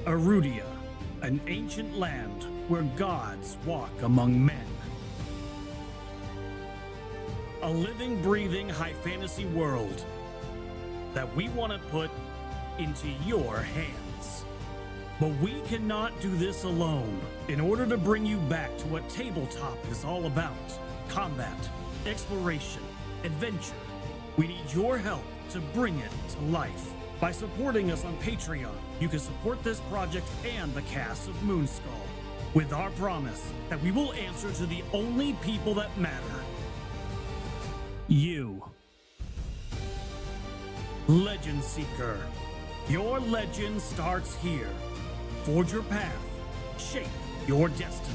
Erudi, an ancient land where gods walk among men. A living, breathing high fantasy world that we want to put into your hands. But we cannot do this alone. In order to bring you back to what tabletop is all about, combat, exploration, adventure, we need your help to bring it to life. By supporting us on Patreon, you can support this project and the cast of Moonskull, with our promise that we will answer to the only people that matter. You. Legend Seeker. Your legend starts here. Forge your path. Shape your destiny.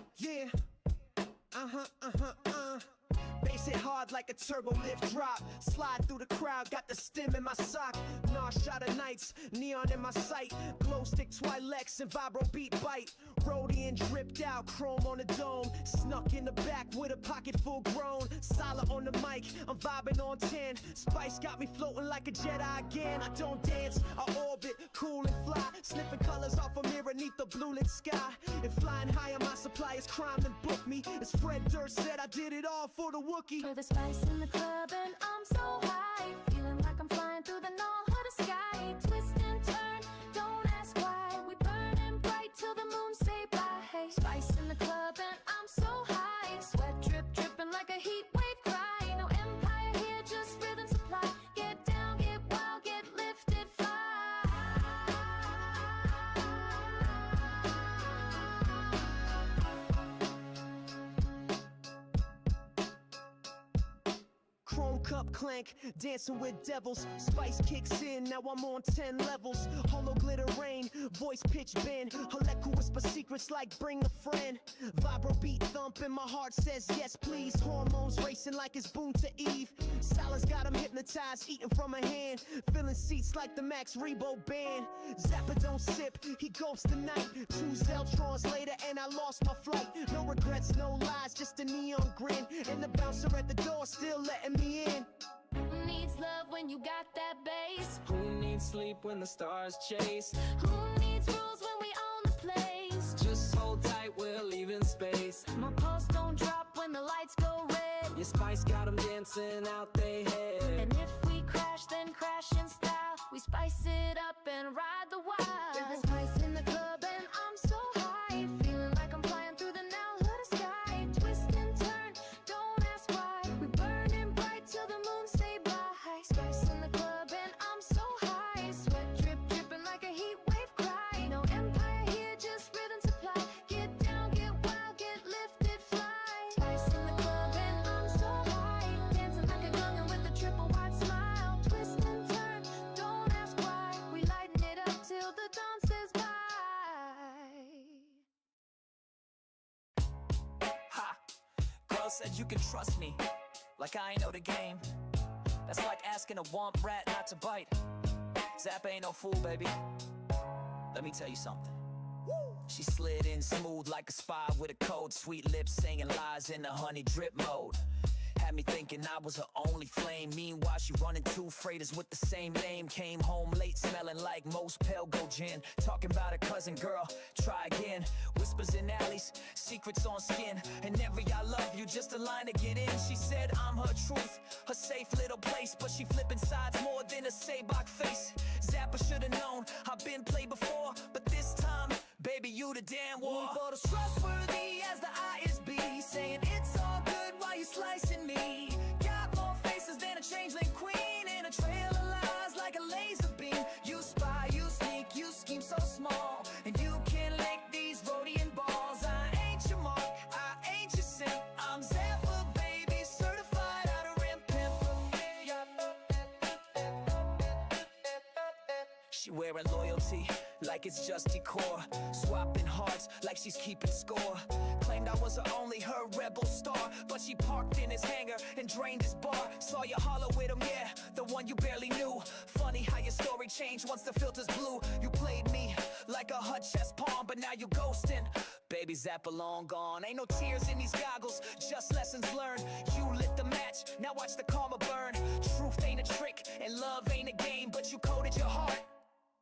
Yeah, Bass hit hard like a turbo lift drop. Slide through the crowd, got the stem in my sock. Nar Shaddaa nights, neon in my sight. Glow stick Twi'leks and vibro beat bite. Rodian dripped out, chrome on the dome. Snuck in the back with a pocket full grown. Solid on the mic, I'm vibing on 10. Spice got me floating like a Jedi again. I don't dance, I orbit, cool and fly. Sniffing colors off a mirror neath the blue lit sky. And flying high on my supply is crime and book me. As Fred Durst said, I did it all for the Wookiee. For the spice in the club and I'm so high, feeling like I'm flying through the Nar Shaddaa sky. Twist and turn, don't ask why. We burning bright till the moon say bye. Hey, spice in the club and I'm so high, sweat drip dripping like a heat wave cry. No empire here, just rhythm supply. Get down, get wild, get lifted, fly. Chrome cup clank, dancing with devils. Spice kicks in, now I'm on 10 levels. Holo glitter rain, voice pitch bend. Haleku whisper secrets like bring a friend. Vibro beat thump and my heart says yes please. Hormones racing like it's Boon to Eve. Salah's got him hypnotized, eating from a hand. Filling seats like the Max Rebo band. Zappa don't sip, he ghosts the night. 2 Zeltrons later and I lost my flight. No regrets, no lies, just a neon grin. And the bouncer at the door still letting me in. Who needs love when you got that bass? Who needs sleep when the stars chase? Who needs rules when we own the place? Just hold tight, we're leaving space. My pulse don't drop when the lights go red. Your spice got them dancing out they head. And if we crash, then crash in style. We spice it up and ride the wild. There's spice in the club and I'm so high, feeling like I'm flying through the Nar Shaddaa sky. Twist and turn, don't ask why. We burning bright till the moon say bye. Spice in the club and I'm so high, sweat drip dripping like a heat wave cry. No empire here, just rhythm supply. Get down, get wild, get lifted, fly. Spice in the club and I'm so high, dancing like a gungan with a triple wide smile. Twist and turn, don't ask why. We lighten it up till the dawn says bye. Ha! Girl said you can trust me, like I ain't know the game. That's like asking a womp rat not to bite. Zappa ain't no fool, baby. Let me tell you something. She slid in smooth like a spy with a code. Sweet lips singing lies in the honey drip mode. Had me thinking I was her only flame. Meanwhile she running 2 freighters with the same name. Came home late smelling like most Pelgo gin. Talking about her cousin, girl, try again. Whispers in alleys, secrets on skin. And never I love you, just a line to get in. She said I'm her truth, her safe little place. But she flipping sides more than a Sabak face. Zappa should've known, I've been played before. But this time, baby, you the damn war. But as trustworthy as the ISB, saying it's all good while you slicing me. Got more faces than a changeling queen, and a trail of lies like a laser beam. You spy, you sneak, you scheme so small, and you can lick these Rodian balls. I ain't your mark, I ain't your simp. I'm Zappa, baby, certified outer rim pimp. She wearing loyalty like it's just decor. Swapping hearts like she's keeping score. Claimed I was her rebel star, but she parked in his hangar and drained his bar. Saw you holler with him, yeah, the one you barely knew. Funny how your story changed once the filters blew. You played me like a hot chess pawn, but now you ghosting. Baby Zappa long gone. Ain't no tears in these goggles, just lessons learned. You lit the match, now watch the karma burn. Truth ain't a trick, and love ain't a game, but you coded your heart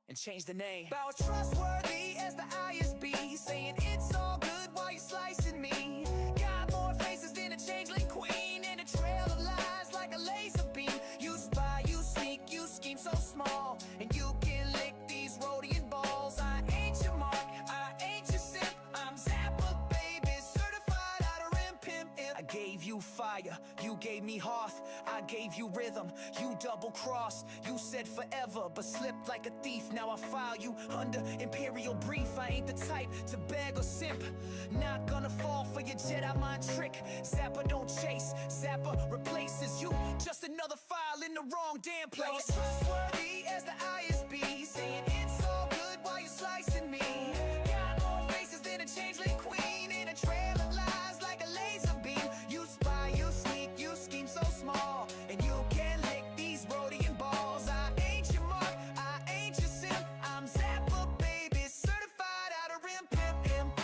and changed the name. About trustworthy as the ISB, saying it's all good while you're slicing me. Got more faces than a changeling queen, and a trail of lies like a laser beam. You spy, you sneak, you scheme so small, and you can lick these Rodian balls. I ain't your mark, I ain't your simp. I'm Zappa, baby, certified out of rim pimp. I gave you fire, you gave me hearth. I gave you rhythm, you double-crossed. You said forever, but slipped like a thief. Now I file you under Imperial brief. I ain't the type to beg or simp. Not gonna fall for your Jedi mind trick. Zappa don't chase, Zappa replaces you. Just another file in the wrong damn place. Trustworthy as the ISB, saying it's all good while you're slicing me. Got more faces than a changeling queen, in a trail of lies like a laser beam. You spy, you sneak, you scheme so small, and you can lick these Rodian balls. I ain't your mark, I ain't your simp. I'm Zappa, baby, certified out of rim pimp.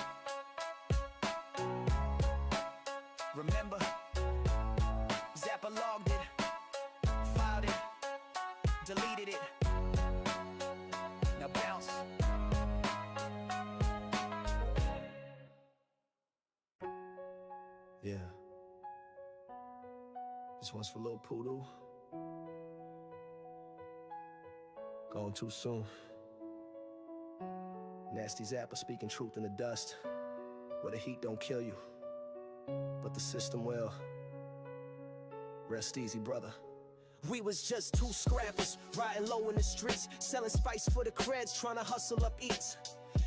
Remember, Zappa logged it, filed it, deleted it. Now bounce. Yeah. This one's for Lil Poodoo. Gone too soon. Nasty Zappa speaking truth in the dust, where the heat don't kill you, but the system will. Rest easy, brother. We was just two scrappers, riding low in the streets, selling spice for the creds, trying to hustle up eats.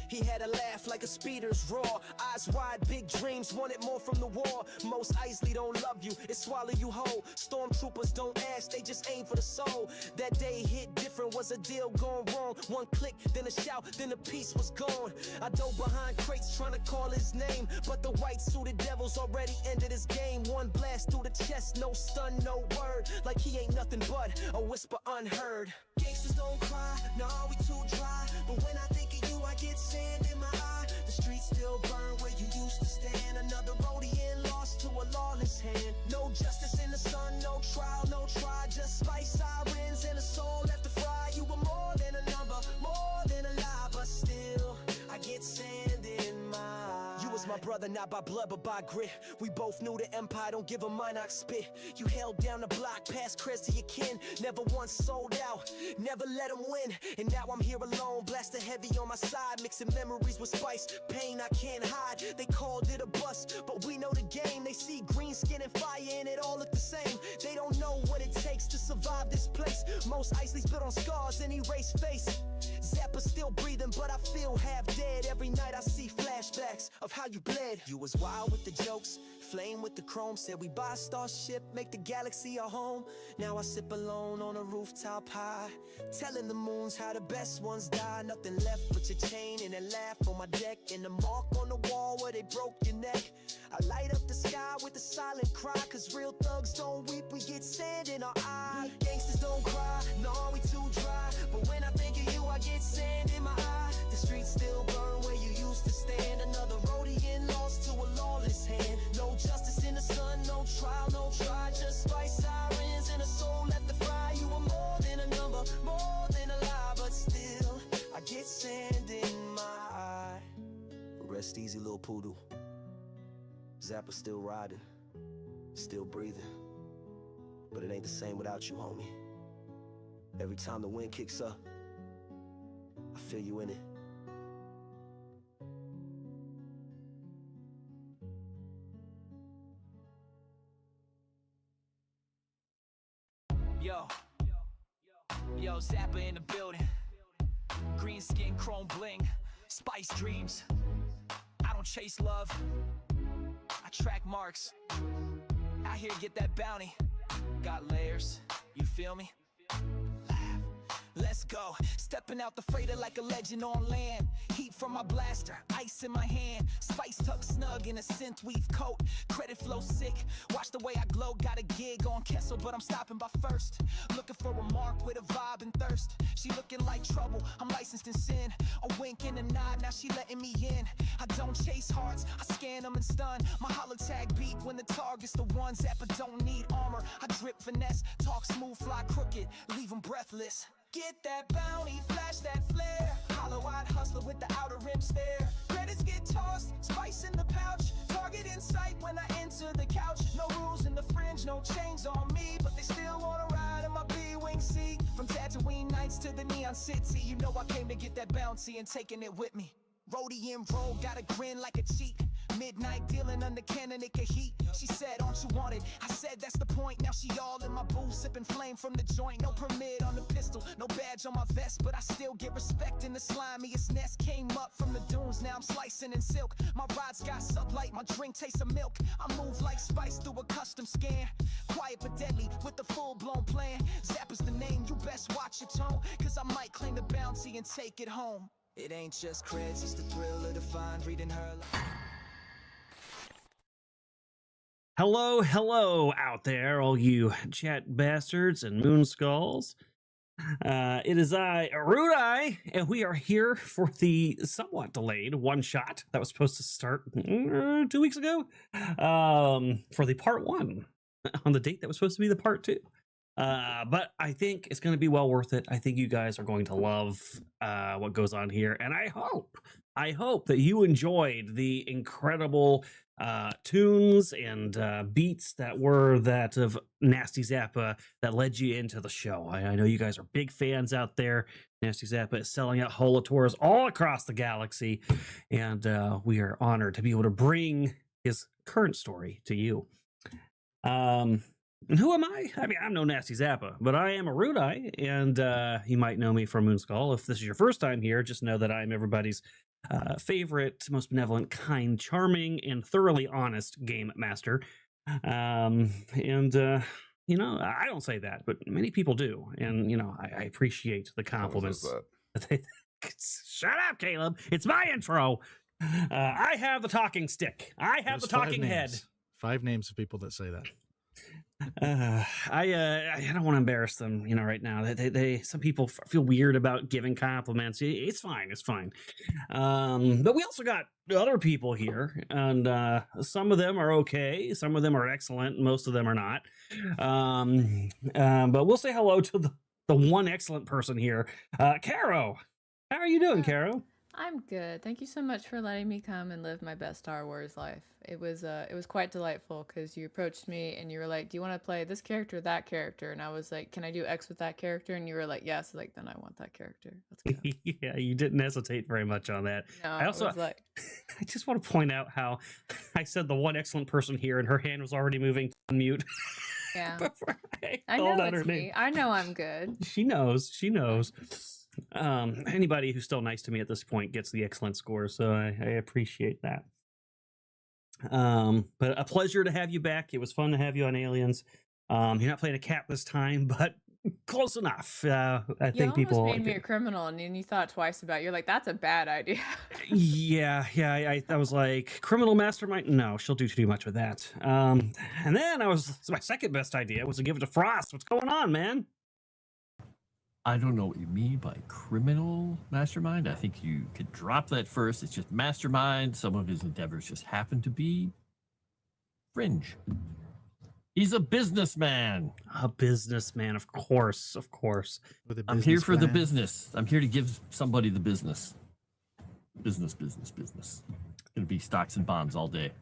He had a laugh like a speeder's roar, eyes wide, big dreams, wanted more from the war. Most Isley don't love you, it swallow you whole. Stormtroopers don't ask, they just aim for the soul. That day hit different, was a deal gone wrong. One click, then a shout, then the piece was gone. I dove behind crates trying to call his name, but the white suited devils already ended his game. One blast through the chest, no stun, no word, like he ain't nothing but a whisper unheard. Gangsters don't cry, nah, we too dry, but when I think of you I get sand in my eye. The streets still burn where you used to stand. Another Rodian lost to a lawless hand. No justice in the sun, no trial, no try. Just spice sirens and a soul left to fry. You were more than a number, more than a lie, but still I get sand in my eye. You was my brother, not by blood but by grit. We both knew the empire don't give a Minox spit. You held down the block, passed creds to your kin. Never once sold out, never let them win. And now I'm here alone, blasted heavy on my side, mixing memories with spice, pain I can't hide. They called it a bust, but we know the game. They see green skin and fire and it all look the same. They don't know what it takes to survive this place. Most Isleys built on scars and erased face. Zappa's still breathing, but I feel half dead. Every night I see flashbacks of how you bled. You was wild with the jokes, flame with the chrome. Said we buy a starship, make the galaxy our home. Now I sip alone on a rooftop high, telling the moons how the best ones die. Nothing left but your chain and a laugh on my deck, and the mark on the wall where they broke your neck. I light up the sky with a silent cry, cause real thugs don't weep, we get sand in our eye. Gangsters don't cry, no, we too dry, but when I think of you I get sand in my eye. The streets still burn where you used to stand. Another Rodian lost to a lawless hand. No justice in the sun, no trial, no try. Just spice sirens and a soul left to fry. You were more than a number, more than a lie, but still I get sand in my eye. Rest easy, Lil Poodoo. Zappa still riding, still breathing, but it ain't the same without you, homie. Every time the wind kicks up, I feel you in it. Yo, Zappa in the building. Green skin, chrome bling, spice dreams. I don't chase love, I track marks. Out here to get that bounty. Got layers, you feel me? Laugh. Let's go. Stepping out the freighter like a legend on land. Heat from my blaster, ice in my hand. Spice tucked snug in a synth weave coat. Credit flow sick. Watch the way I glow. Got a gig on Kessel, but I'm stopping by first. Looking for a mark with a vibe and thirst. She looking like trouble. I'm licensed in sin. A wink and a nod. Now she letting me in. I don't chase hearts. I scan them and stun. My holotag beat when the target's the one. Zappa don't need armor. I drip finesse. Talk smooth, fly crooked. Leave them breathless. Get that bounty, flash that flare. Hollow-eyed hustler with the outer rim stare. Credits get tossed, spice in the pouch. Target in sight when I enter the couch. No rules in the fringe, no chains on me. But they still wanna ride in my B-wing seat. From Tatooine nights to the Neon City. You know I came to get that bounty and taking it with me. Rodian roll, got a grin like a cheat. Midnight dealing under cannon, it can heat. She said, aren't you wanted? I said, that's the point. Now she all in my booth, sipping flame from the joint. No permit on the pistol, no badge on my vest, but I still get respect in the slimiest nest. Came up from the dunes, now I'm slicing in silk. My ride's got sublight, my drink tastes of milk. I move like spice through a custom scan. Quiet but deadly, with the full-blown plan. Zappa's the name, you best watch your tone, cause I might claim the bounty and take it home. It ain't just creds, it's the thrill of the find, reading her life. Hello out there, all you chat bastards and Moonskulls. It is I, Erudi, and we are here for the somewhat delayed one shot that was supposed to start 2 weeks ago, for the part 1 on the date that was supposed to be the part 2. But I think it's going to be well worth it. I think you guys are going to love what goes on here, and I hope that you enjoyed the incredible tunes and beats that were that of Nasty Zappa that led you into the show. I know you guys are big fans out there. Nasty Zappa is selling out HoloTours all across the galaxy, and we are honored to be able to bring his current story to you. And who am I? I mean, I'm no Nasty Zappa, but I am Erudi, and you might know me from Moonskull. If this is your first time here, just know that I'm everybody's favorite, most benevolent, kind, charming, and thoroughly honest game master. You know, I don't say that, but many people do, and you know, I appreciate the compliments. Shut up, Caleb! It's my intro. I have the talking stick. I have the talking head. 5 names of people that say that. I don't want to embarrass them, you know, right now. They some people feel weird about giving compliments. It's fine. But we also got other people here, and some of them are okay, some of them are excellent, most of them are not. But we'll say hello to the one excellent person here, Caro. How are you doing, Caro? I'm good. Thank you so much for letting me come and live my best Star Wars life. It was quite delightful because you approached me and you were like, "Do you want to play this character, or that character?" And I was like, "Can I do X with that character?" And you were like, "Yes." Like, then I want that character. Let's go. Yeah, you didn't hesitate very much on that. No, I also was like, I just want to point out how I said the one excellent person here, and her hand was already moving to unmute. yeah, Before I called know out her it's name. me. I know I'm good. She knows. Anybody who's still nice to me at this point gets the excellent score, so I appreciate that. But a pleasure to have you back. It was fun to have you on Aliens. You're not playing a cat this time, but close enough. I think people almost made me a criminal, and then you thought twice about it. You're like, "That's a bad idea." Yeah. I was like, criminal mastermind? No, she'll do too much with that. And then my second best idea was to give it to Frost. What's going on, man? I don't know what you mean by criminal mastermind. I think you could drop that first. It's just mastermind. Some of his endeavors just happen to be fringe. He's a businessman. A businessman, of course. I'm here for the business. I'm here to give somebody the business. Business. Gonna be stocks and bonds all day.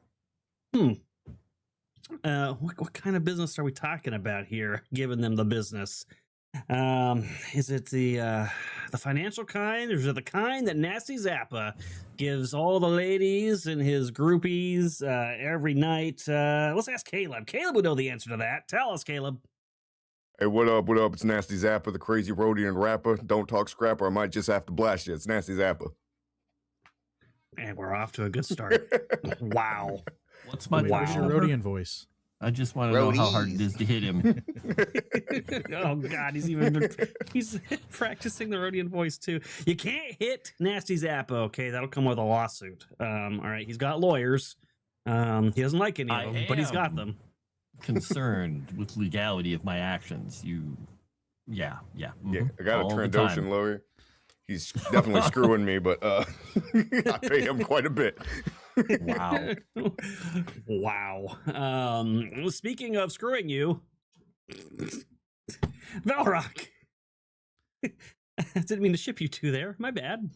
What kind of business are we talking about here? Giving them the business. Is it the financial kind, or is it the kind that Nasty Zappa gives all the ladies and his groupies every night? Let's ask Caleb. Caleb would know the answer to that. Tell us, Caleb. Hey, what up? It's Nasty Zappa, the crazy Rodian rapper. Don't talk scrap or I might just have to blast you. It's Nasty Zappa. And we're off to a good start. Wow. What's my Where's your Rodian voice? I just want to know how hard it is to hit him. Oh God, he's practicing the Rodian voice too. You can't hit Nasty Zappa, okay? That'll come with a lawsuit. All right, he's got lawyers. He doesn't like any of them, but he's got them. Concerned with legality of my actions. Yeah. Yeah, I got a Trandoshan lawyer. He's definitely screwing me, but I pay him quite a bit. Wow. Wow. Speaking of screwing you, Valrock. I didn't mean to ship you two there. My bad.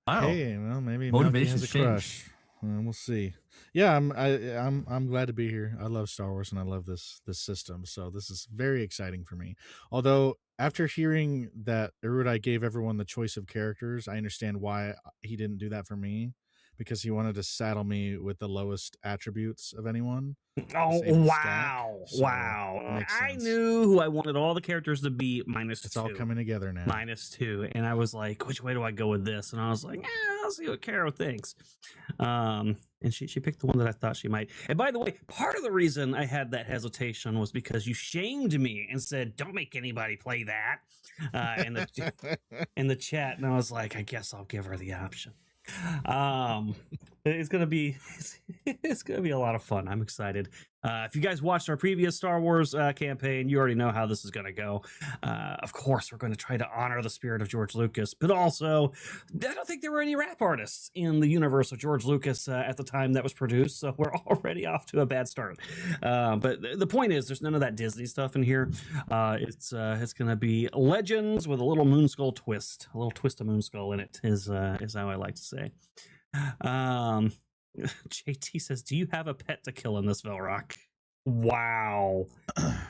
Wow. Hey, well, maybe Motivation has a crush. We'll see. Yeah, I'm glad to be here. I love Star Wars and I love this system, so this is very exciting for me. Although after hearing that Erudi gave everyone the choice of characters, I understand why he didn't do that for me, because he wanted to saddle me with the lowest attributes of anyone. Oh, wow. So Wow. I knew who I wanted all the characters to be minus it's 2. all coming together now. -2. And I was like, which way do I go with this? And I was like, I'll see what Carol thinks. And she picked the one that I thought she might. And by the way, part of the reason I had that hesitation was because you shamed me and said, don't make anybody play that in the chat. And I was like, I guess I'll give her the option. It's gonna be a lot of fun. I'm excited. If you guys watched our previous Star Wars campaign, you already know how this is gonna go. Of course, we're going to try to honor the spirit of George Lucas, but also I don't think there were any rap artists in the universe of George Lucas at the time that was produced, so we're already off to a bad start. But the point is, there's none of that Disney stuff in here. It's gonna be Legends with a little Moonskull twist, a little twist of Moonskull in it is how I like to say. JT says, do you have a pet to kill in this Velrock? Wow.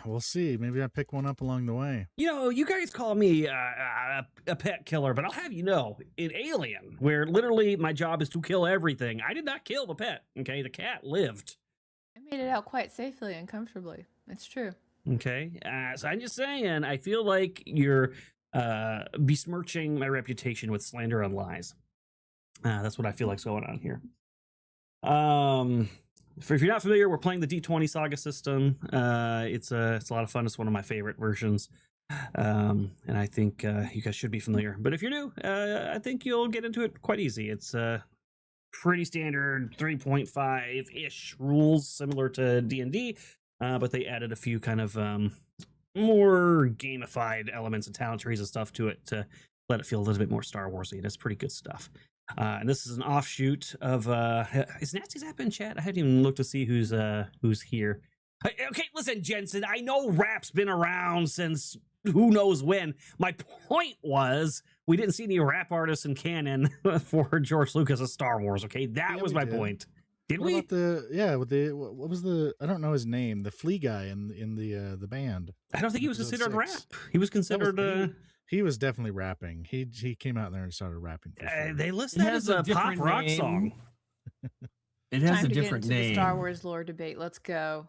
We'll see. Maybe I pick one up along the way. You know, you guys call me a pet killer, but I'll have you know, in Alien, where literally my job is to kill everything, I did not kill the pet. Okay, the cat lived. I made it out quite safely and comfortably. It's true. Okay, so I'm just saying, I feel like you're besmirching my reputation with slander and lies. That's what I feel like's going on here. If you're not familiar, we're playing the D20 Saga system. It's a lot of fun. It's one of my favorite versions, and I think you guys should be familiar. But if you're new, I think you'll get into it quite easy. It's pretty standard 3.5-ish rules, similar to D&D, but they added a few kind of more gamified elements and talent trees and stuff to it to let it feel a little bit more Star Warsy. And it's pretty good stuff. And this is an offshoot of is Nasty Zappa in chat? I hadn't even looked to see who's here. Okay, listen, Jensen, I know rap's been around since who knows when. My point was we didn't see any rap artists in canon for George Lucas' Star Wars. Okay, that was my point. Did we? What was the I don't know his name, the flea guy in the band. I don't think he was considered rap. He was considered he was definitely rapping. He came out there and started rapping. For sure. They list that as a pop rock song. It has Time a to different get into name. the Star Wars lore debate. Let's go.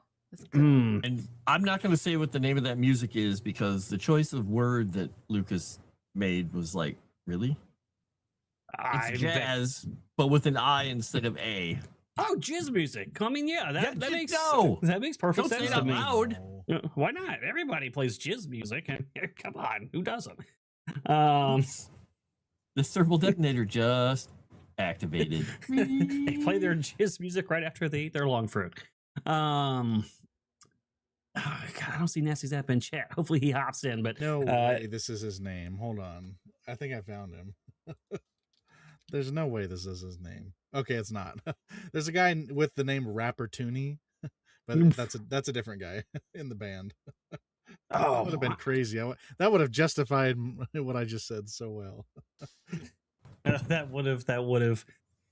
And I'm not going to say what the name of that music is because the choice of word that Lucas made was like, really? It's jazz, but with an I instead of A. Oh, jizz music. I mean, yeah, that makes perfect Don't sense say it to me. out loud. Why not? Everybody plays jizz music. Come on, who doesn't? The serval detonator just activated. They play their jizz music right after they eat their long fruit. Oh, God, I don't see Nasty Zappa in chat. Hopefully he hops in, but no way this is his name. Hold on. I think I found him. There's no way this is his name. Okay, it's not. There's a guy with the name Rapper Tooney, but that's a different guy in the band. That would have been crazy. That would have justified what I just said so well. That would have.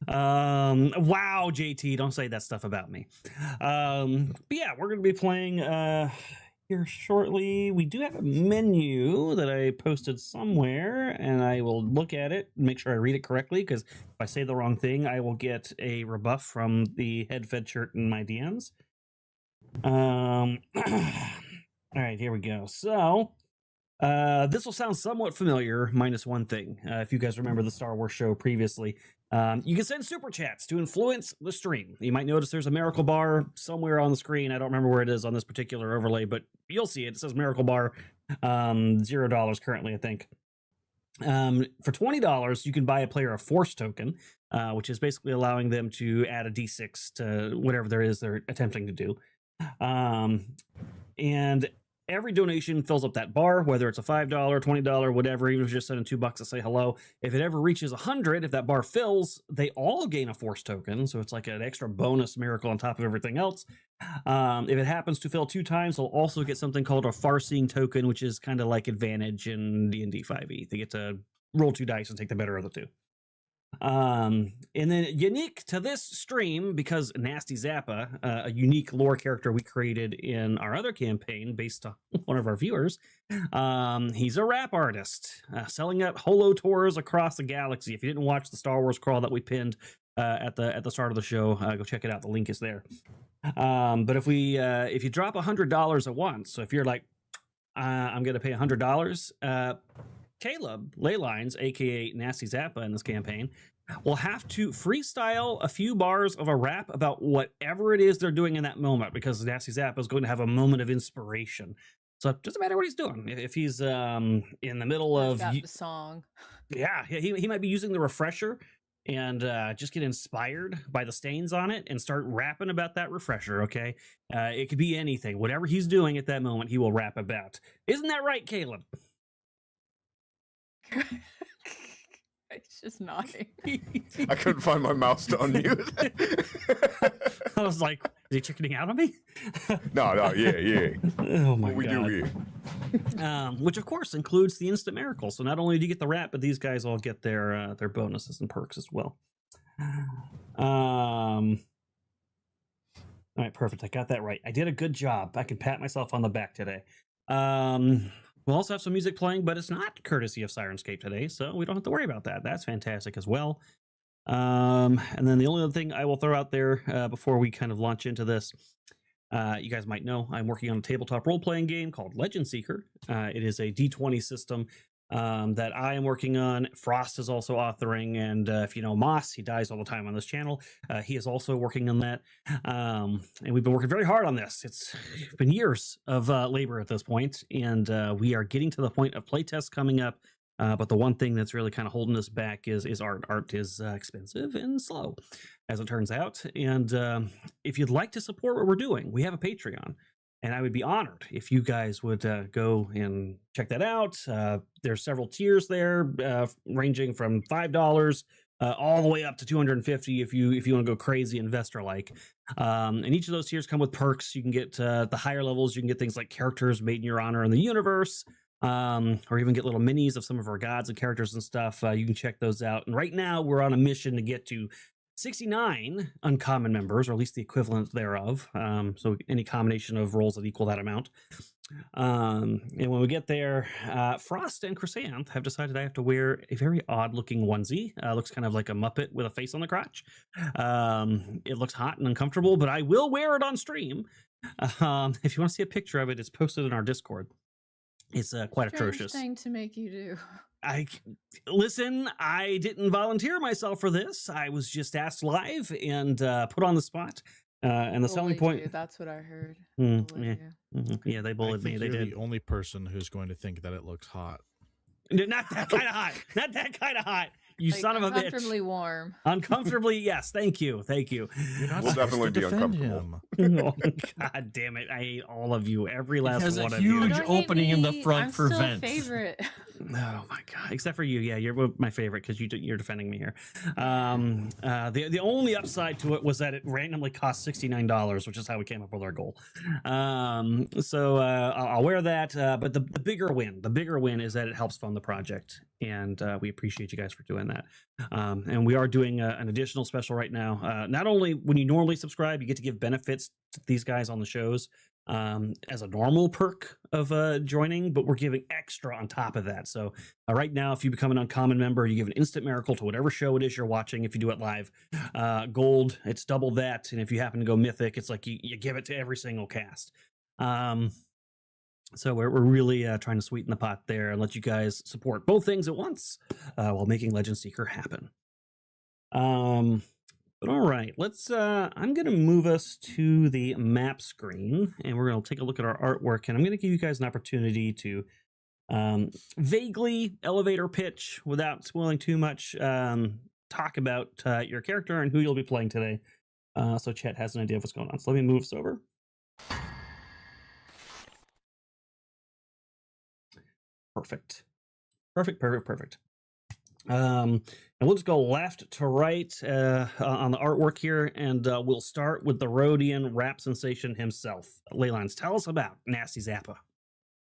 Wow, JT, don't say that stuff about me. But yeah, we're gonna be playing here shortly. We do have a menu that I posted somewhere, and I will look at it and make sure I read it correctly, because if I say the wrong thing, I will get a rebuff from the head fed shirt in my DMs. All right, here we go. So this will sound somewhat familiar, minus one thing. If you guys remember the Star Wars show previously, You can send super chats to influence the stream. You might notice there's a miracle bar somewhere on the screen. I don't remember where it is on this particular overlay, but you'll see it. It says miracle bar, $0 currently, I think. For $20, you can buy a player a force token, which is basically allowing them to add a d6 to whatever there is they're attempting to do. And every donation fills up that bar, whether it's a $5, $20, whatever, even if you're just sending $2 to say hello. If it ever reaches 100, if that bar fills, they all gain a force token. So it's like an extra bonus miracle on top of everything else. If it happens to fill 2 times, they'll also get something called a far-seeing token, which is kind of like advantage in D&D 5e. They get to roll 2 dice and take the better of the 2. And then unique to this stream, because Nasty Zappa, a unique lore character we created in our other campaign based on one of our viewers, he's a rap artist, selling out HoloTours across the galaxy. If you didn't watch the Star Wars crawl that we pinned at the start of the show, go check it out. The link is there. But if you drop $100 at once, so if you're like, I'm going to pay $100, Caleb Laylines, aka Nasty Zappa in this campaign, will have to freestyle a few bars of a rap about whatever it is they're doing in that moment, because Nasty Zappa is going to have a moment of inspiration. So it doesn't matter what he's doing. If he's in the middle of the song, yeah, he might be using the refresher and just get inspired by the stains on it and start rapping about that refresher. Okay, it could be anything. Whatever he's doing at that moment, he will rap about. Isn't that right, Caleb? It's just nodding. I couldn't find my mouse to unmute. I was like, is he chickening out on me? No, yeah. Oh my what we God. do here. Which of course includes the instant miracle. So not only do you get the rap, but these guys all get their bonuses and perks as well. All right, perfect. I got that right. I did a good job. I can pat myself on the back today. We'll also have some music playing, but it's not courtesy of Sirenscape today, so we don't have to worry about that. That's fantastic as well. And then the only other thing I will throw out there before we kind of launch into this, you guys might know I'm working on a tabletop role-playing game called Legend Seeker. It is a D20 system that I am working on. Frost is also authoring, and if you know Moss, he dies all the time on this channel. He is also working on that, and we've been working very hard on this. It's been years of labor at this point, and we are getting to the point of playtests coming up. But the one thing that's really kind of holding us back is art. Art is expensive and slow, as it turns out. And if you'd like to support what we're doing, we have a Patreon. And I would be honored if you guys would go and check that out. There's several tiers there, ranging from $5 all the way up to $250 if you want to go crazy investor like. And each of those tiers come with perks. You can get the higher levels. You can get things like characters made in your honor in the universe, or even get little minis of some of our gods and characters and stuff. You can check those out. And right now we're on a mission to get to 69 uncommon members, or at least the equivalent thereof. So any combination of roles that equal that amount. And when we get there, Frost and Chrysanth have decided I have to wear a very odd looking onesie. Looks kind of like a Muppet with a face on the crotch. It looks hot and uncomfortable, but I will wear it on stream. If you want to see a picture of it, it's posted in our Discord. It's quite atrocious. Thing to make you do. Listen, I didn't volunteer myself for this. I was just asked live and put on the spot. And the selling point. That's what I heard. Yeah, they bullied me. They did. The only person who's going to think that it looks hot. Not that kind of hot. Not that kind of hot. You like son of a bitch. Uncomfortably warm. Uncomfortably, yes. Thank you. Thank you. We'll definitely be uncomfortable. Oh, God damn it. I hate all of you. Every last There's one a of you. huge opening in the front I'm for still vents. Favorite. Oh my God! Except for you, yeah, you're my favorite because you're defending me here. The only upside to it was that it randomly cost $69, which is how we came up with our goal. So I'll wear that. But the bigger win is that it helps fund the project, and we appreciate you guys for doing that. And we are doing an additional special right now. Not only when you normally subscribe, you get to give benefits to these guys on the shows. As a normal perk of joining, but we're giving extra on top of that. So right now, if you become an uncommon member, you give an instant miracle to whatever show it is you're watching. If you do it live, gold, it's double that. And if you happen to go mythic, it's like you give it to every single cast. So we're really trying to sweeten the pot there and let you guys support both things at once while making Legend Seeker happen. But all right, let's I'm gonna move us to the map screen, and we're gonna take a look at our artwork, and I'm gonna give you guys an opportunity to vaguely elevator pitch without spoiling too much, talk about your character and who you'll be playing today, so chat has an idea of what's going on. So let me move this over. Perfect. And we'll just go left to right on the artwork here, and we'll start with the Rodian rap sensation himself. Laylines, tell us about Nasty Zappa.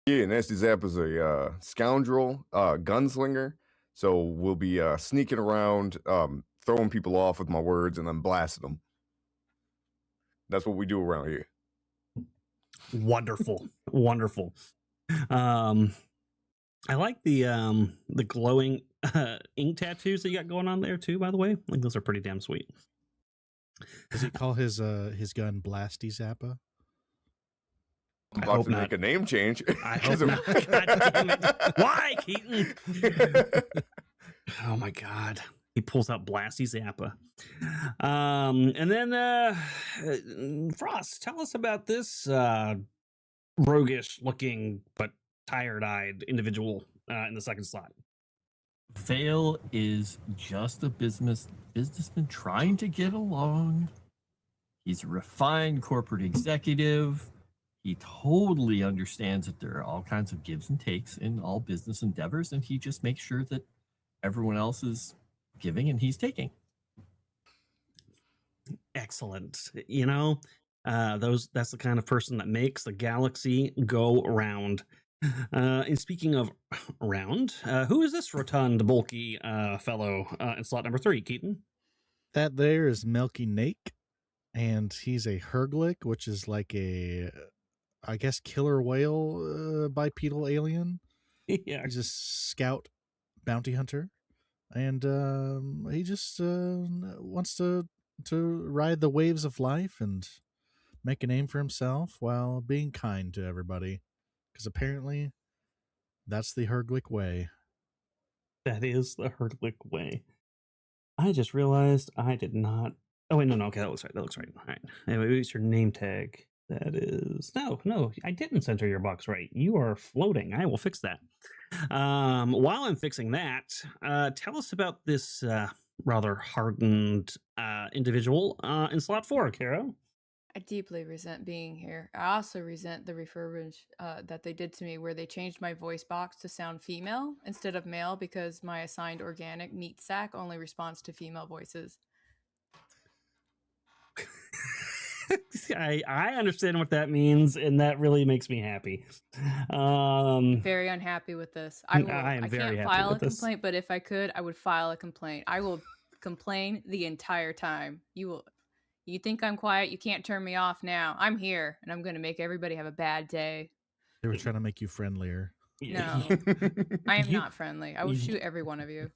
Yeah, Nasty Zappa's a scoundrel, gunslinger. So we'll be sneaking around, throwing people off with my words, and then blasting them. That's what we do around here. Wonderful. I like the glowing ink tattoos that you got going on there too, by the way. I think those are pretty damn sweet. Does he call his gun Blasty Zappa? I'm about to make a name change. I hope not. God damn it. Why, Keaton? Oh my God. He pulls out Blasty Zappa. And then Frost, tell us about this roguish looking but tired-eyed individual in the second slot. Vale is just a businessman trying to get along. He's a refined corporate executive. He totally understands that there are all kinds of gives and takes in all business endeavors, and he just makes sure that everyone else is giving and he's taking. Excellent. You know, that's the kind of person that makes the galaxy go round. And speaking of round, who is this rotund, bulky fellow in slot number 3, Keaton? That there is Melky Nake, and he's a Herglick, which is like a, I guess, killer whale bipedal alien. Yeah. He's a scout bounty hunter, and he just wants to ride the waves of life and make a name for himself while being kind to everybody. Because apparently, that's the Herglick way. That is the Herglick way. I just realized I did not. Oh wait, no. Okay, that looks right. All right. Maybe it's your name tag. That is no. I didn't center your box right. You are floating. I will fix that. While I'm fixing that, tell us about this rather hardened individual in slot 4, Caro. I deeply resent being here. I also resent the refurbish that they did to me, where they changed my voice box to sound female instead of male because my assigned organic meat sack only responds to female voices. I understand what that means, and that really makes me happy. Very unhappy with this. I can't file a complaint, but if I could, I would file a complaint. I will complain the entire time. You think I'm quiet? You can't turn me off now. I'm here, and I'm going to make everybody have a bad day. They were trying to make you friendlier. No, I am not friendly. I will shoot every one of you.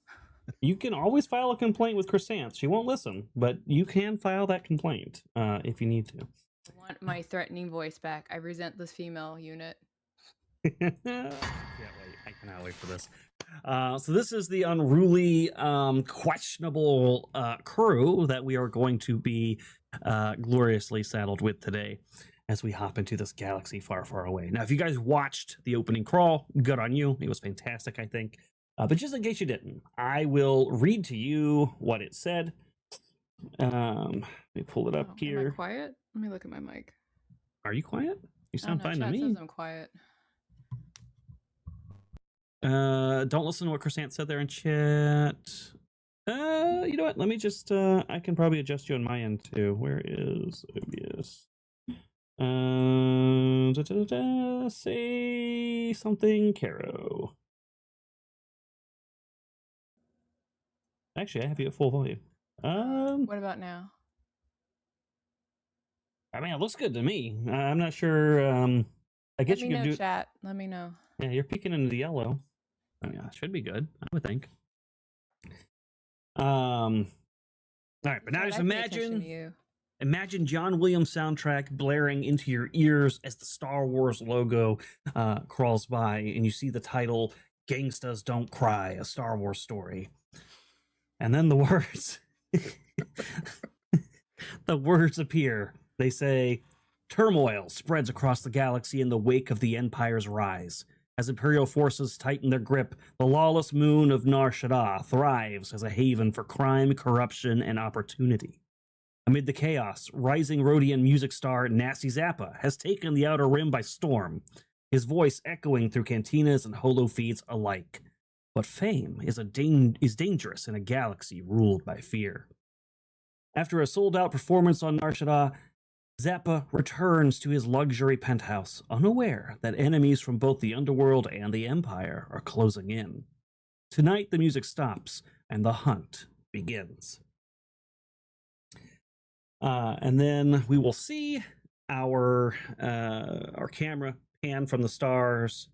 You can always file a complaint with Chrysanth. She won't listen, but you can file that complaint if you need to. I want my threatening voice back. I resent this female unit. I cannot wait for this. So this is the unruly, questionable crew that we are going to be gloriously saddled with today as we hop into this galaxy far, far away. Now, if you guys watched the opening crawl, good on you. It was fantastic, I think. But just in case you didn't, I will read to you what it said. Let me pull it up here. Am I quiet? Let me look at my mic. Are you quiet? You sound fine to Chat me. says I'm quiet. Don't listen to what Chrysanth said there in chat. You know what? Let me just, I can probably adjust you on my end too. Where is OBS? Say something, Caro. Actually, I have you at full volume. What about now? I mean, it looks good to me. I'm not sure. I guess you can do. Chat. Let me know. Yeah, you're peeking into the yellow. I mean, it should be good, I would think. All right, but now just imagine John Williams soundtrack blaring into your ears as the Star Wars logo crawls by, and you see the title "Gangstas Don't Cry," a Star Wars story, and then the words The words appear. They say, turmoil spreads across the galaxy in the wake of the Empire's rise. As Imperial forces tighten their grip, the lawless moon of Nar Shaddaa thrives as a haven for crime, corruption, and opportunity. Amid the chaos, rising Rodian music star Nasty Zappa has taken the Outer Rim by storm, his voice echoing through cantinas and holo feeds alike. But fame is dangerous in a galaxy ruled by fear. After a sold-out performance on Nar Shaddaa, Zappa returns to his luxury penthouse, unaware that enemies from both the underworld and the Empire are closing in. Tonight, the music stops, and the hunt begins. And then we will see our camera pan from the stars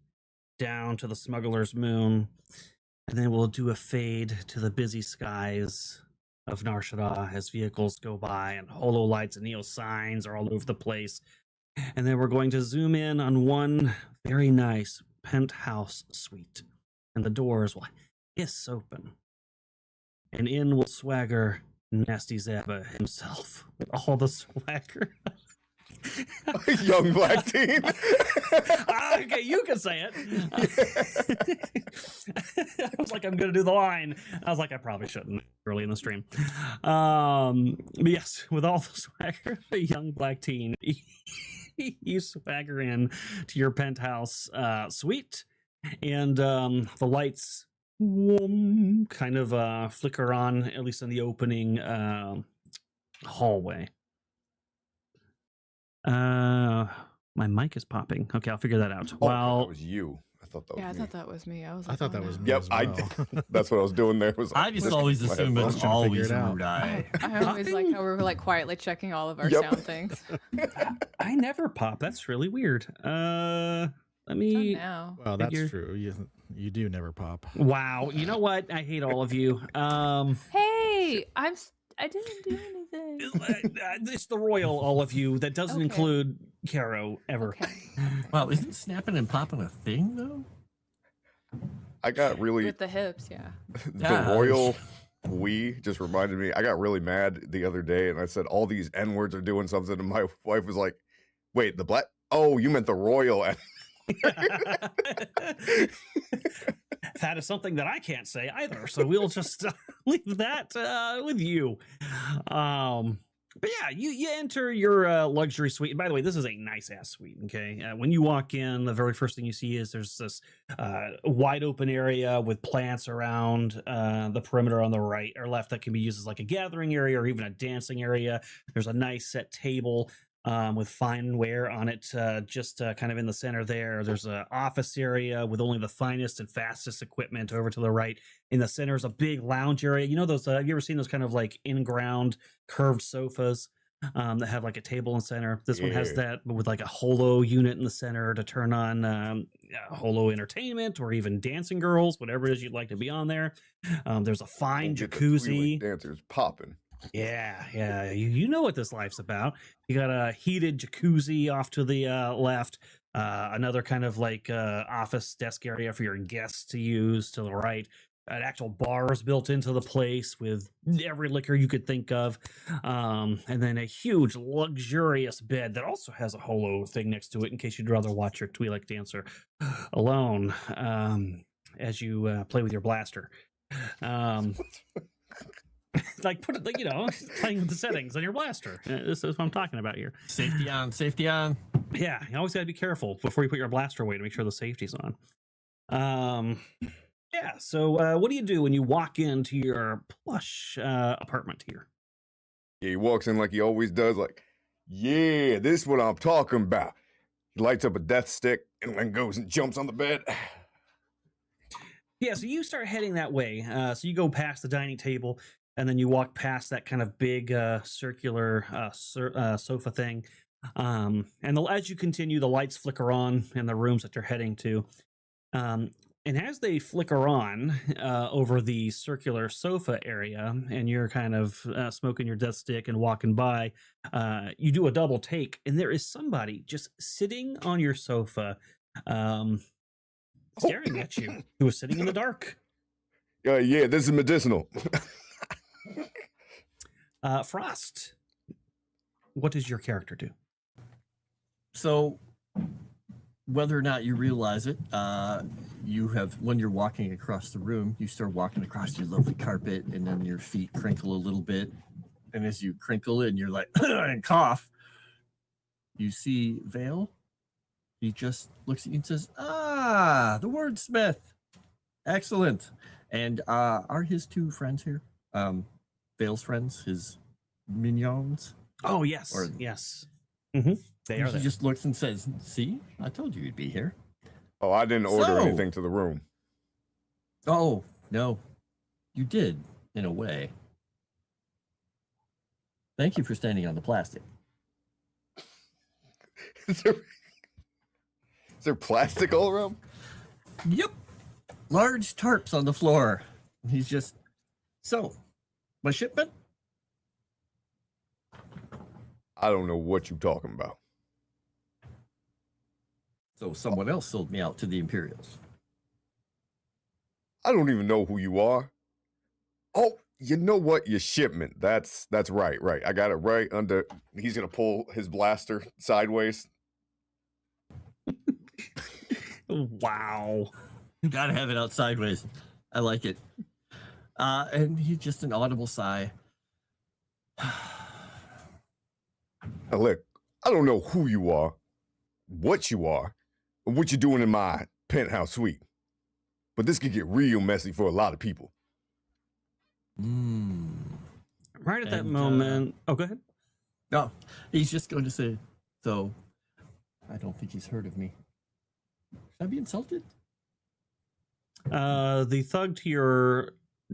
down to the smuggler's moon, and then we'll do a fade to the busy skies of Nar Shaddaa as vehicles go by and holo lights and neo signs are all over the place. And then we're going to zoom in on one very nice penthouse suite, and the doors will hiss open, and in will swagger Nasty Zappa himself with all the swagger. Young black teen. Okay, you can say it. I was like, I'm going to do the line. I was like, I probably shouldn't early in the stream. But yes, with all the swagger, a young black teen, you swagger in to your penthouse suite, and the lights kind of flicker on, at least in the opening hallway. My mic is popping. Okay, I'll figure that out. Oh, Well, that was you. I thought that was Yeah, I me. thought that was me. I was I like, thought oh, that was no. me. Yep, as I well. did. That's what I was doing there. Was I just always my assume headphones. it's trying to figure always it out. Erudi. I always like how we're like quietly checking all of our Yep. sound things. I never pop. That's really weird. Let Done me. now. Well, that's Figure- true. You do never pop. Wow. You know what? I hate all of you. Hey, I didn't do anything. It's the royal, all of you. That doesn't Okay. include Caro ever. Okay. Well, isn't snapping and popping a thing though? I got really With the hips, yeah. the Yeah. royal we just reminded me. I got really mad the other day, and I said all these N words are doing something, and my wife was like, "Wait, the black? Oh, you meant the royal?" That is something that I can't say either, so we'll just leave that with you. But yeah, you enter your luxury suite. And by the way, this is a nice ass suite. Okay, when you walk in, the very first thing you see is there's this wide open area with plants around the perimeter on the right or left that can be used as like a gathering area or even a dancing area. There's a nice set table with fine ware on it, just kind of in the center there. There's an office area with only the finest and fastest equipment over to the right. In the center is a big lounge area. You know those, have you ever seen those kind of like in-ground curved sofas that have like a table in the center? This one has Yeah. that, but with like a holo unit in the center to turn on holo entertainment or even dancing girls, whatever it is you'd like to be on there. There's a fine Get the jacuzzi. Twi'lek dancers popping. Yeah. You know what this life's about. You got a heated jacuzzi off to the left, another kind of like office desk area for your guests to use to the right. An actual bar is built into the place with every liquor you could think of, and then a huge luxurious bed that also has a holo thing next to it in case you'd rather watch your Twi'lek dancer alone as you play with your blaster. Like put it, like, you know, playing with the settings on your blaster. This is what I'm talking about here. Safety on, safety on. Yeah, you always got to be careful before you put your blaster away to make sure the safety's on. Yeah. So, what do you do when you walk into your plush apartment here? Yeah, he walks in like he always does. Like, yeah, this is what I'm talking about. He lights up a death stick and then goes and jumps on the bed. Yeah. So you start heading that way. So you go past the dining table, and then you walk past that kind of big circular sofa thing. And as you continue, the lights flicker on in the rooms that you're heading to. And as they flicker on over the circular sofa area, and you're kind of smoking your death stick and walking by, you do a double take, and there is somebody just sitting on your sofa, staring at you, who is sitting in the dark. Yeah, this is medicinal. Frost, what does your character do? So, whether or not you realize it, you have, when you're walking across the room, you start walking across your lovely carpet, and then your feet crinkle a little bit. And as you crinkle and you're like, and cough, you see Vale. He just looks at you and says, "Ah, the wordsmith. Excellent." And are his two friends here? Vale's friends, his minions? Oh, yes. Or- yes. Mm-hmm. They are He there. just looks and says, "See, I told you you'd be here." Oh, I didn't order So- anything to the room. Oh, no. You did, in a way. Thank you for standing on the plastic. Is there plastic all around? Yep. Large tarps on the floor. He's just, so, my shipment? I don't know what you're talking about. So someone else sold me out to the Imperials. I don't even know who you are. Oh, you know what? Your shipment. That's right. I got it right under. He's gonna pull his blaster sideways. Wow. Gotta have it out sideways. I like it. And he just an audible sigh. Now look, I don't know who you are, what you are, or what you're doing in my penthouse suite. But this could get real messy for a lot of people. Right at that And, moment. Oh, go ahead. No, he's just going to say, so, I don't think he's heard of me. Should I be insulted? The thug to your.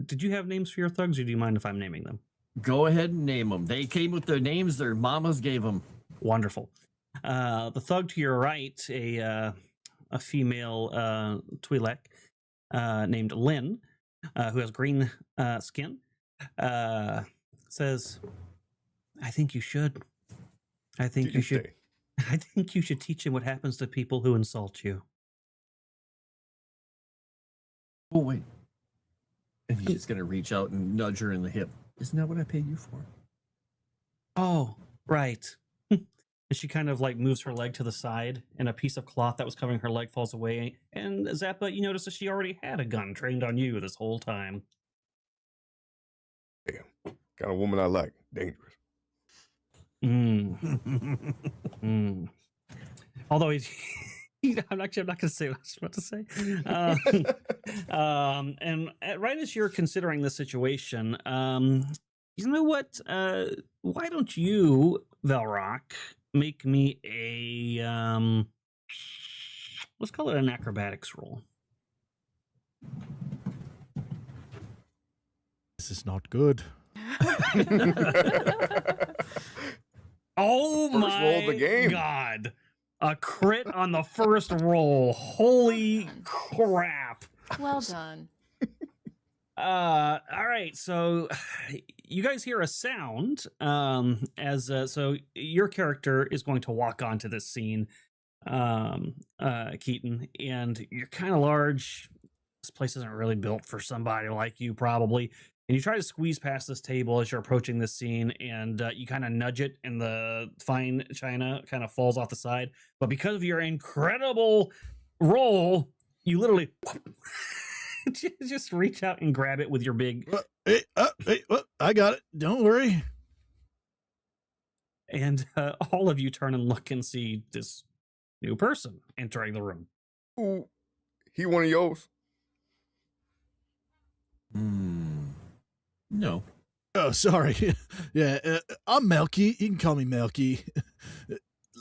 Did you have names for your thugs, or do you mind if I'm naming them? Go ahead and name them. They came with their names their mamas gave them. Wonderful. The thug to your right, a female Twi'lek named Lynn, who has green skin, says, "I think you should. I think you should. I think you should teach him what happens to people who insult you." Oh, wait. And he's just going to reach out and nudge her in the hip. Isn't that what I paid you for? Oh, right. And she kind of like moves her leg to the side, and a piece of cloth that was covering her leg falls away. And Zappa, you notice that she already had a gun trained on you this whole time. Damn, kind of woman I like. Dangerous. Although he's, I'm not going to say what I was about to say. And right as you're considering the situation, you know what? Why don't you, Velrock, make me a let's call it an acrobatics roll. This is not good. Oh First my roll of the game. god. A crit on the first roll. Holy crap. Well done. All right, so you guys hear a sound as so your character is going to walk onto this scene, Keaton, and you're kind of large. This place isn't really built for somebody like you, probably. And you try to squeeze past this table as you're approaching this scene, and you kind of nudge it, and the fine china kind of falls off the side. But because of your incredible roll, you literally just reach out and grab it with your big. Hey, I got it. Don't worry. And all of you turn and look and see this new person entering the room. Ooh, he one of yours? No. Oh, sorry. Yeah, I'm Melky. You can call me Melky.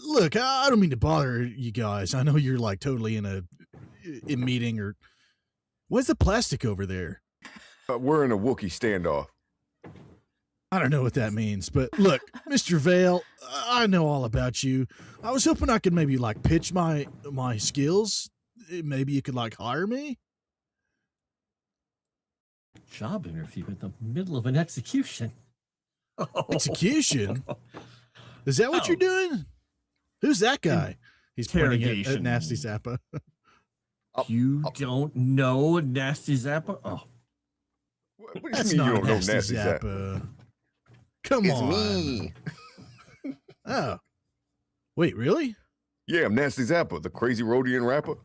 Look, I don't mean to bother you guys. I know you're like totally in a meeting or. What's the plastic over there? We're in a Wookiee standoff. I don't know what that means, but look, Mr. Vale, I know all about you. I was hoping I could maybe like pitch my skills. Maybe you could like hire me. Job interview in the middle of an execution. Execution? Is that what you're doing? Who's that guy? He's pointing at Interrogation. Nasty Zappa. You don't know Nasty Zappa? Oh, What do you That's mean you not don't know Nasty Nasty Zappa? Zappa. Come It's on. me. Oh. Wait, really? Yeah, I'm Nasty Zappa, the crazy Rodian rapper.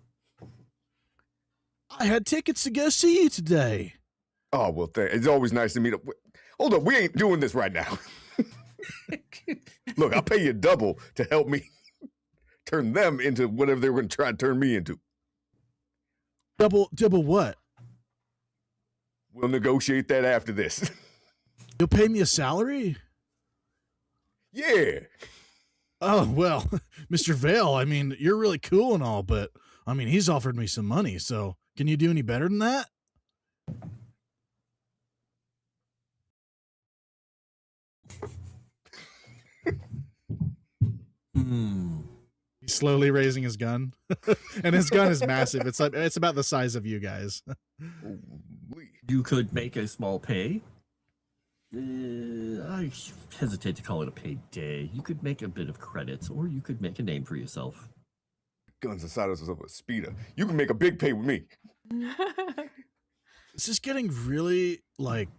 I had tickets to go see you today. Oh, well, it's always nice to meet up. Hold up, we ain't doing this right now. Look, I'll pay you double to help me turn them into whatever they were going to try and turn me into. Double what? We'll negotiate that after this. You'll pay me a salary? Yeah. Oh, well, Mr. Vale, I mean, you're really cool and all, but, I mean, he's offered me some money, so can you do any better than that? He's slowly raising his gun, and his gun is massive. It's about the size of you guys. You could make a small pay. I hesitate to call it a paid day. You could make a bit of credits, or you could make a name for yourself. Guns inside us of a speeder. You can make a big pay with me. This is getting really, like,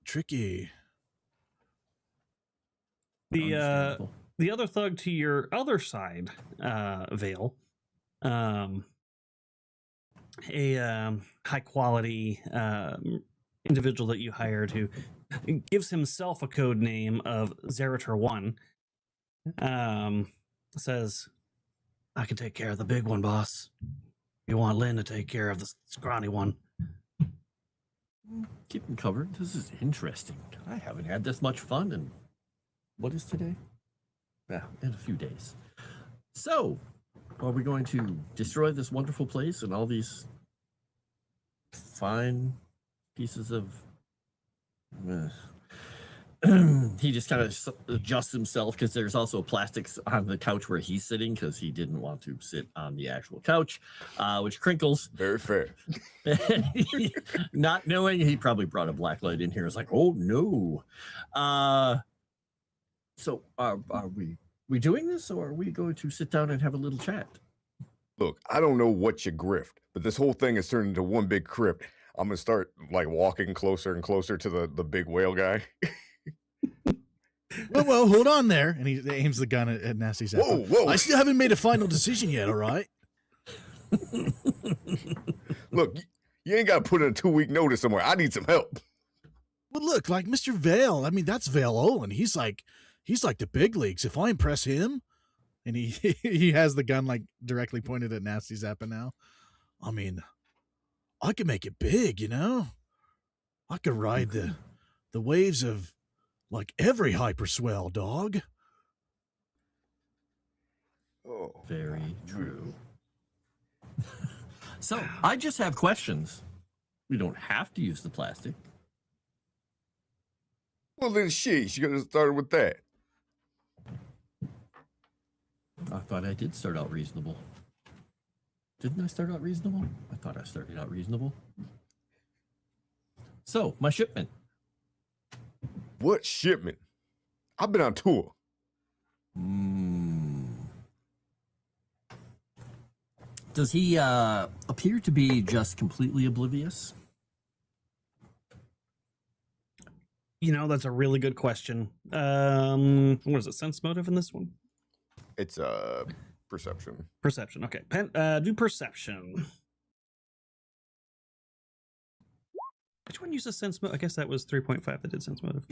tricky. The other thug to your other side, Vale, a high quality individual that you hired who gives himself a code name of Zerator 1, says, I can take care of the big one, boss. You want Lynn to take care of the scrawny one. Keep them covered. This is interesting. I haven't had this much fun in, what is today? Yeah, in a few days. So, are we going to destroy this wonderful place and all these fine pieces of... he just kind of adjusts himself because there's also plastics on the couch where he's sitting because he didn't want to sit on the actual couch, which crinkles. Very fair. Not knowing, he probably brought a black light in here. It's like, oh no. So are we doing this, or are we going to sit down and have a little chat? Look, I don't know what you grift, but this whole thing has turned into one big crypt. I'm going to start like walking closer and closer to the big whale guy. Well, hold on there. And he aims the gun at Nasty Zappa. Whoa. I still haven't made a final decision yet, all right? Look, you ain't got to put in a 2-week notice somewhere. I need some help. Well, look, like Mr. Vale, I mean, that's Vale Olin. He's like the big leagues. If I impress him, and he has the gun like directly pointed at Nasty Zappa now. I mean, I could make it big, you know? I could ride the waves of like every hyperswell, dog. Oh, very true. So I just have questions. We don't have to use the plastic. Well, then she could have started with that. I thought I did start out reasonable. Didn't I start out reasonable? I thought I started out reasonable. So, my shipment. What shipment? I've been on tour. Does he appear to be just completely oblivious? You know, that's a really good question. What is it? Sense motive in this one? It's perception. Perception. Okay. Do perception. Which one uses sense motive? I guess that was 3.5 that did sense motive.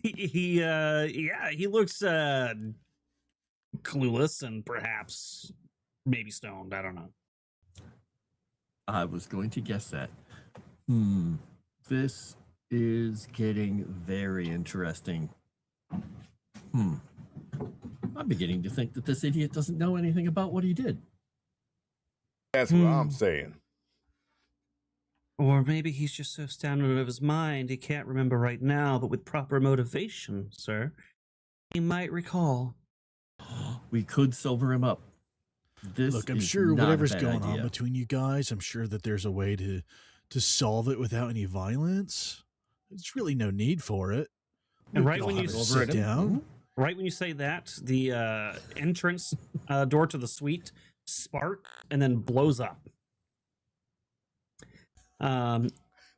He looks clueless and perhaps maybe stoned. I don't know. I was going to guess that. This is getting very interesting. I'm beginning to think that this idiot doesn't know anything about what he did. That's what I'm saying. Or maybe he's just so stoned out of his mind he can't remember right now, but with proper motivation, sir, he might recall. We could sober him up. Look, I'm sure whatever's going on between you guys, I'm sure that there's a way to solve it without any violence. There's really no need for it. And right when you sit down, right when you say that, the entrance door to the suite sparks and then blows up.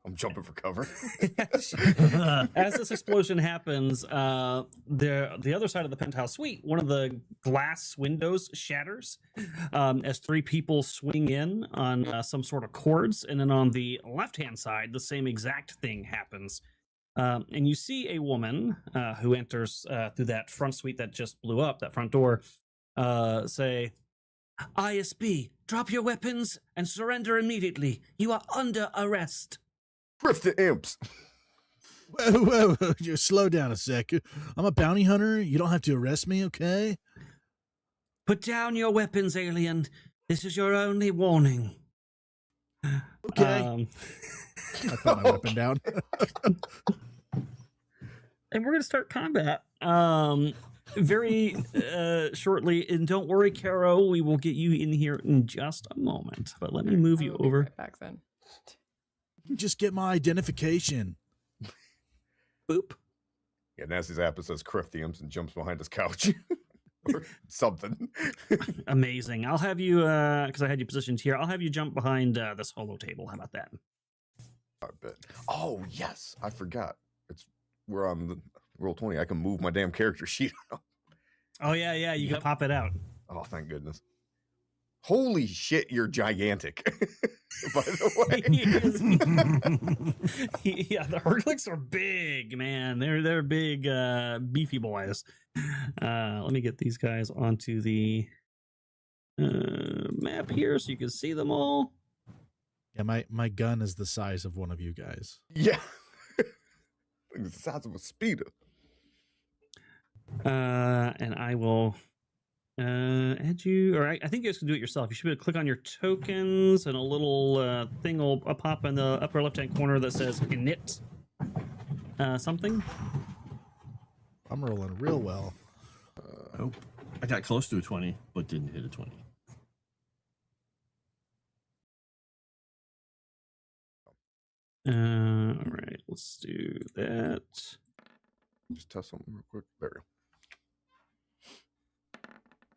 I'm jumping for cover. As this explosion happens, the other side of the penthouse suite, one of the glass windows shatters as three people swing in on some sort of cords, and then on the left-hand side, the same exact thing happens. And you see a woman who enters through that front suite that just blew up, that front door, say, "ISB, drop your weapons and surrender immediately. You are under arrest." Griff the imps. Whoa, just slow down a sec. I'm a bounty hunter. You don't have to arrest me, okay? "Put down your weapons, alien. This is your only warning." Okay. I put my weapon down. And we're going to start combat very shortly. And don't worry, Caro, we will get you in here in just a moment. But let me move you over. Right back then. Just get my identification. Boop. Yeah, Nasty Zappa says Griff the imps and jumps behind his couch. Or something. Amazing. I'll have you, because I had you positioned here, I'll have you jump behind this holo table. How about that? I bet. Oh, yes. I forgot. We're on the roll 20. I can move my damn character sheet. Oh, yeah. You can pop it out. Oh, thank goodness. Holy shit, you're gigantic. By the way. Yeah, the Herglics are big, man. They're big, beefy boys. Let me get these guys onto the map here so you can see them all. Yeah, my gun is the size of one of you guys. Yeah. The size of a speeder. And I will add you, or I think you guys can do it yourself. You should be able to click on your tokens, and a little thing will pop in the upper left-hand corner that says init something. I'm rolling real well. Oh, I got close to a 20, but didn't hit a 20. All right, let's do that. Just test something real quick. There we go.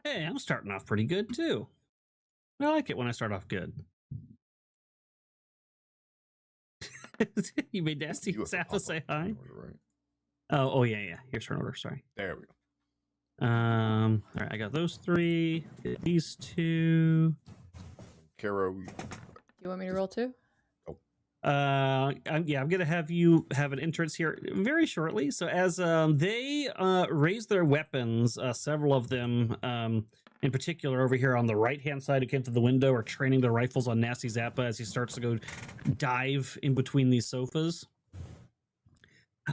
Hey, I'm starting off pretty good too. I like it when I start off good. You made Nasty Zappa say hi. Right. Oh yeah. Here's her order. Sorry. There we go. All right, I got those three. These two. Caro. You want me to roll too? I'm gonna have you have an entrance here very shortly. So as they raise their weapons, several of them, in particular over here on the right hand side who came to the window, are training their rifles on Nasty Zappa as he starts to go dive in between these sofas.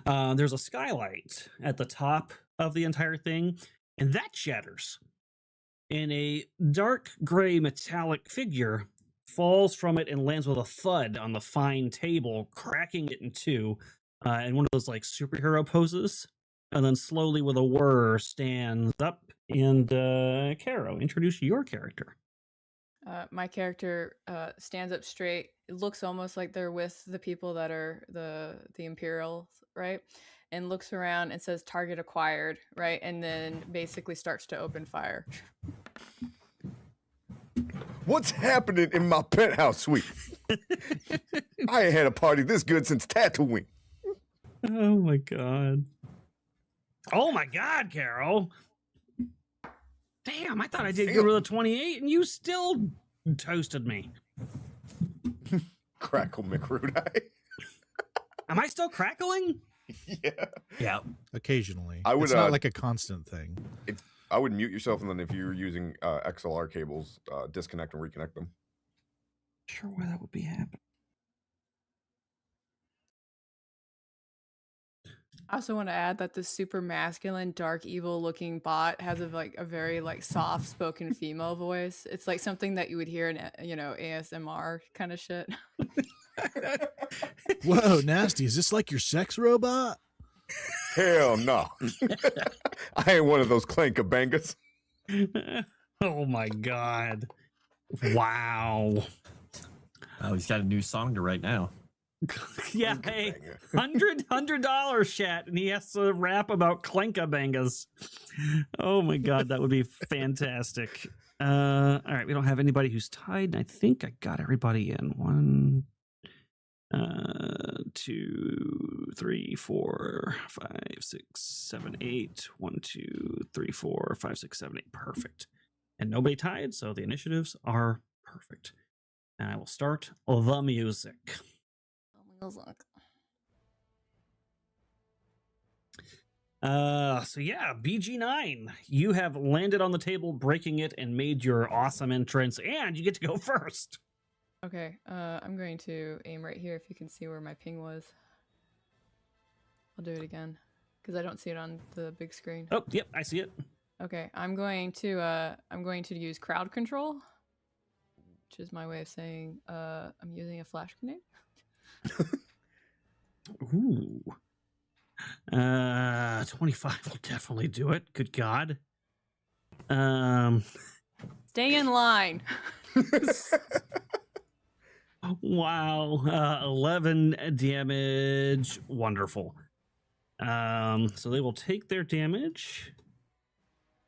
There's a skylight at the top of the entire thing, and that shatters, and a dark gray metallic figure falls from it and lands with a thud on the fine table, cracking it in two, in one of those like superhero poses, and then slowly with a whir stands up. And Caro, introduce your character. My character stands up straight. It looks almost like they're with the people that are the Imperial, right? And looks around and says target acquired, right? And then basically starts to open fire. What's happening in my penthouse suite? I ain't had a party this good since Tatooine. Oh my god. Oh my god, Caro. Damn, I thought I did good with a 28 and you still toasted me. Crackle McRudie. Am I still crackling? Yeah. Occasionally. I would, it's not like a constant thing. I would mute yourself, and then if you're using XLR cables, disconnect and reconnect them. Sure why that would be happening. I also want to add that this super masculine, dark, evil-looking bot has a very soft-spoken female voice. It's like something that you would hear in ASMR kind of shit. Whoa, Nasty! Is this like your sex robot? Hell no! I ain't one of those clankabangas. Oh my god! Wow! Oh, he's got a new song to write now. Yeah, hey, $100 chat, and he has to rap about clankabangas. Oh my god, that would be fantastic. All right, we don't have anybody who's tied. I think I got everybody in. 2, 3, 4, 5, 6, 7, 8. 1, 2, 3, 4, 5, 6, 7, 8. Perfect. And nobody tied, so the initiatives are perfect. And I will start the music. So yeah, BG9, you have landed on the table, breaking it, and made your awesome entrance, and you get to go first. Okay, I'm going to aim right here if you can see where my ping was. I'll do it again, because I don't see it on the big screen. Oh, yep, I see it. Okay, I'm going to use crowd control, which is my way of saying I'm using a flash grenade. Ooh. 25 will definitely do it. Good God. Stay in line. Wow. 11 damage. Wonderful. So they will take their damage.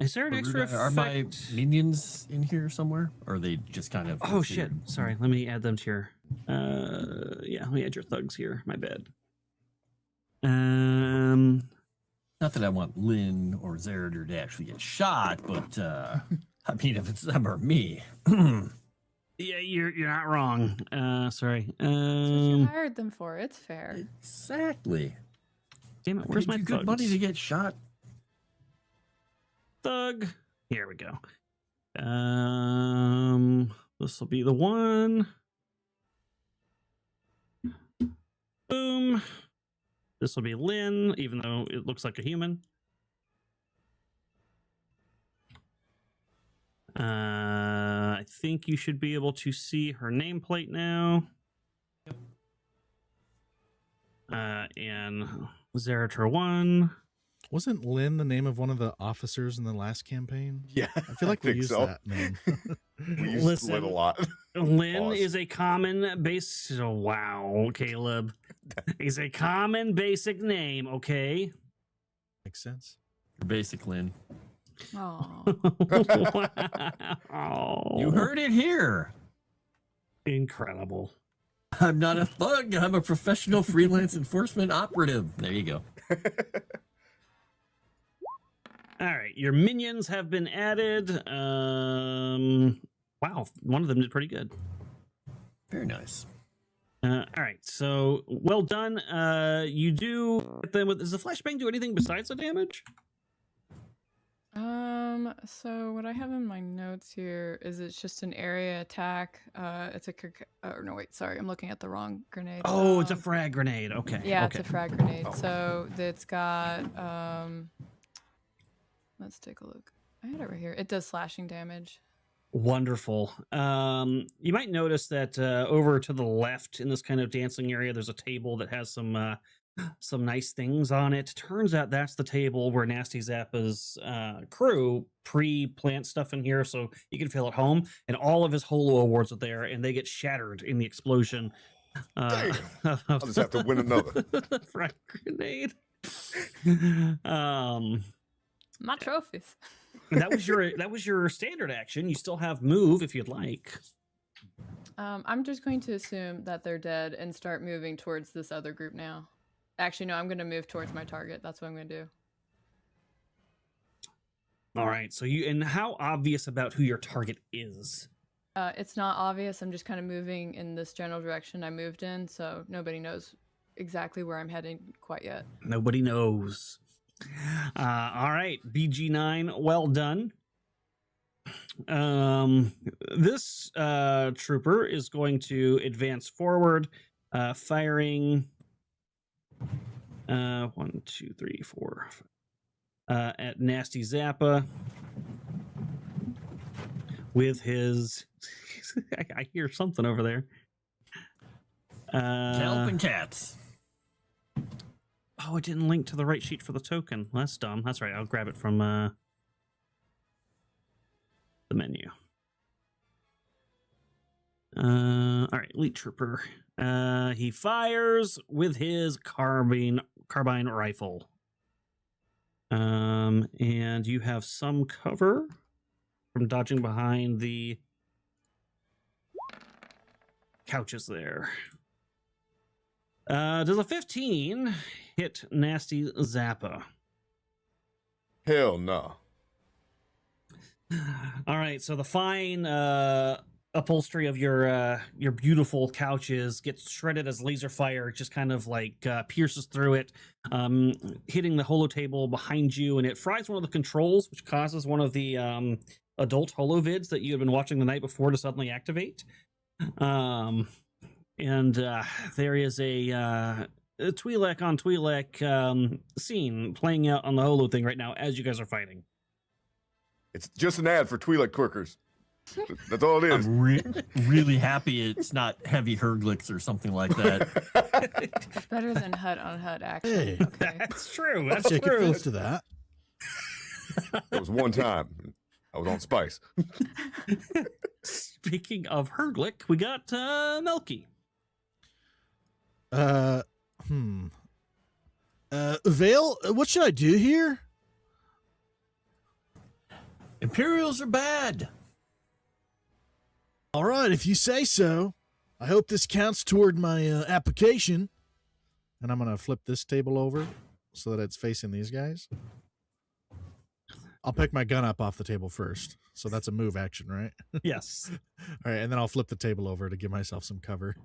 Is there an extra effect? Are my minions in here somewhere? Or are they just kind of... Oh, shit. Sorry. Let me add them to your... yeah, let me add your thugs here. My bad. Not that I want Lynn or Zerator to actually get shot, but I mean, if it's them or me. Yeah, you're not wrong. Sorry. That's what you hired them for. It's fair. Exactly. Damn it, where's my thugs? Good money to get shot. Thug. Here we go. This will be the one. Boom. This will be Lynn, even though it looks like a human. I think you should be able to see her nameplate now. And Zerator 1. Wasn't Lynn the name of one of the officers in the last campaign? Yeah, I feel like we used that name. We used Lynn a lot. Lynn is a common base. Oh, wow, Caleb. Is a common basic name, okay? Makes sense. Basic Lynn. Oh. Wow. You heard it here. Incredible. I'm not a thug. I'm a professional freelance enforcement operative. There you go. All right, your minions have been added. Wow, one of them did pretty good. Very nice. All right, so well done. You do hit them with. Does the flashbang do anything besides the damage? So what I have in my notes here is it's just an area attack. It's a no, wait, sorry, I'm looking at the wrong grenade. Oh, it's a frag grenade. Okay. Yeah, okay. it's a frag grenade. So it's got let's take a look. I had it right here. It does slashing damage. Wonderful. You might notice that over to the left in this kind of dancing area, there's a table that has some nice things on it. Turns out that's the table where Nasty Zappa's crew pre-plant stuff in here, so you can feel at home. And all of his Holo awards are there, and they get shattered in the explosion. I'll just have to win another. Frag grenade. My trophies. that was your standard action. You still have move if you'd like. I'm just going to assume that they're dead and start moving towards this other group now. Actually, no, I'm going to move towards my target. That's what I'm going to do. All right. So and how obvious about who your target is? It's not obvious. I'm just kind of moving in this general direction I moved in, so nobody knows exactly where I'm heading quite yet. Nobody knows. All right, BG9, well done. This trooper is going to advance forward, firing 1, 2, 3, 4 at Nasty Zappa with his I hear something over there. Helping cats. Oh, it didn't link to the right sheet for the token. That's dumb. That's right. I'll grab it from the menu. All right, Elite Trooper. He fires with his carbine rifle. And you have some cover from dodging behind the couches there. Does a 15 hit Nasty Zappa? Hell no. All right, so the fine upholstery of your beautiful couches gets shredded as laser fire. It just kind of like pierces through it, hitting the holo table behind you, and it fries one of the controls, which causes one of the adult holo vids that you had been watching the night before to suddenly activate. And there is a Twi'lek on Twi'lek scene playing out on the holo thing right now as you guys are fighting. It's just an ad for Twi'lek Quirkers. That's all it is. I'm really happy it's not heavy Herglics or something like that. It's better than Hut on Hut, actually. Hey, Okay. That's true. I'll That's take true. offense to that. It was one time. I was on spice. Speaking of Herglick, we got Melky. Vale, what should I do here? Imperials are bad. All right, if you say so. I hope this counts toward my application. And I'm going to flip this table over so that it's facing these guys. I'll pick my gun up off the table first. So that's a move action, right? Yes. All right, and then I'll flip the table over to give myself some cover.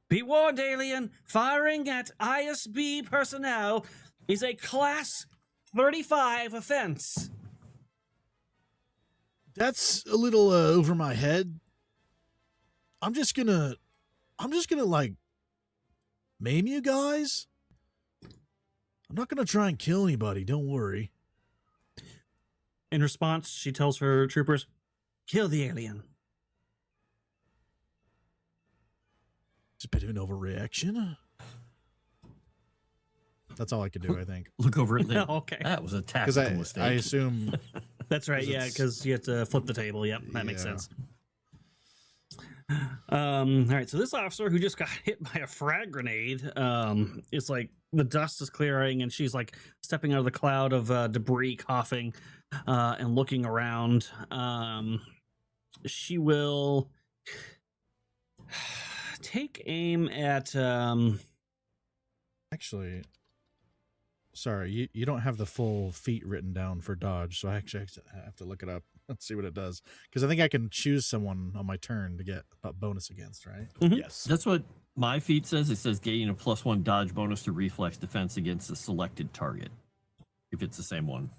Be warned, alien. Firing at ISB personnel is a Class 35 offense. That's a little over my head. I'm just gonna like maim you guys. I'm not gonna try and kill anybody, don't worry. In response, she tells her troopers, kill the alien. It's a bit of an overreaction. That's all I can do, I think. Look over at the. Okay. That was a Because tactical mistake. I assume That's right, 'Cause yeah, it's- because you have to flip the table. Yep, that makes Yeah. sense. All right, so this officer who just got hit by a frag grenade, it's like the dust is clearing and she's like stepping out of the cloud of debris, coughing, and looking around. She will take aim at actually, sorry, you don't have the full feat written down for dodge, so I actually have to look it up and see what it does. Because I think I can choose someone on my turn to get a bonus against, right? Yes. That's what my feat says. It says gain a +1 dodge bonus to reflex defense against a selected target. If it's the same one.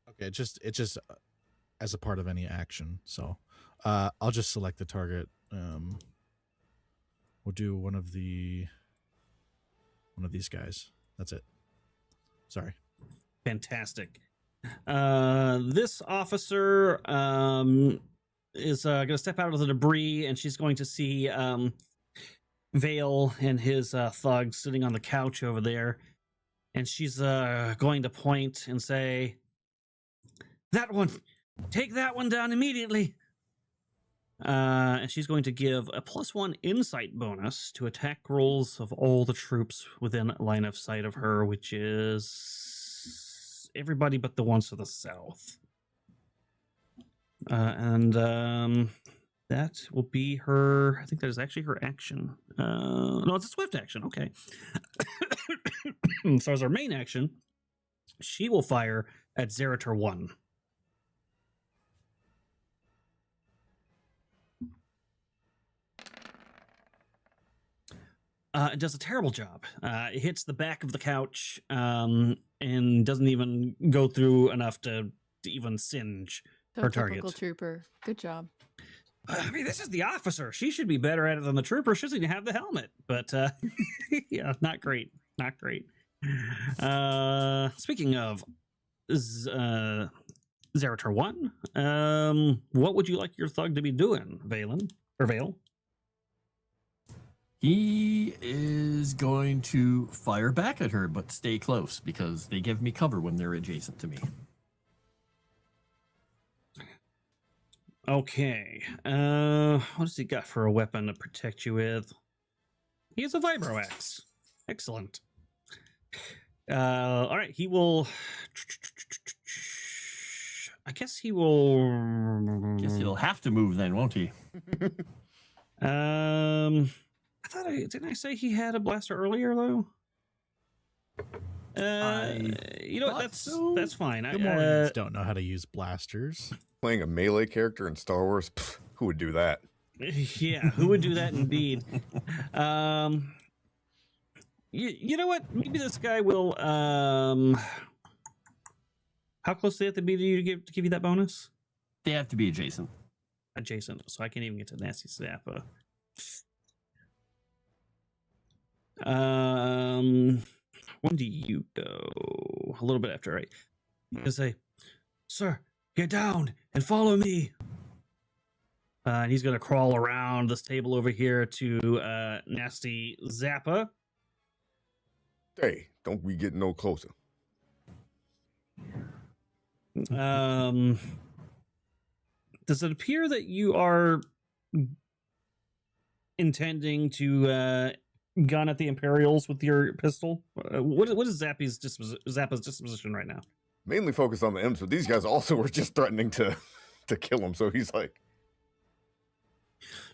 Okay, it's just as a part of any action. So I'll just select the target. We'll do one of these guys. That's it. Sorry. fantastic. This officer is going to step out of the debris, and she's going to see Vale and his thugs sitting on the couch over there, and she's going to point and say, "That one, take that one down immediately." And she's going to give a +1 insight bonus to attack rolls of all the troops within line of sight of her, which is everybody but the ones to the south. And that will be her. I think that is actually her action. No, it's a swift action. Okay. So as her main action, she will fire at Zerator 1. It does a terrible job. It hits the back of the couch and doesn't even go through enough to even singe So her typical target. trooper. Good job. I mean, this is the officer. She should be better at it than the trooper. She doesn't even have the helmet. But yeah, not great. Not great. Speaking of Zerator 1, what would you like your thug to be doing, Valen? Or Vale? He is going to fire back at her, but stay close because they give me cover when they're adjacent to me. Okay. What does he got for a weapon to protect you with? He has a vibro axe. Excellent. All right. He will. I guess he will. Guess he'll have to move then, won't he? I Didn't I say he had a blaster earlier though? You know what? That's fine. The Mormons don't know how to use blasters. Playing a melee character in Star Wars, who would do that? Yeah, who would do that indeed? You know what? Maybe this guy will. How close do they have to be to you to give you that bonus? They have to be adjacent. Adjacent, so I can't even get to Nasty Zappa. When do you go? A little bit after, right? You say, "Sir, get down and follow me." And he's gonna crawl around this table over here to Nasty Zappa. Hey, don't we get no closer? Does it appear that you are intending to gun at the Imperials with your pistol? What is Zappa's disposition right now? Mainly focused on the imps, but these guys also were just threatening to kill him. So he's like,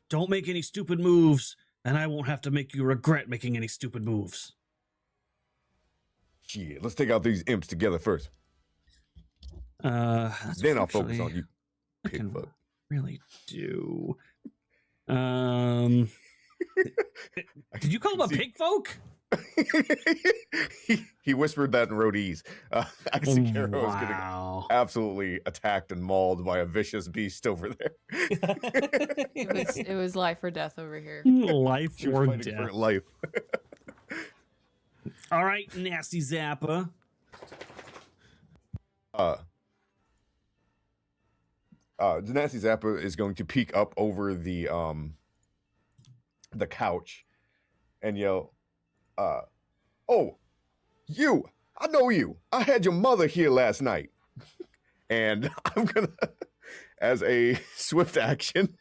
"Don't make any stupid moves, and I won't have to make you regret making any stupid moves." "Shit, let's take out these imps together first. Then I'll focus on you." I can Pigfuck. really do. Did you call him a pig folk? he whispered that in Rodi's. I see Kara was getting Wow. absolutely attacked and mauled by a vicious beast over there. It was life or death over here. Life She was or fighting for death. her life. All right, Nasty Zappa. The Nasty Zappa is going to peek up over the couch and yell, "Oh, you! I know you! I had your mother here last night." And I'm gonna, as a swift action,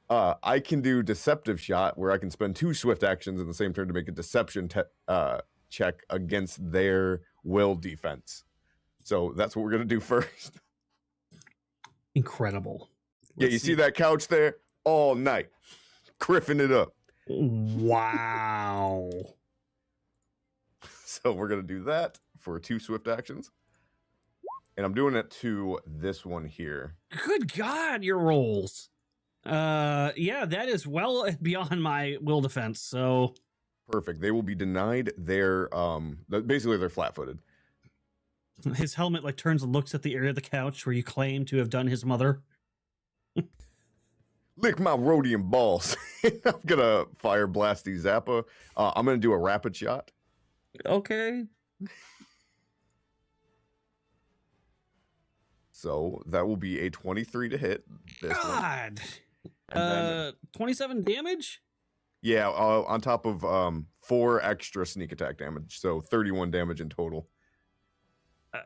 I can do Deceptive Shot, where I can spend 2 swift actions in the same turn to make a deception check against their will defense. So that's what we're gonna do first. Incredible. Yeah, you see that couch there? All night. Criffing it up. Wow. So we're going to do that for 2 swift actions. And I'm doing it to this one here. Good God, your rolls. Yeah, that is well beyond my will defense. So Perfect. They will be denied their, basically they're flat-footed. his helmet like turns and looks at the area of the couch where you claim to have done his mother. Lick my Rodian balls. I'm going to fire blast the Zappa. I'm going to do a rapid shot. Okay. So that will be a 23 to hit. This one. God. And then, 27 damage? yeah, on top of 4 extra sneak attack damage. So 31 damage in total.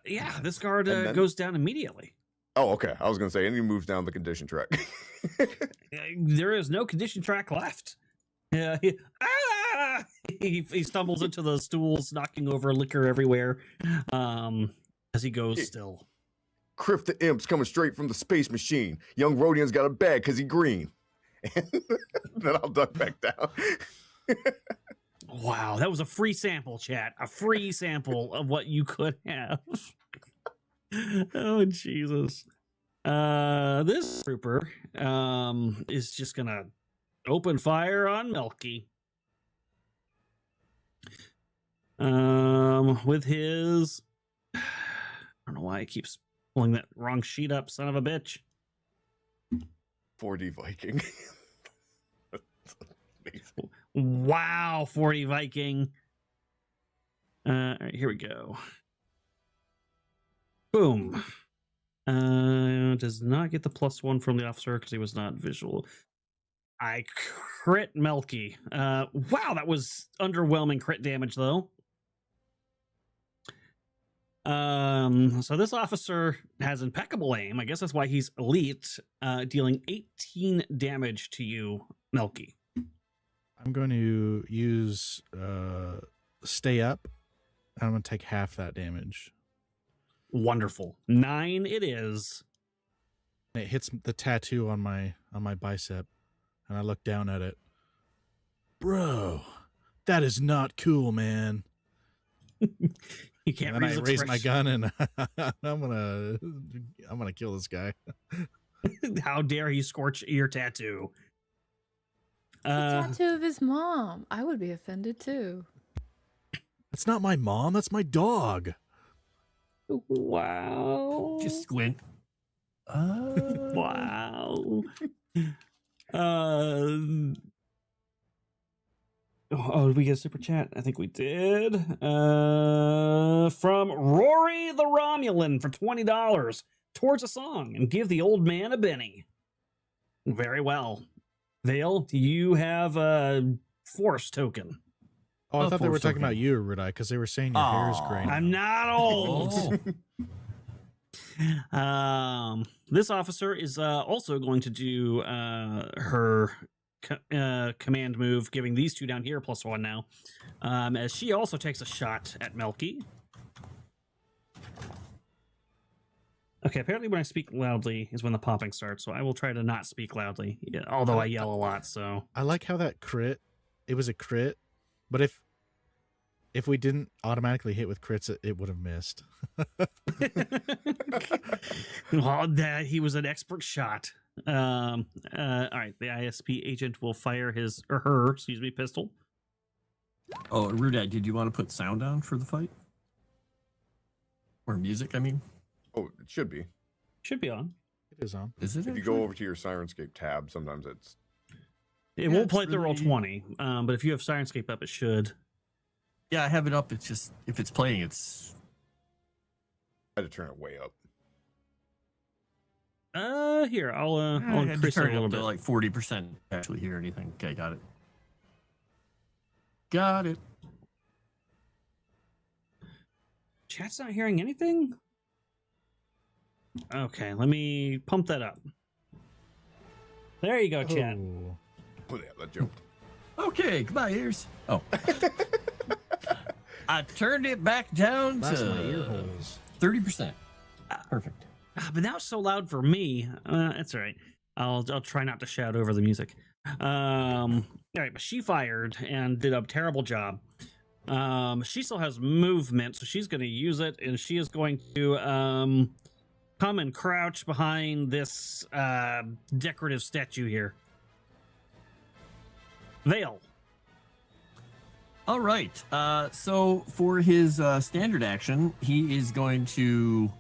Yeah, this guard And then- goes down immediately. Oh, okay. I was going to say, and he moves down the condition track. There is no condition track left. Yeah, he stumbles into the stools, knocking over liquor everywhere as he goes still. Criff the Imp's coming straight from the space machine. Young Rodian's got a bag because he green. And then I'll duck back down. Wow, that was a free sample, chat. A free sample of what you could have. Oh, Jesus. This trooper is just gonna open fire on Melky. With his... I don't know why he keeps pulling that wrong sheet up, son of a bitch. 4D Viking. That's amazing. Wow, 40 Viking. All right, here we go. Boom. Does not get the +1 from the officer because he was not visual. I crit Melky. Wow, that was underwhelming crit damage though. So this officer has impeccable aim. I guess that's why he's elite, dealing 18 damage to you, Melky. I'm going to use stay up. I'm going to take half that damage. Wonderful. 9 it is. It hits the tattoo on my bicep, and I look down at it. Bro, that is not cool, man. You can't And read then his I raise my expression. gun and I'm gonna kill this guy. How dare he scorch your tattoo? It's a tattoo of his mom. I would be offended too. That's not my mom. That's my dog. Wow. Just squint. Wow. Oh, did we get a super chat? I think we did. From Rory the Romulan for $20 towards a song and give the old man a Benny. Very well. Vale, you have a force token. Oh, I thought they were force talking token. about you, Erudi, because they were saying your hair is gray. I'm not old. This officer is also going to do her command move, giving these two down here +1 now, as she also takes a shot at Melky. Okay, apparently when I speak loudly is when the popping starts, so I will try to not speak loudly, although I yell a lot, so... I like how that crit, it was a crit, but if we didn't automatically hit with crits, it would have missed. Well, that he was an expert shot. All right, the ISP agent will fire his, or her, pistol. Oh, Erudi, did you want to put sound on for the fight? Or music, I mean? Oh, it should be. Should be on. It is on. Is it? If you go over to your Sirenscape tab, sometimes it's... It won't play the roll 20, but if you have Sirenscape up, it should. Yeah, I have it up. It's just, if it's playing, it's... I had to turn it way up. Here, I'll I had to increase it a turn it little up bit. to like 40% to actually hear anything. Okay, got it. Got it. Chat's not hearing anything? Okay, let me pump that up. There you go, chat. Oh. Oh, yeah, that jumped. Okay, goodbye, ears. Oh. I turned it back down That's to my ear holes. 30%. Perfect. But now it's so loud for me. That's all right. I'll try not to shout over the music. All right, but she fired and did a terrible job. She still has movement, so she's going to use it, and she is going to come and crouch behind this decorative statue here. Vale. All right. So for his standard action, he is going to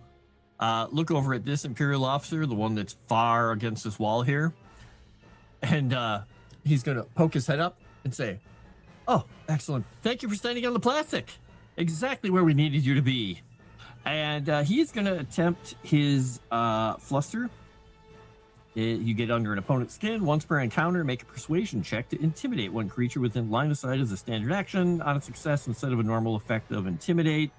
look over at this Imperial officer, the one that's far against this wall here. And he's going to poke his head up and say, "Oh, excellent. Thank you for standing on the plastic. Exactly where we needed you to be." And he's going to attempt his fluster. You get under an opponent's skin. Once per encounter, make a persuasion check to intimidate one creature within line of sight as a standard action. On a success, instead of a normal effect of intimidate,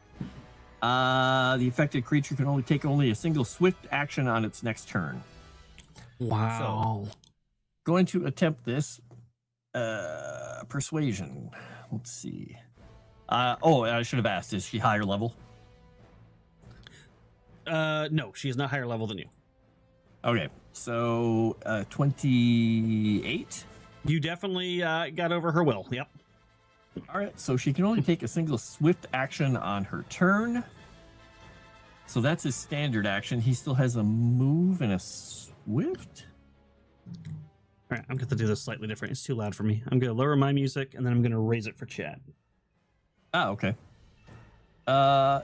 the affected creature can only take a single swift action on its next turn. Wow. So, going to attempt this persuasion. Let's see. I should have asked, is she higher level? No, she is not higher level than you. Okay, so 28. You definitely got over her will. Yep. All right, so she can only take a single swift action on her turn. So that's his standard action. He still has a move and a swift. All right, I'm going to do this slightly different. It's too loud for me. I'm going to lower my music, and then I'm going to raise it for chat. Ah, okay.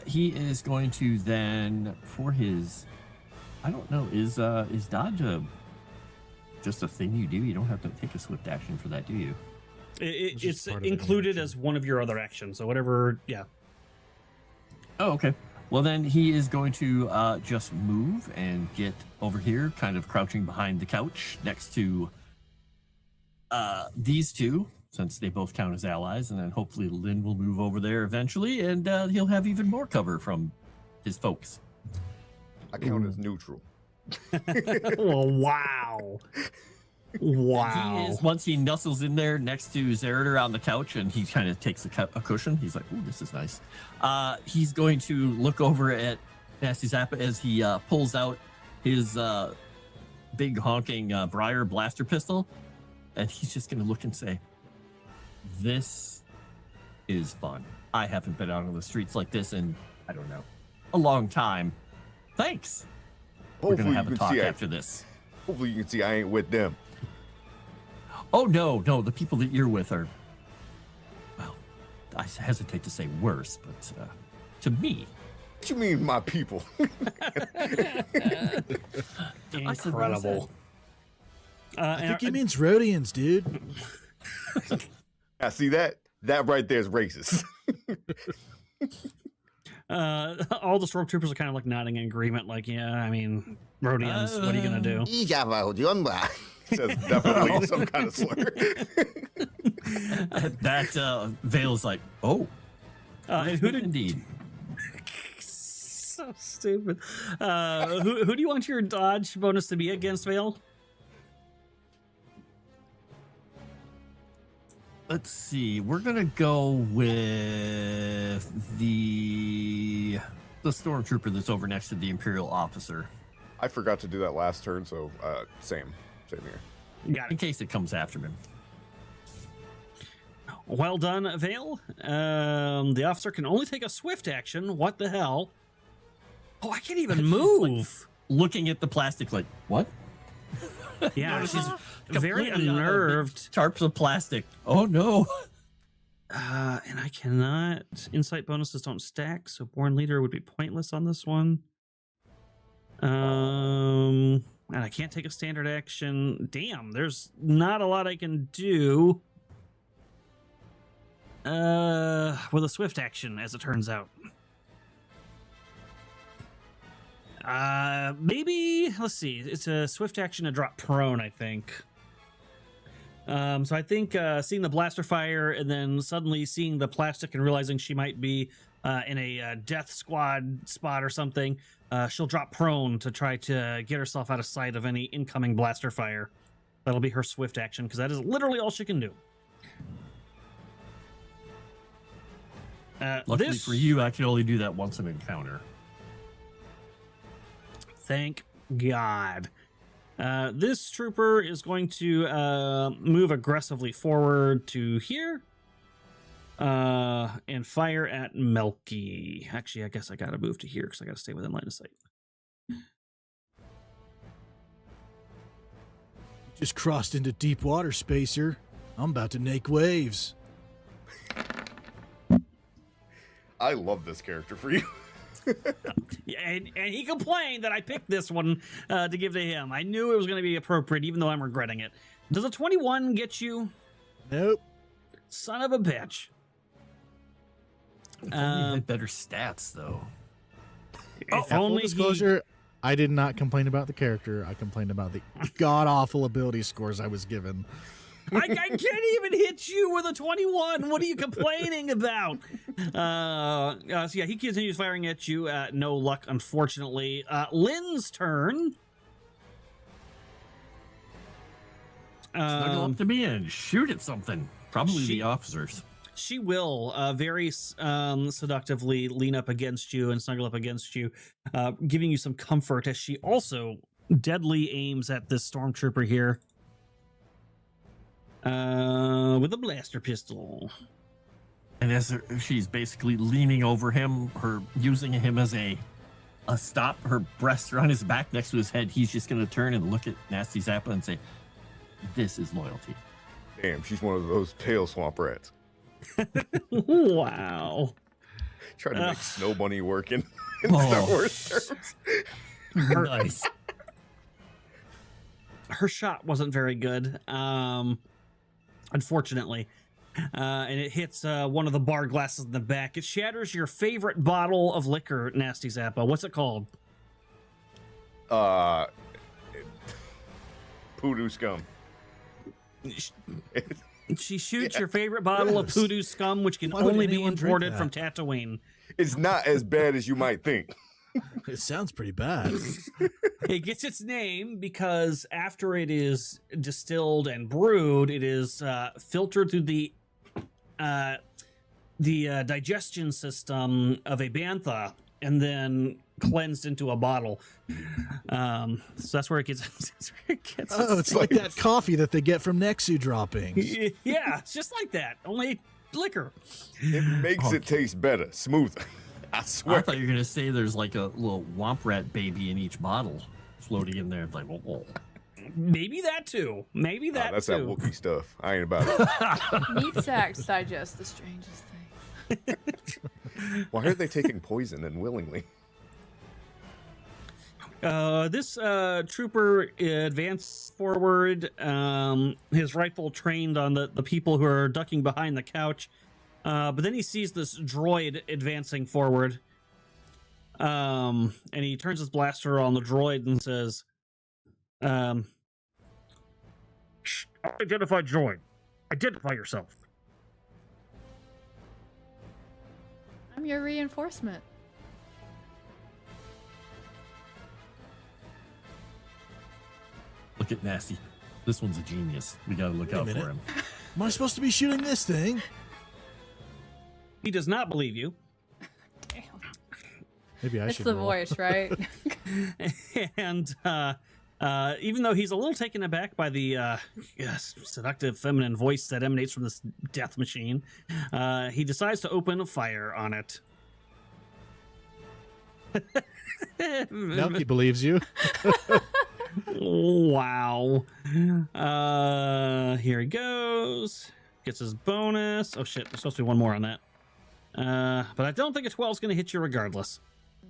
He is going to then, for his, I don't know, is dodge just a thing you do? You don't have to take a swift action for that, do you? It's included as one of your other actions, so whatever, yeah. Oh, okay. Well, then he is going to just move and get over here, kind of crouching behind the couch next to these two, since they both count as allies, and then hopefully Lynn will move over there eventually, and he'll have even more cover from his folks. I count as neutral. Oh, wow. Wow. He is, once he nuzzles in there next to Zerator on the couch, and he kind of takes a cushion. He's like, "Ooh, this is nice." He's going to look over at Nasty Zappa as he pulls out his big honking Briar blaster pistol, and he's just going to look and say, This is fun. I haven't been out on the streets like this in, I don't know, a long time. Thanks. We're going to have a talk after this. Hopefully you can see I ain't with them. Oh, no. The people that you're with are, well, I hesitate to say worse, but to me. What you mean, my people? Incredible. I think he means Rodians, dude. I see that. That right there is racist. All the stormtroopers are kind of like nodding in agreement, like, yeah, I mean, Rodians, what are you gonna do? Says definitely some kind of slur. That Vale's like, oh. And who did indeed? So stupid. Who do you want your dodge bonus to be against, Vale? Let's see. We're gonna go with the stormtrooper that's over next to the Imperial officer. I forgot to do that last turn, so same here. Got it. In case it comes after him. Well done, Vale. The officer can only take a swift action. What the hell? Oh, I can't even move. Looking at the plastic like, what? Yeah, she's very Completely unnerved. Tarps of plastic. Oh, no. And I cannot. Insight bonuses don't stack, so Born Leader would be pointless on this one. And I can't take a standard action. Damn, there's not a lot I can do. With a swift action, as it turns out. Maybe, let's see. It's a swift action to drop prone, I think. So I think seeing the blaster fire and then suddenly seeing the plastic and realizing she might be in a death squad spot or something, she'll drop prone to try to get herself out of sight of any incoming blaster fire. That'll be her swift action, because that is literally all she can do. Luckily for you, I can only do that once an encounter. Thank God. This trooper is going to move aggressively forward to here and fire at Melky. Actually, I guess I got to move to here because I got to stay within line of sight. Just crossed into deep water, Spacer. I'm about to make waves. I love this character for you. and he complained that I picked this one to give to him. I knew it was going to be appropriate, even though I'm regretting it. Does a 21 get you? Nope. Son of a bitch. If only you had better stats, though. If only full disclosure, I did not complain about the character. I complained about the god-awful ability scores I was given. I can't even hit you with a 21. What are you complaining about? So yeah, he continues firing at you. No luck, unfortunately. Lynn's turn. Snuggle up to me and shoot at something. Probably the officers. She will very seductively lean up against you and snuggle up against you, giving you some comfort as she also deadly aims at this stormtrooper here. With a blaster pistol. And as she's basically leaning over him, using him as a stop, her breasts are on his back next to his head. He's just going to turn and look at Nasty Zappa and say, "This is loyalty." Damn, she's one of those pale swamp rats. Wow. Trying to make Snow Bunny work in Star Wars terms. Nice. Her shot wasn't very good. Unfortunately. And it hits one of the bar glasses in the back. It shatters your favorite bottle of liquor, Nasty Zappa. What's it called? Poodoo Scum. She shoots your favorite bottle of Poodoo Scum, which can only be imported from Tatooine. It's not as bad as you might think. It sounds pretty bad. It gets its name because after it is distilled and brewed, it is filtered through the digestion system of a bantha and then cleansed into a bottle. So that's where it gets. That's where it gets Oh, it's like that coffee that they get from Nexu droppings. Yeah, it's just like that. Only liquor. It makes it taste better, smoother. I swear. I thought you were gonna say there's like a little womp rat baby in each bottle floating in there. It's like, oh. Maybe that too. Maybe that That's too. that Wookiee stuff. I ain't about it. Meat sacks digest the strangest thing. Why are they taking poison unwillingly? This trooper advanced forward. His rifle trained on the people who are ducking behind the couch. But then he sees this droid advancing forward. And he turns his blaster on the droid and says, "Identify droid. Identify yourself." I'm your reinforcement. Look at Nasty. This one's a genius. We gotta look out for minute. him. Am I supposed to be shooting this thing? He does not believe you. Damn. Maybe I It's should the roll. voice, right? And even though he's a little taken aback by the seductive feminine voice that emanates from this death machine, he decides to open fire on it. Melky believes you. Wow. Here he goes. Gets his bonus. Oh shit, there's supposed to be one more on that. But I don't think a 12 is going to hit you regardless.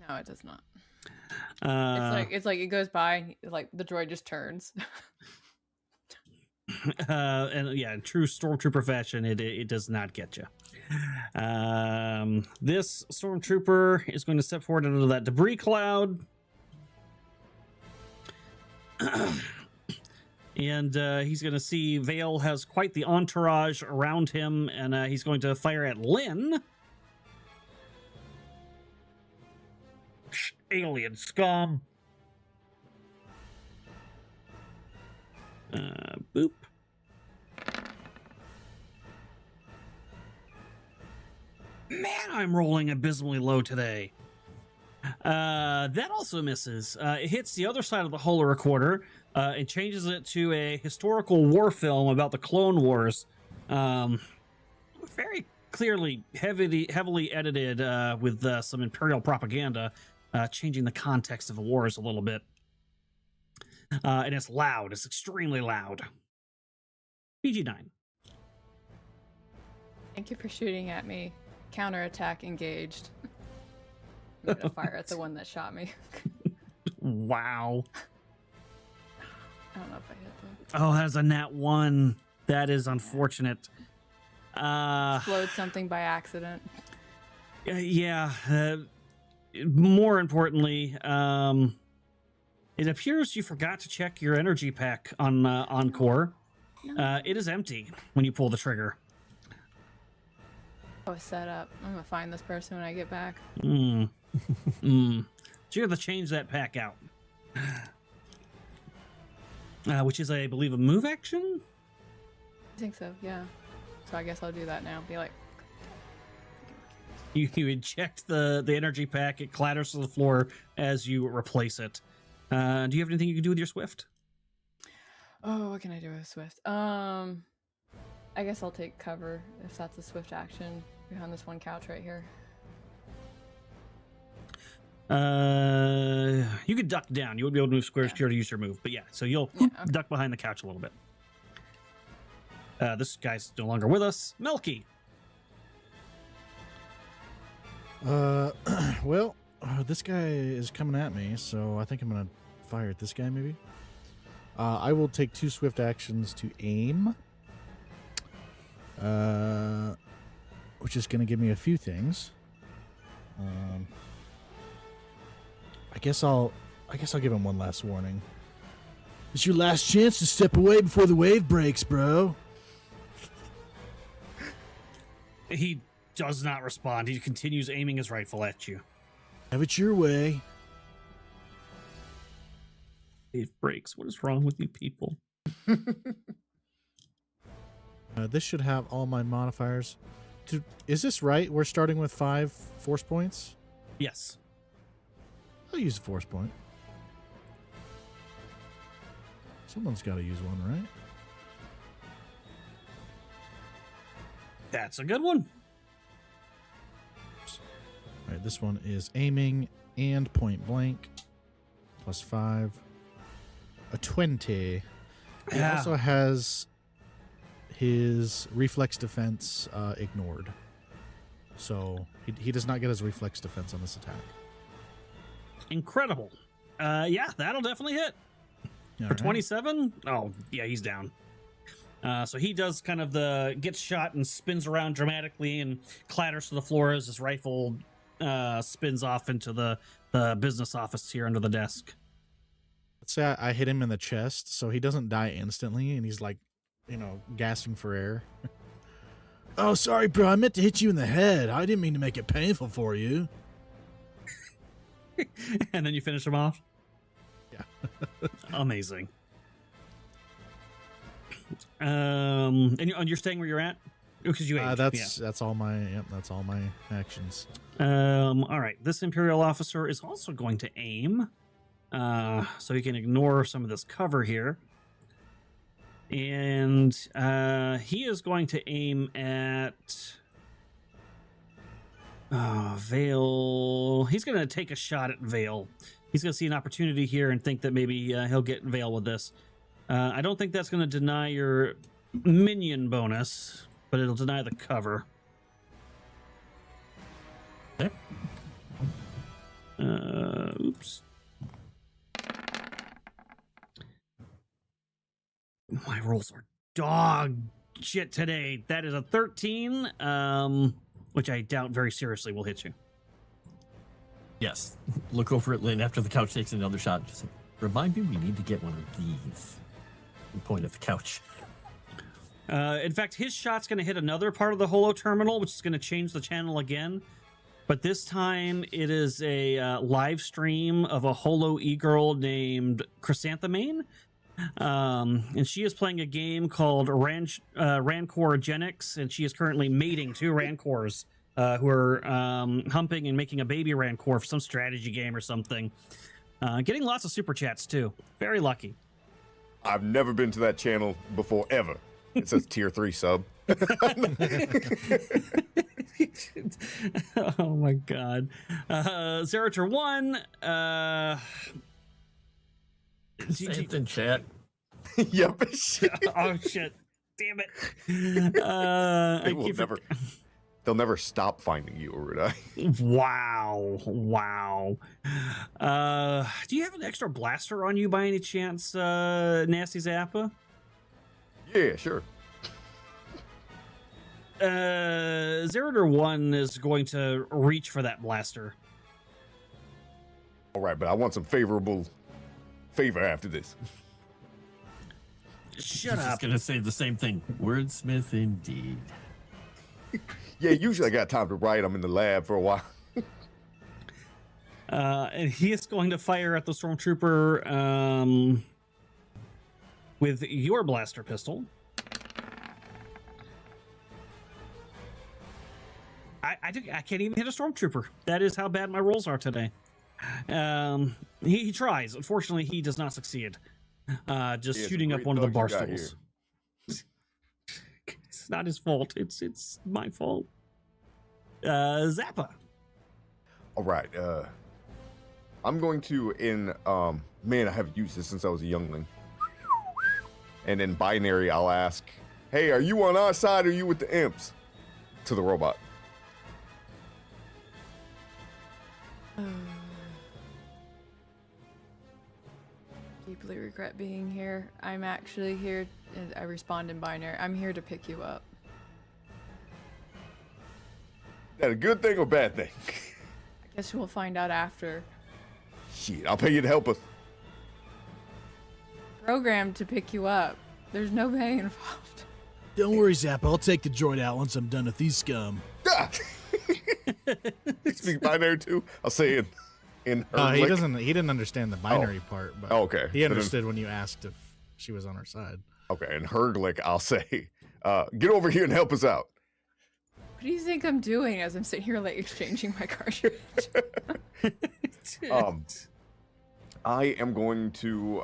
No, it does not. Uh, It's like it goes by, like the droid just turns. And yeah, in true stormtrooper fashion, it does not get you. This stormtrooper is going to step forward into that debris cloud. And he's going to see Vale has quite the entourage around him, and he's going to fire at Lynn. Alien scum. Boop. Man, I'm rolling abysmally low today. That also misses. It hits the other side of the holo recorder and changes it to a historical war film about the Clone Wars. Very clearly heavily edited with some Imperial propaganda, changing the context of the wars a little bit. And it's loud. It's extremely loud. PG-9. Thank you for shooting at me. Counterattack engaged. I'm gonna fire at the one that shot me. Wow. I don't know if I hit them. Oh, that's a nat 1. That is unfortunate. Explode something by accident. Yeah. More importantly, it appears you forgot to check your energy pack on Encore. No. It is empty when you pull the trigger. I was set up. I'm gonna find this person when I get back. So you have to change that pack out. Which is, I believe, a move action? I think so, yeah. So I guess I'll do that now. Be like, You eject the energy pack, it clatters to the floor as you replace it. Do you have anything you can do with your Swift? oh, what can I do with Swift? I guess I'll take cover if that's a Swift action behind this one couch right here. You could duck down. You would be able to move squares to use your move. But yeah, so you'll Yeah, okay. duck behind the couch a little bit. This guy's no longer with us. Melky. Well, this guy is coming at me, so I think I'm gonna fire at this guy. Maybe. I will take 2 swift actions to aim, which is gonna give me a few things. I guess I'll give him one last warning. It's your last chance to step away before the wave breaks, bro. He does not respond. He continues aiming his rifle at you. Have it your way. Wave breaks. What is wrong with you people? This should have all my modifiers. Is this right? We're starting with 5 force points? Yes. I'll use a force point. Someone's got to use one, right? That's a good one. All right, this one is aiming and point blank. +5. A 20. He Yeah. also has his reflex defense ignored. So he does not get his reflex defense on this attack. Incredible. Yeah, that'll definitely hit. All For right. 27? Oh, yeah, he's down. So he does kind of gets shot and spins around dramatically and clatters to the floor as his rifle spins off into the business office here under the desk. Let's say I hit him in the chest, so he doesn't die instantly, and he's like, gasping for air. Oh, sorry, bro. I meant to hit you in the head. I didn't mean to make it painful for you. And then you finish him off? Yeah. Amazing. And you're staying where you're at? Because you aged. That's all my that's all my actions. All right. This Imperial officer is also going to aim. So he can ignore some of this cover here. And he is going to aim at Vale. He's going to take a shot at Vale. He's going to see an opportunity here and think that maybe he'll get Vale with this. I don't think that's going to deny your minion bonus, but it'll deny the cover. Okay. Oops. My rolls are dog shit today. That is a 13, which I doubt very seriously will hit you. Yes. Look over at Lynn after the couch takes another shot. Just like, remind me we need to get one of these. And point at the couch. In fact, his shot's going to hit another part of the holo terminal, which is going to change the channel again. But this time it is a live stream of a holo e-girl named Chrysanthemane. And she is playing a game called Rancorogenics, and she is currently mating two Rancors who are humping and making a baby Rancor for some strategy game or something. Getting lots of super chats, too. Very lucky. I've never been to that channel before, ever. It says tier 3 sub. Oh my god. Zerator 1. Same in chat. Yep. Oh shit. Damn it. They'll never stop finding you, Erudi. Wow. Do you have an extra blaster on you by any chance, Nasty Zappa? Yeah, sure. Zerator 1 is going to reach for that blaster. All right, but I want some favor after this. Shut He's up. just gonna say the same thing. Wordsmith indeed. Yeah, usually I got time to write. I'm in the lab for a while. And he is going to fire at the stormtrooper with your blaster pistol. I can't even hit a stormtrooper. That is how bad my rolls are today. He tries. Unfortunately, he does not succeed. Just shooting up one of the bar stools. It's not his fault. It's my fault. Zappa. All right. I'm going to man, I haven't used this since I was a youngling. And in binary, I'll ask, "Hey, are you on our side or are you with the imps?" To the robot. Deeply regret being here. I'm actually here. I respond in binary. I'm here to pick you up. Is that a good thing or bad thing? I guess we'll find out after. Shit, I'll pay you to help us. Programmed to pick you up. There's no pay involved. Don't worry, Zappa. I'll take the droid out once I'm done with these scum. Ah! Speak binary too? I'll say in her He didn't understand the binary part, but okay. He understood when you asked if she was on our side. Okay, in Herglick, I'll say, get over here and help us out. What do you think I'm doing as I'm sitting here like exchanging my cartridge? I am going to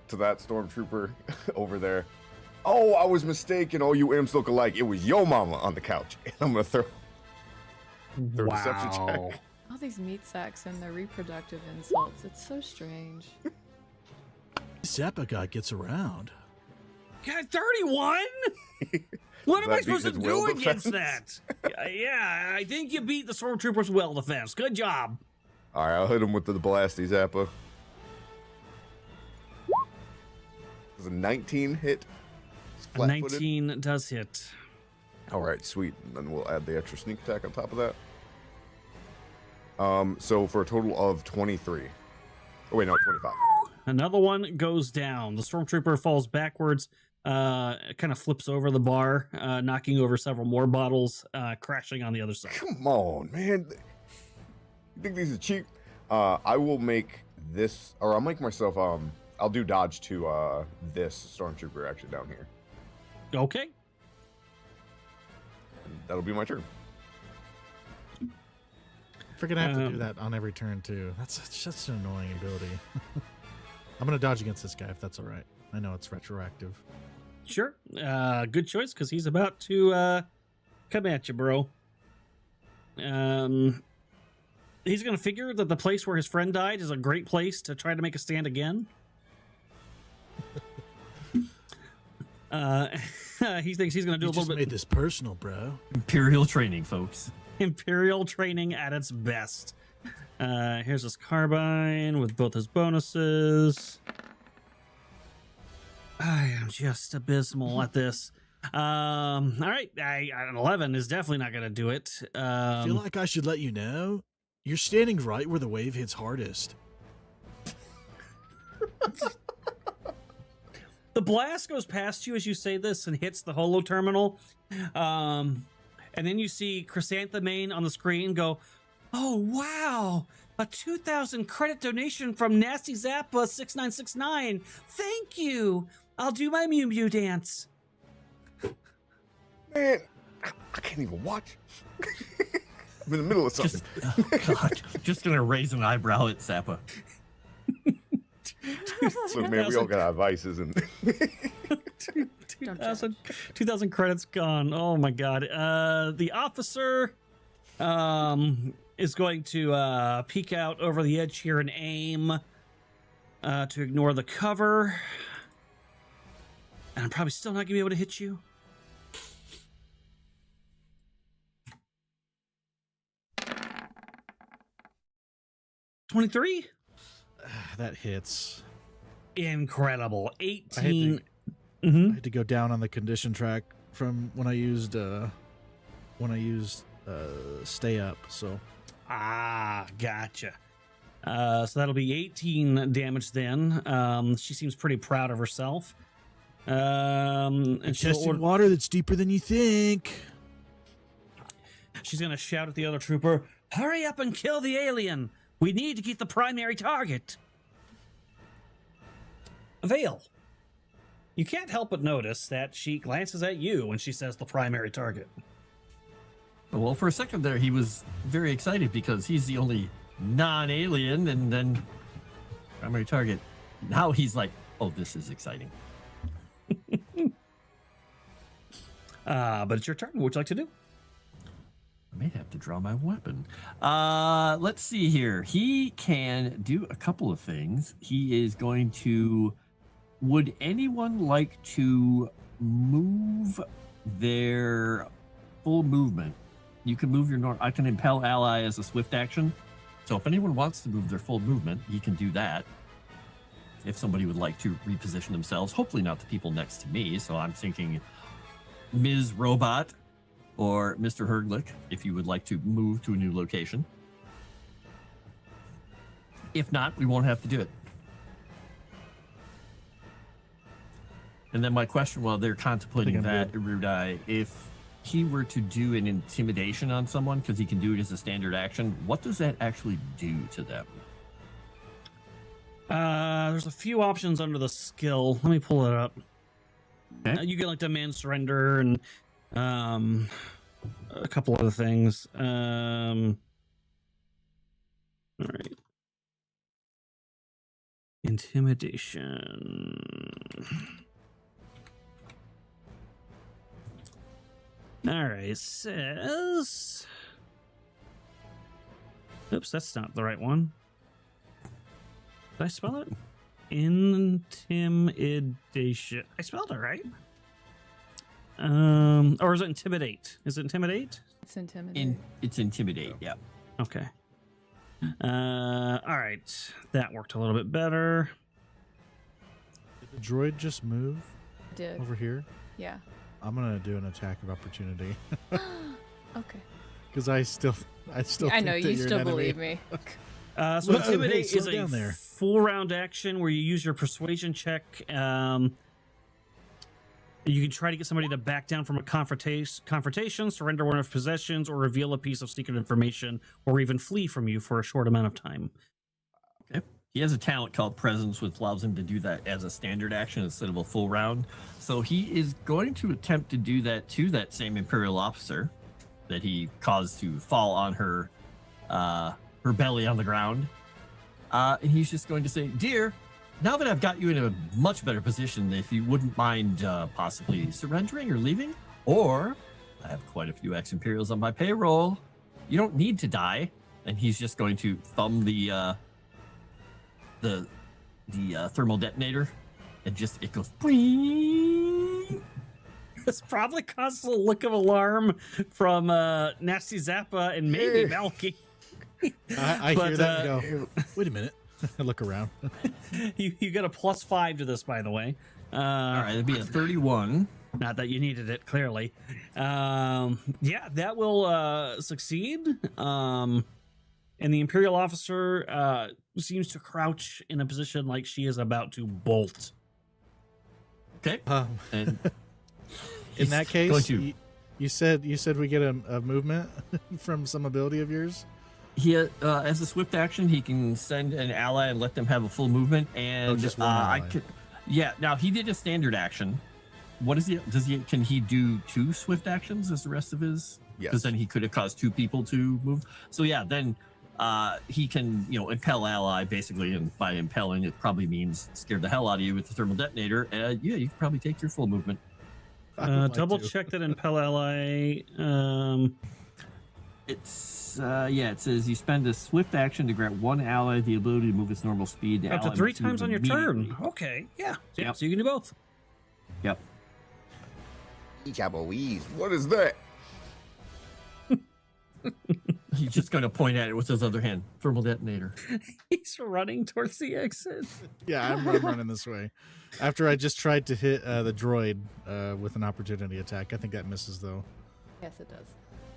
that stormtrooper over there. Oh, I was mistaken. Oh, you imps look alike. It was your mama on the couch. And I'm gonna throw a deception check. All these meat sacks and their reproductive insults. It's so strange. Zappa guy gets around. God, 31? What am I That beat supposed to his do will against defense? that? Yeah, I think you beat the stormtrooper's will defense. Good job. All right, I'll hit him with the Nasty Zappa. Does a 19 hit? It's A flat-footed. 19 does hit. All right, sweet. And then we'll add the extra sneak attack on top of that. So for a total of 23. Oh wait, no, 25. Another one goes down. The stormtrooper falls backwards, kind of flips over the bar, knocking over several more bottles, crashing on the other side. Come on, man. You think these are cheap? I will make this, or I'll make myself, I'll do dodge to this stormtrooper actually down here. Okay. And that'll be my turn. If we're gonna have to do that on every turn too. That's such an annoying ability. I'm gonna dodge against this guy if that's all right. I know it's retroactive. Sure. Good choice, because he's about to come at you, bro. He's going to figure that the place where his friend died is a great place to try to make a stand again. He thinks he's going to do You a little just bit. made this personal, bro. Imperial training, folks. Imperial training at its best. Here's his carbine with both his bonuses. I am just abysmal at this. All right, an 11 is definitely not going to do it. I feel like I should let you know. You're standing right where the wave hits hardest. The blast goes past you as you say this and hits the holo terminal. And then you see Chrysanthemane on the screen go, "Oh, wow. A 2,000 credit donation from Nasty Zappa 6969. Thank you. I'll do my Mew Mew dance." Man, I can't even watch. I'm in the middle of something. God, just gonna raise an eyebrow at Zappa. Look, man, we all got our vices and 2,000 credits gone. Oh my god. The officer is going to peek out over the edge here and aim to ignore the cover. And I'm probably still not going to be able to hit you. $23? That hits. Incredible. I 18. I had to go down on the condition track from when I used stay up. So Gotcha. So that'll be 18 damage then. She seems pretty proud of herself. And just in water that's deeper than you think. she's going to shout at the other trooper, "Hurry up and kill the alien. We need to get the primary target." Vale, you can't help but notice that she glances at you when she says the primary target. Well, for a second there, he was very excited because he's the only non-alien, and then primary target. Now he's like, "Oh, this is exciting." But it's your turn. What would you like to do? I may have to draw my weapon. Let's see here. He can do a couple of things. He is going to... Would anyone like to move their full movement? You can move your... I can impel ally as a swift action. So if anyone wants to move their full movement, he can do that. If somebody would like to reposition themselves. Hopefully not the people next to me. So I'm thinking Ms. Robot or Mr. Herglick, if you would like to move to a new location. If not, we won't have to do it. And then my question while they're contemplating that, Erudi, if he were to do an intimidation on someone, because he can do it as a standard action, what does that actually do to them? There's a few options under the skill. Let me pull it up. Okay. You get like demand surrender and a couple other things. All right. Intimidation. All right, it says. Oops, that's not the right one. Did I spell it? Intimidation. I spelled it right. Or is it intimidate? Is it intimidate? It's intimidate. It's intimidate. Yeah. Okay. All right. That worked a little bit better. Did the droid just move Did. over here? Yeah. I'm gonna do an attack of opportunity Okay. because I still I think know that you you're still an enemy. believe me. So Whoa, intimidate hey, is slow a down there. full round action where you use your persuasion check. You can try to get somebody to back down from a confrontation, surrender one of possessions, or reveal a piece of secret information, or even flee from you for a short amount of time. Okay. He has a talent called Presence, which allows him to do that as a standard action instead of a full round. So he is going to attempt to do that to that same Imperial officer that he caused to fall on her belly on the ground. And he's just going to say, "Dear, now that I've got you in a much better position, if you wouldn't mind possibly surrendering or leaving, or I have quite a few ex-Imperials on my payroll. You don't need to die." And he's just going to thumb the thermal detonator, and just it goes. Bing! This probably causes a look of alarm from Nasty Zappa and maybe Malky. I But, hear that and go, wait a minute. I look around. You get a +5 to this, by the way. All right, it'd be a 31. Not that you needed it, clearly. Yeah, that will succeed. And the Imperial officer seems to crouch in a position like she is about to bolt. Okay. And In that he's going case, to- you said we get a movement from some ability of yours. he as a swift action, he can send an ally and let them have a full movement. And just one I ally. could, yeah. Now he did a standard action. What is he? Can he do 2 swift actions as the rest of his? Yes. Because then he could have caused 2 people to move. So yeah, then he can impel ally basically, and by impelling it probably means scare the hell out of you with the thermal detonator. Yeah, you can probably take your full movement. I would like Double to. check that Impel Ally. It's it says you spend a swift action to grant one ally the ability to move its normal speed. The Up to ally 3 must move times on your immediately. turn. Okay, yeah. Yep. So you can do both. Yep. What is that? He's just going to point at it with his other hand. Thermal detonator. He's running towards the exit. Yeah, I'm running this way. After I just tried to hit the droid with an opportunity attack. I think that misses, though. Yes, it does.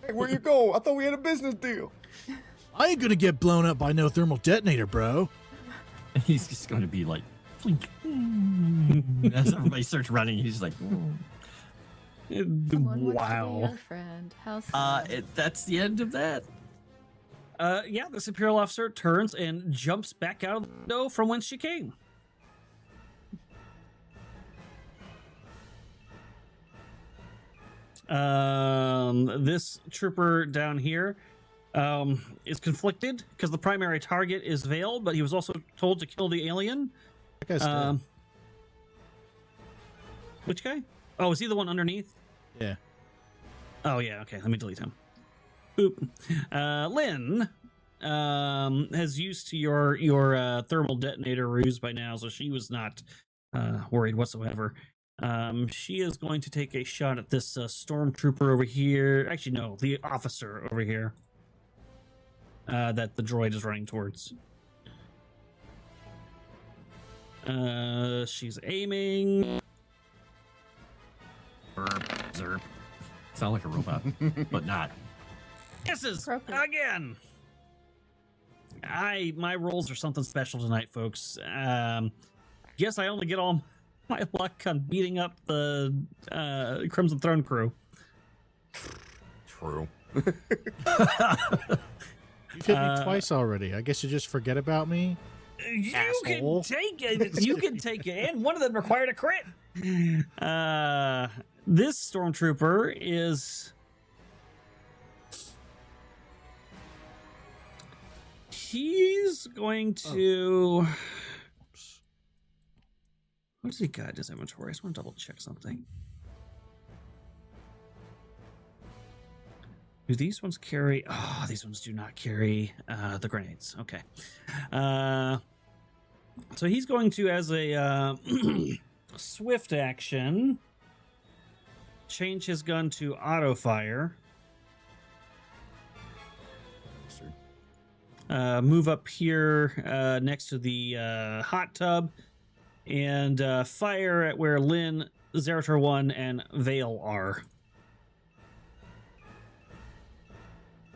Hey, where you go? I thought we had a business deal. I ain't gonna get blown up by no thermal detonator, bro. And he's just going to be like, flink. As everybody starts running, he's like, Someone wants to be Wow. your friend. How sad. that's the end of that. Yeah, this Imperial officer turns and jumps back out of the window from whence she came. This trooper down here is conflicted because the primary target is Vale, but he was also told to kill the alien. That guy's dead. Which guy? Oh, is he the one underneath? Yeah. Oh, yeah. Okay, let me delete him. Boop. Lynn has used to your thermal detonator ruse by now, so she was not worried whatsoever. She is going to take a shot at this stormtrooper over here. Actually, no, the officer over here that the droid is running towards. She's aiming. Zerp. Sound like a robot, but not. Misses Appropriate. again. My rolls are something special tonight, folks. Guess I only get all my luck on beating up the Crimson Throne crew. True. You've hit me twice already. I guess you just forget about me. You Asshole. can take it. You can take it, and one of them required a crit. This stormtrooper is he's going to. What does he got in his inventory? I just want to double check something. Do these ones carry? Oh, these ones do not carry the grenades. Okay. So he's going to, as a swift action, change his gun to auto fire. Move up here next to the hot tub and fire at where Lynn, Zerator 1, and Vale are.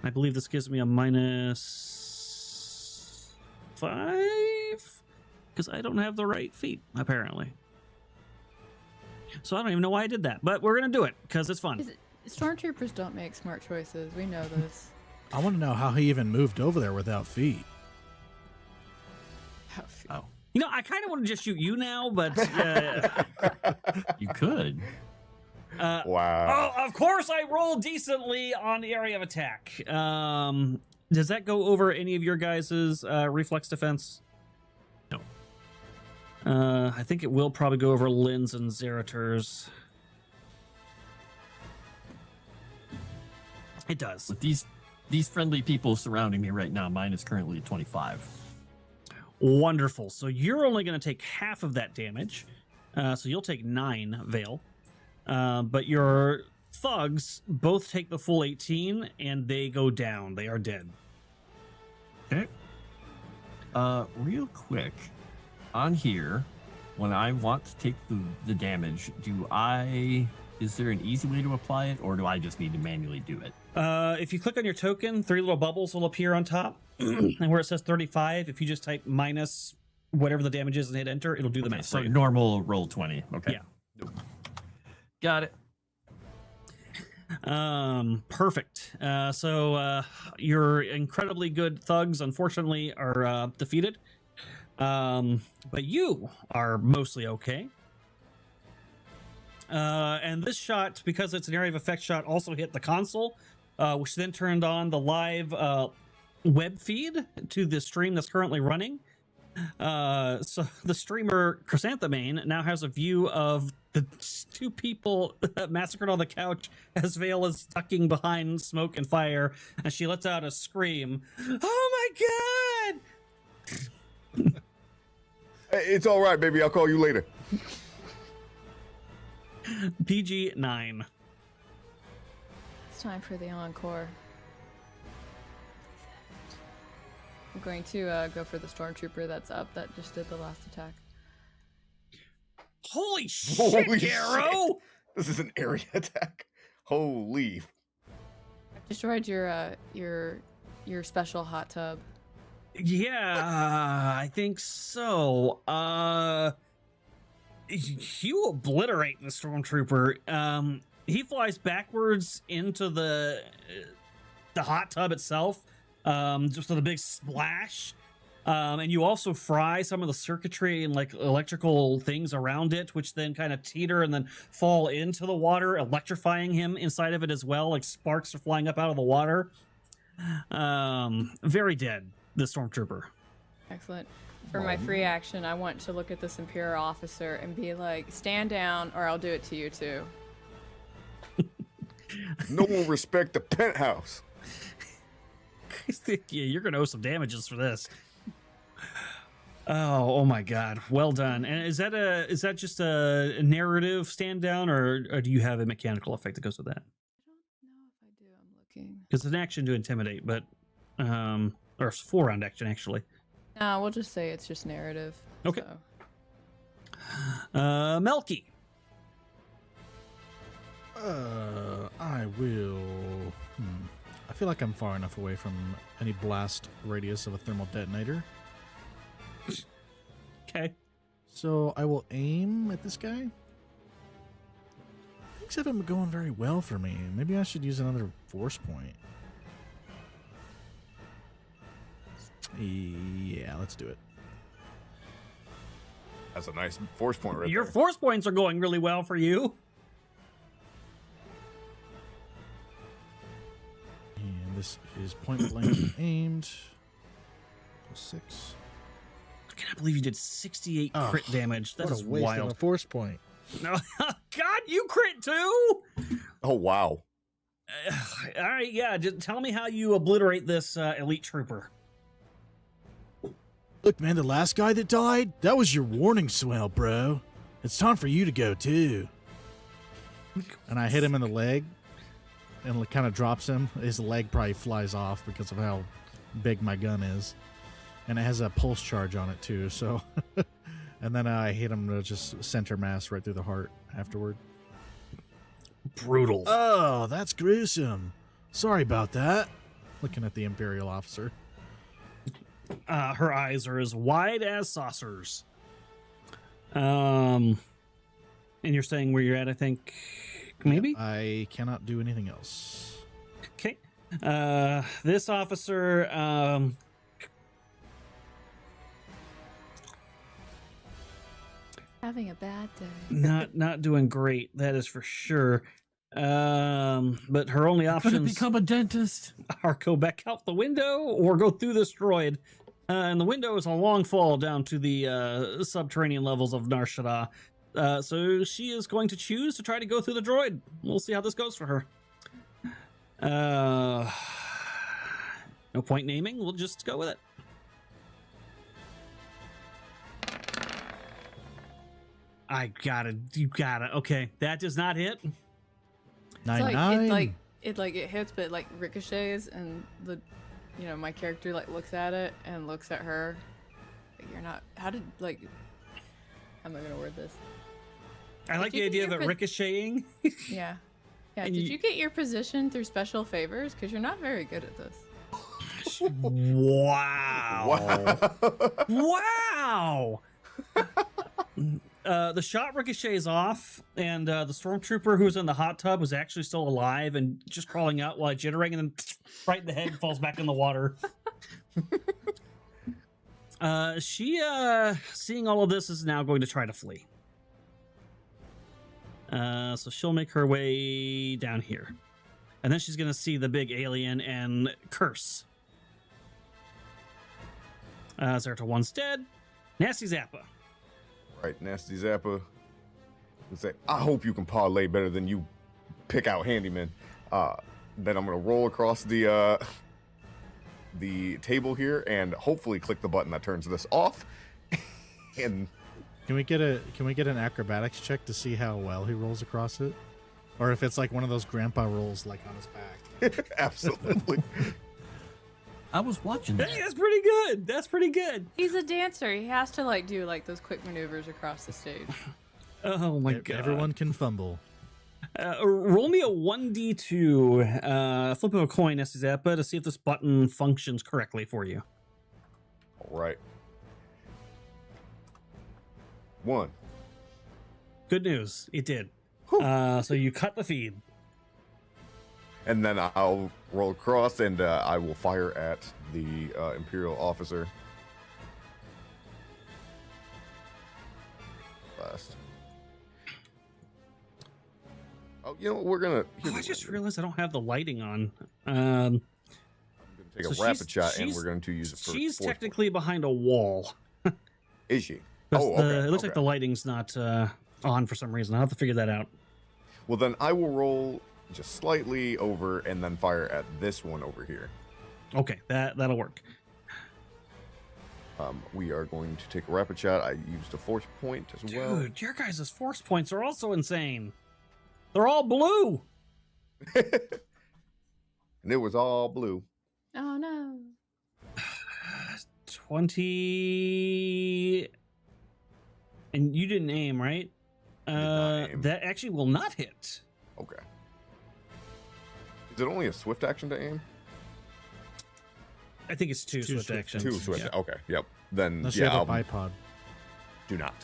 I believe this gives me a -5 because I don't have the right feat, apparently. So I don't even know why I did that, but we're going to do it because it's fun. Stormtroopers don't make smart choices. We know this. I want to know how he even moved over there without feet. Oh. You know, I kind of want to just shoot you now, but You could. Wow. Oh, of course I rolled decently on the area of attack. Does that go over any of your guys' reflex defense? No. I think it will probably go over Lynn's and Zerator's. It does. With these friendly people surrounding me right now, mine is currently 25. Wonderful. So you're only going to take half of that damage. So you'll take 9, Vale. But your thugs both take the full 18, and they go down. They are dead. Okay. Real quick, on here, when I want to take the damage, is there an easy way to apply it, or do I just need to manually do it? If you click on your token, 3 little bubbles will appear on top. And where it says 35, if you just type minus whatever the damage is and hit enter, it'll do the math. So normal roll 20. Okay. Yeah. Got it. Perfect. So your incredibly good thugs, unfortunately, are defeated. But you are mostly okay. And this shot, because it's an area of effect shot, also hit the console, which then turned on the live web feed to the stream that's currently running. So the streamer Chrysanthemane now has a view of the 2 people massacred on the couch as Vale is ducking behind smoke and fire, and she lets out a scream. Oh my god! It's all right, baby. I'll call you later. PG-9. It's time for the encore. I'm going to go for the stormtrooper that's up that just did the last attack. Holy shit, Holy Garo! shit. This is an area attack. Holy. Destroyed your special hot tub. Yeah, I think so. You obliterate the stormtrooper. He flies backwards into the hot tub itself, just with a big splash. And you also fry some of the circuitry and like electrical things around it, which then kind of teeter and then fall into the water, electrifying him inside of it as well. Like sparks are flying up out of the water. Very dead, the stormtrooper. Excellent. For my free action, I want to look at this Imperial officer and be like, stand down or I'll do it to you too. No one respect the penthouse. Yeah, you're gonna owe some damages for this. Oh my god, well done. And is that just a narrative stand down, or do you have a mechanical effect that goes with that? I don't know if I do. I'm looking. It's an action to intimidate, but or it's 4-round action actually. No, we'll just say it's just narrative. Okay. So. Melky. I will. I feel like I'm far enough away from any blast radius of a thermal detonator. Okay. So I will aim at this guy. Things haven't been going very well for me. Maybe I should use another force point. Yeah, let's do it. That's a nice force point right Your there. force points are going really well for you. And this is point blank aimed. 6. I cannot believe you did 68 crit damage. That What is a waste wild. of a force point. No, God, you crit too. Oh wow. All right, yeah. Just tell me how you obliterate this elite trooper. Look, man, the last guy that died, that was your warning swell, bro. It's time for you to go, too. And I hit him in the leg, and it kind of drops him. His leg probably flies off because of how big my gun is. And it has a pulse charge on it, too, so... And then I hit him to just center mass right through the heart afterward. Brutal. Oh, that's gruesome. Sorry about that. Looking at the Imperial officer. Her eyes are as wide as saucers. And you're staying where you're at, I think. Maybe? I cannot do anything else. Okay. This officer, Having a bad day. not doing great, that is for sure. But her only I'm gonna options become a dentist. are go back out the window or go through this droid. And the window is a long fall down to the subterranean levels of Nar Shaddaa. So she is going to choose to try to go through the droid. We'll see how this goes for her. No point naming. We'll just go with it. You got it. Okay, that does not hit. 9-9. It hits, but it like ricochets, and my character like looks at it and looks at her. Like, you're not. How did like? How am I gonna word this? I like the idea of it ricocheting. Yeah. And Did you get your position through special favors? Because you're not very good at this. Wow. Wow. The shot ricochets off, and the stormtrooper who was in the hot tub was actually still alive and just crawling out while jittering, and then right in the head falls back in the water. She, seeing all of this, is now going to try to flee. So she'll make her way down here. And then she's going to see the big alien and curse. Zerta 1's dead. Nasty Zappa. Right, Nasty Zappa. Would say, I hope you can parlay better than you pick out handyman. Then I'm gonna roll across the table here and hopefully click the button that turns this off. And Can we get an acrobatics check to see how well he rolls across it? Or if it's like one of those grandpa rolls like on his back. absolutely. I was watching that. Hey, that's pretty good. That's pretty good. He's a dancer. He has to like do like those quick maneuvers across the stage. Oh my god. Everyone can fumble. Roll me a 1d2. Flip of a coin, Nasty Zappa, to see if this button functions correctly for you. All right. 1. Good news. It did. So you cut the feed. And then I'll roll across and I will fire at the Imperial officer. Last. Oh, you know what? We're gonna. I just realized I don't have the lighting on. I'm gonna take So a rapid shot, and we're going to use it for. She's force technically behind a wall. Is she? 'Cause Oh, okay. It looks like the lighting's not on for some reason. I'll have to figure that out. Well, then I will roll just slightly over and then fire at this one over here. Okay, that'll work. We are going to take a rapid shot. I used a force point as well. Dude, your guys' force points are also insane. They're all blue. And it was all blue. Oh no. 20. And you didn't aim, right? not aim. That actually will not hit. Okay. Is it only a swift action to aim? I think it's two swift actions. 2 swift. Yeah. Okay. Yep. Then Unless yeah, you have a I'll bipod. do not.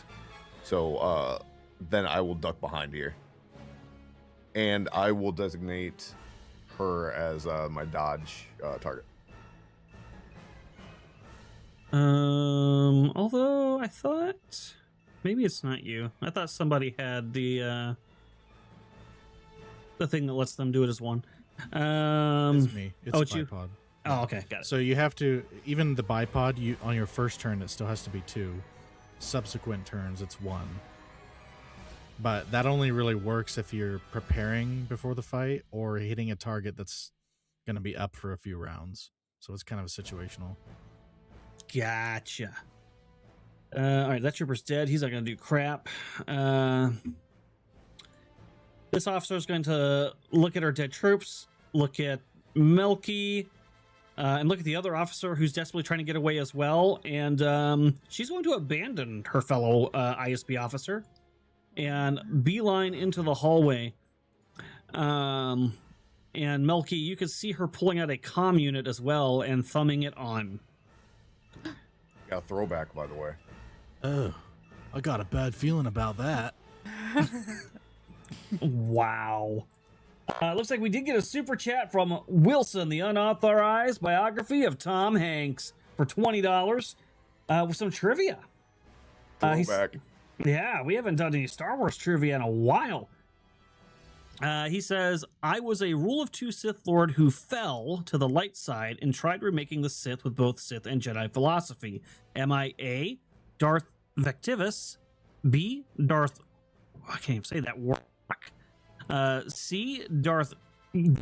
So then I will duck behind here. And I will designate her as my dodge target. Although I thought maybe it's not you. I thought somebody had the thing that lets them do it as one. It's me. It's oh, a it's you. bipod. Oh, okay, got it. So you have to, even the bipod, you on your first turn, it still has to be 2. Subsequent turns, it's 1. But that only really works if you're preparing before the fight or hitting a target that's going to be up for a few rounds. So it's kind of a situational. Gotcha. All right, that trooper's dead. He's not going to do crap. This officer is going to look at our dead troops, look at Melky, and look at the other officer who's desperately trying to get away as well. And she's going to abandon her fellow ISB officer and beeline into the hallway. And Melky, you can see her pulling out a comm unit as well and thumbing it on. Got a throwback, by the way. Oh, I got a bad feeling about that. Wow. Looks like we did get a super chat from Wilson, the unauthorized biography of Tom Hanks, for $20 with some trivia. Throwback. Yeah, we haven't done any Star Wars trivia in a while. He says, I was a rule of 2 Sith Lord who fell to the light side and tried remaking the Sith with both Sith and Jedi philosophy. Am I A, Darth Vectivus, B, Darth... I can't even say that word. C, Darth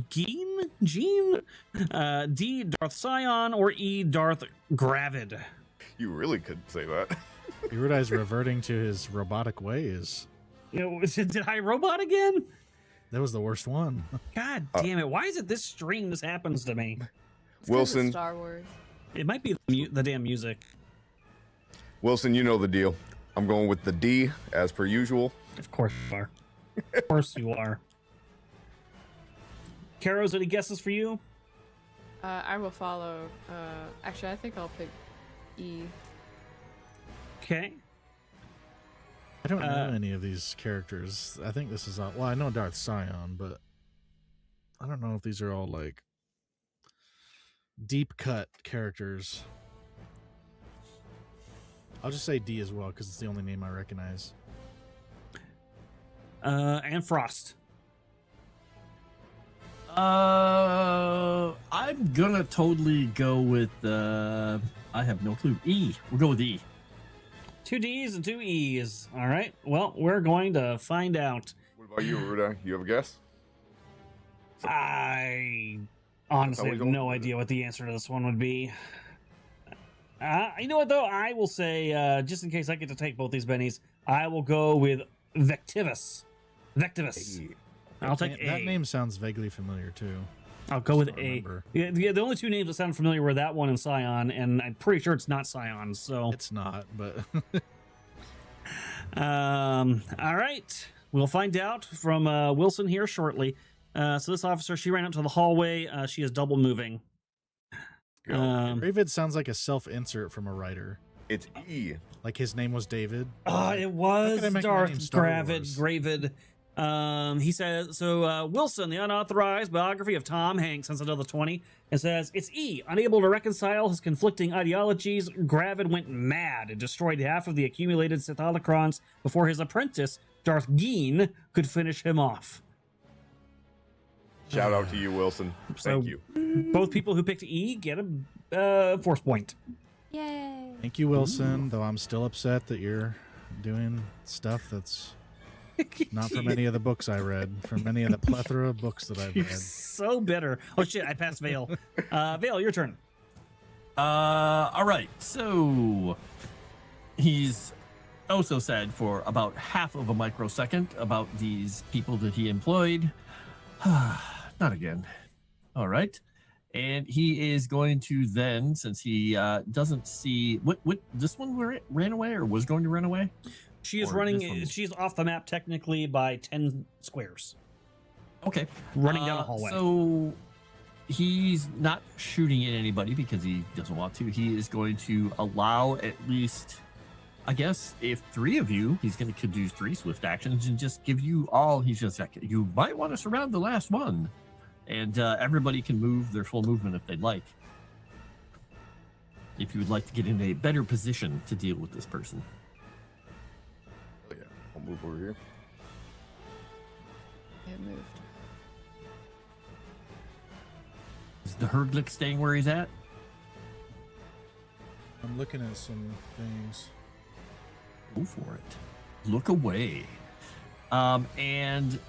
Gene? D, Darth Scion, or E, Darth Gravid? You really could say that. Erudi's reverting to his robotic ways. You know, did I robot again? That was the worst one. God damn it. Why is it this stream this happens to me? It's 'cause of Wilson. Star Wars. It might be the damn music. Wilson, you know the deal. I'm going with the D, as per usual. Of course you are. Of course you are. Karos, any guesses for you? I will follow. Actually, I think I'll pick E. Okay. I don't know any of these characters. I think this is all... Well, I know Darth Scion, but I don't know if these are all, like, deep-cut characters. I'll just say D as well, because it's the only name I recognize. And Frost. I'm gonna totally go with I have no clue. E. We'll go with E. 2 D's and 2 E's. All right. Well, we're going to find out. What about you, Erudi? You have a guess? I honestly have no idea what the answer to this one would be. You know what, though? I will say, just in case I get to take both these bennies, I will go with Vectivus. Vectivus. I'll take A. That name sounds vaguely familiar, too. I'll go with A. Remember. Yeah, the only 2 names that sound familiar were that one and Scion, and I'm pretty sure it's not Scion, so... It's not, but... all right. We'll find out from Wilson here shortly. So this officer, she ran out to the hallway. She is double moving. David sounds like a self-insert from a writer. It's E. Like his name was David. It was How could I make my name Darth Star Wars? Gravid. He says, so Wilson, the unauthorized biography of Tom Hanks, sends another 20 and says, it's E. Unable to reconcile his conflicting ideologies, Gravid went mad and destroyed half of the accumulated Sith holocrons before his apprentice, Darth Geen, could finish him off. Shout out to you, Wilson. Thank you. Both people who picked E get a force point. Yay! Thank you, Wilson, though I'm still upset that you're doing stuff that's not from any of the books I read, from any of the plethora of books that I've You're read. so bitter. Oh shit, I passed Vale. Vale, your turn. All right. So he's also sad for about half of a microsecond about these people that he employed. Not again. All right. And he is going to then, since he doesn't see what this one ran away or was going to run away. She is Or running. this one's- She's off the map technically by 10 squares. Okay. Running down the hallway. So he's not shooting at anybody because he doesn't want to. He is going to allow at least, I guess, if 3 of you, he's going to do 3 swift actions and just give you all. He's just like, you might want to surround the last one. And everybody can move their full movement if they'd like. If you would like to get in a better position to deal with this person. Oh, yeah. I'll move over here. It moved. Is the Herdlick staying where he's at? I'm looking at some things. Go for it. Look away. And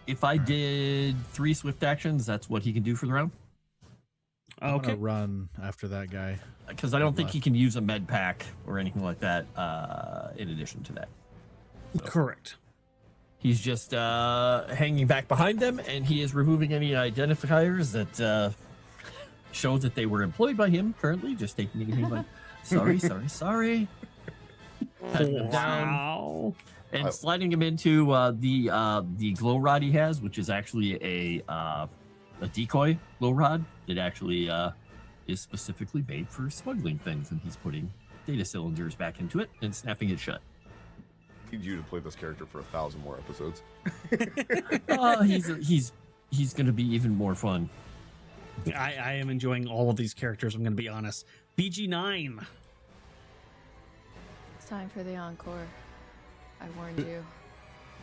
if I did 3 swift actions, that's what he can do for the round? I'm gonna run after that guy. Because I don't think he can use a med pack or anything like that in addition to that. So Correct. he's just hanging back behind them, and he is removing any identifiers that show that they were employed by him currently, just taking anything like, sorry. Patting them down. Wow. And sliding him into the glow rod he has, which is actually a decoy glow rod that actually is specifically made for smuggling things, and he's putting data cylinders back into it and snapping it shut. I need you to play this character for 1,000 more episodes. He's going to be even more fun. I am enjoying all of these characters, I'm going to be honest. BG9. It's time for the encore. I warned you.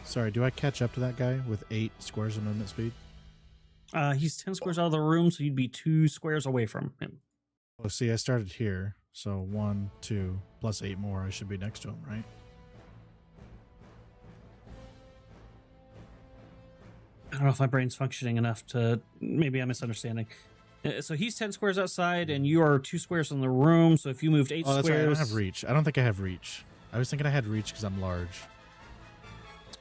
Sorry, do I catch up to that guy with 8 squares of movement speed? He's 10 squares out of the room, so you'd be 2 squares away from him. Oh, see, I started here. So 1, 2, plus 8 more. I should be next to him, right? I don't know if my brain's functioning enough to... Maybe I'm misunderstanding. So he's 10 squares outside, and you are 2 squares in the room, so if you moved 8 Oh, that's squares... right. I don't have reach. I don't think I have reach. I was thinking I had reach because I'm large.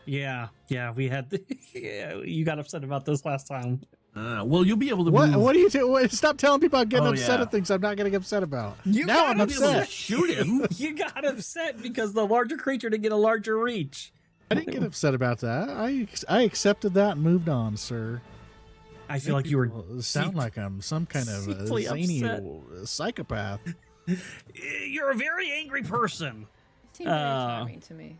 Yeah, we had... Yeah, you got upset about this last time. Well, you'll be able to What? move... What do you do? Stop telling people I'm getting Oh, upset yeah. at things I'm not getting upset about. You Now got I'm upset. upset. Shoot him. You got upset because the larger creature didn't get a larger reach. I didn't get upset about that. I accepted that and moved on, sir. I feel like you were... Sound like I'm some kind of deeply zany upset. psychopath. You're a very angry person. Seems very charming to me.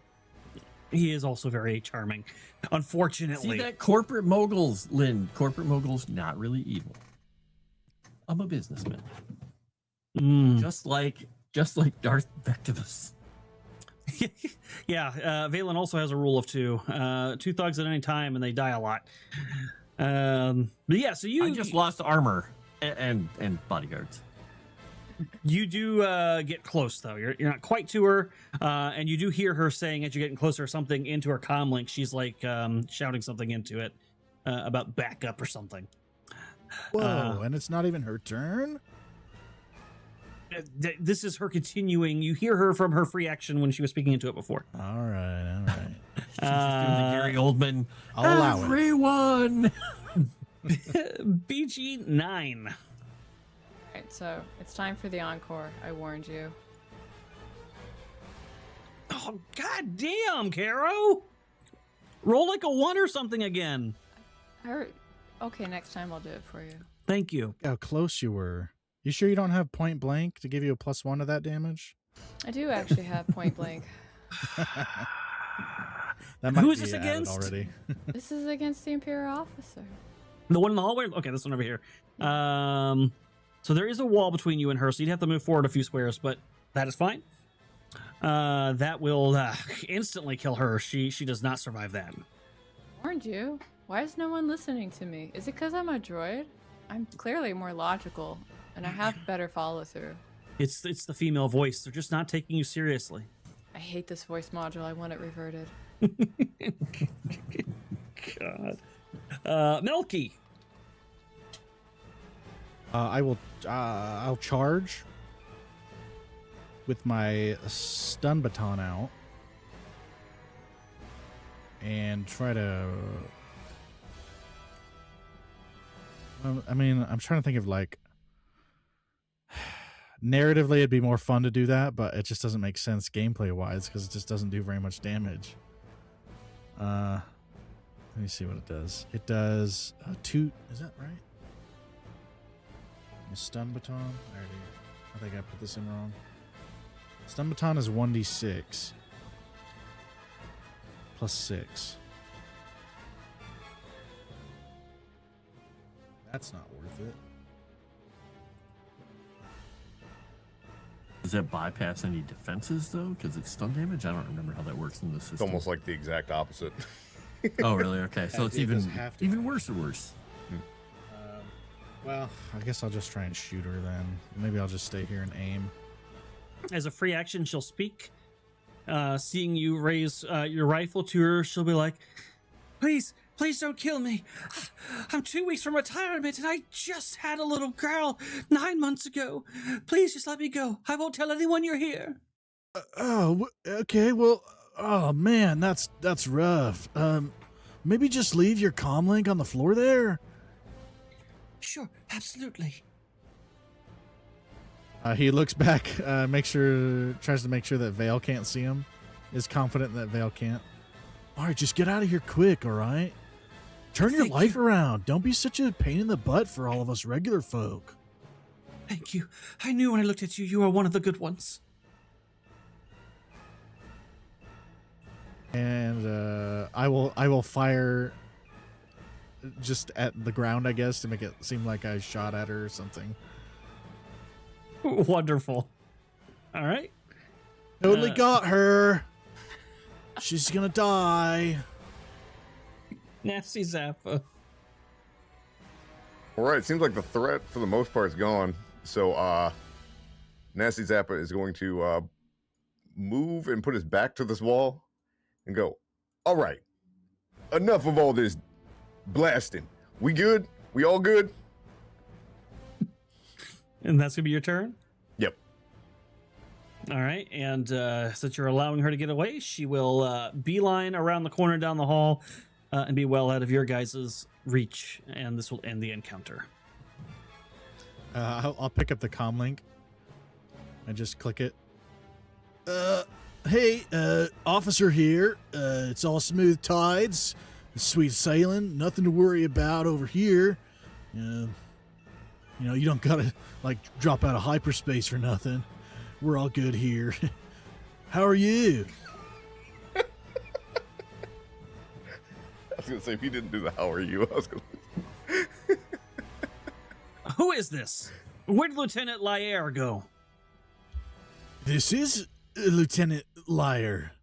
He is also very charming. Unfortunately. See that? Corporate moguls, Lynn. Corporate moguls, not really evil. I'm a businessman. Just like Darth Vectivus. Yeah, Valen also has a rule of 2. 2 thugs at any time, and they die a lot. But yeah, so you... I just lost armor and bodyguards. You do get close, though. You're not quite to her, and you do hear her saying as you're getting closer something into her comm link. She's like shouting something into it about backup or something. Whoa, and it's not even her turn? This is her continuing. You hear her from her free action when she was speaking into it before. All right. She's just doing the Gary Oldman. I'll allow it. Everyone. BG9. Alright, so it's time for the encore. I warned you. Oh, god damn, Caro! Roll like a 1 or something again. Okay, next time I'll do it for you. Thank you. How close you were. You sure you don't have point blank to give you a +1 to that damage? I do actually have point blank. That might Who is be this added against? already. This is against the Imperial officer. The one in the hallway? Okay, this one over here. So there is a wall between you and her, so you'd have to move forward a few squares, but that is fine. That will instantly kill her. She does not survive that. Warned you. Why is no one listening to me? Is it because I'm a droid? I'm clearly more logical, and I have better follow through. It's the female voice. They're just not taking you seriously. I hate this voice module. I want it reverted. God. Melky. I'll charge with my stun baton out and try to... I mean, I'm trying to think of like... Narratively, it'd be more fun to do that, but it just doesn't make sense gameplay-wise because it just doesn't do very much damage. Let me see what it does. It does 2... Is that right? A stun baton? I think I put this in wrong. Stun baton is 1d6 plus 6. That's not worth it. Does that bypass any defenses, though? Because it's stun damage? I don't remember how that works in the system. It's almost like the exact opposite. Oh, really? Okay. So it's It even does have to worse or worse. Well, I guess I'll just try and shoot her then. Maybe I'll just stay here and aim. As a free action, she'll speak. Seeing you raise your rifle to her, she'll be like, please don't kill me. I'm 2 weeks from retirement and I just had a little girl 9 months ago. Please just let me go. I won't tell anyone you're here. Okay. Well, oh man, that's rough. Maybe just leave your comm link on the floor there. Sure, absolutely. He looks back, tries to make sure that Vale can't see him. Is confident that Vale can't. All right, just get out of here quick, all right? Turn your life around. Don't be such a pain in the butt for all of us regular folk. Thank you. I knew when I looked at you, you were one of the good ones. And I will fire just at the ground, I guess, to make it seem like I shot at her or something. Wonderful. All right. Totally got her. She's gonna die. Nasty Zappa. All right, seems like the threat for the most part is gone. So, Nasty Zappa is going to move and put his back to this wall and go, all right, enough of all this blasting. We good? We all good? And that's going to be your turn? Yep. All right, and since you're allowing her to get away, she will beeline around the corner down the hall and be well out of your guys' reach, and this will end the encounter. I'll pick up the comm link and just click it. Hey, officer here. It's all smooth tides, sweet sailing, nothing to worry about over here. You know, you don't gotta, like, drop out of hyperspace or nothing. We're all good here. How are you? I was going to say, if he didn't do the how are you, I was going to... Who is this? Where did Lieutenant Lair go? This is Lieutenant Lair.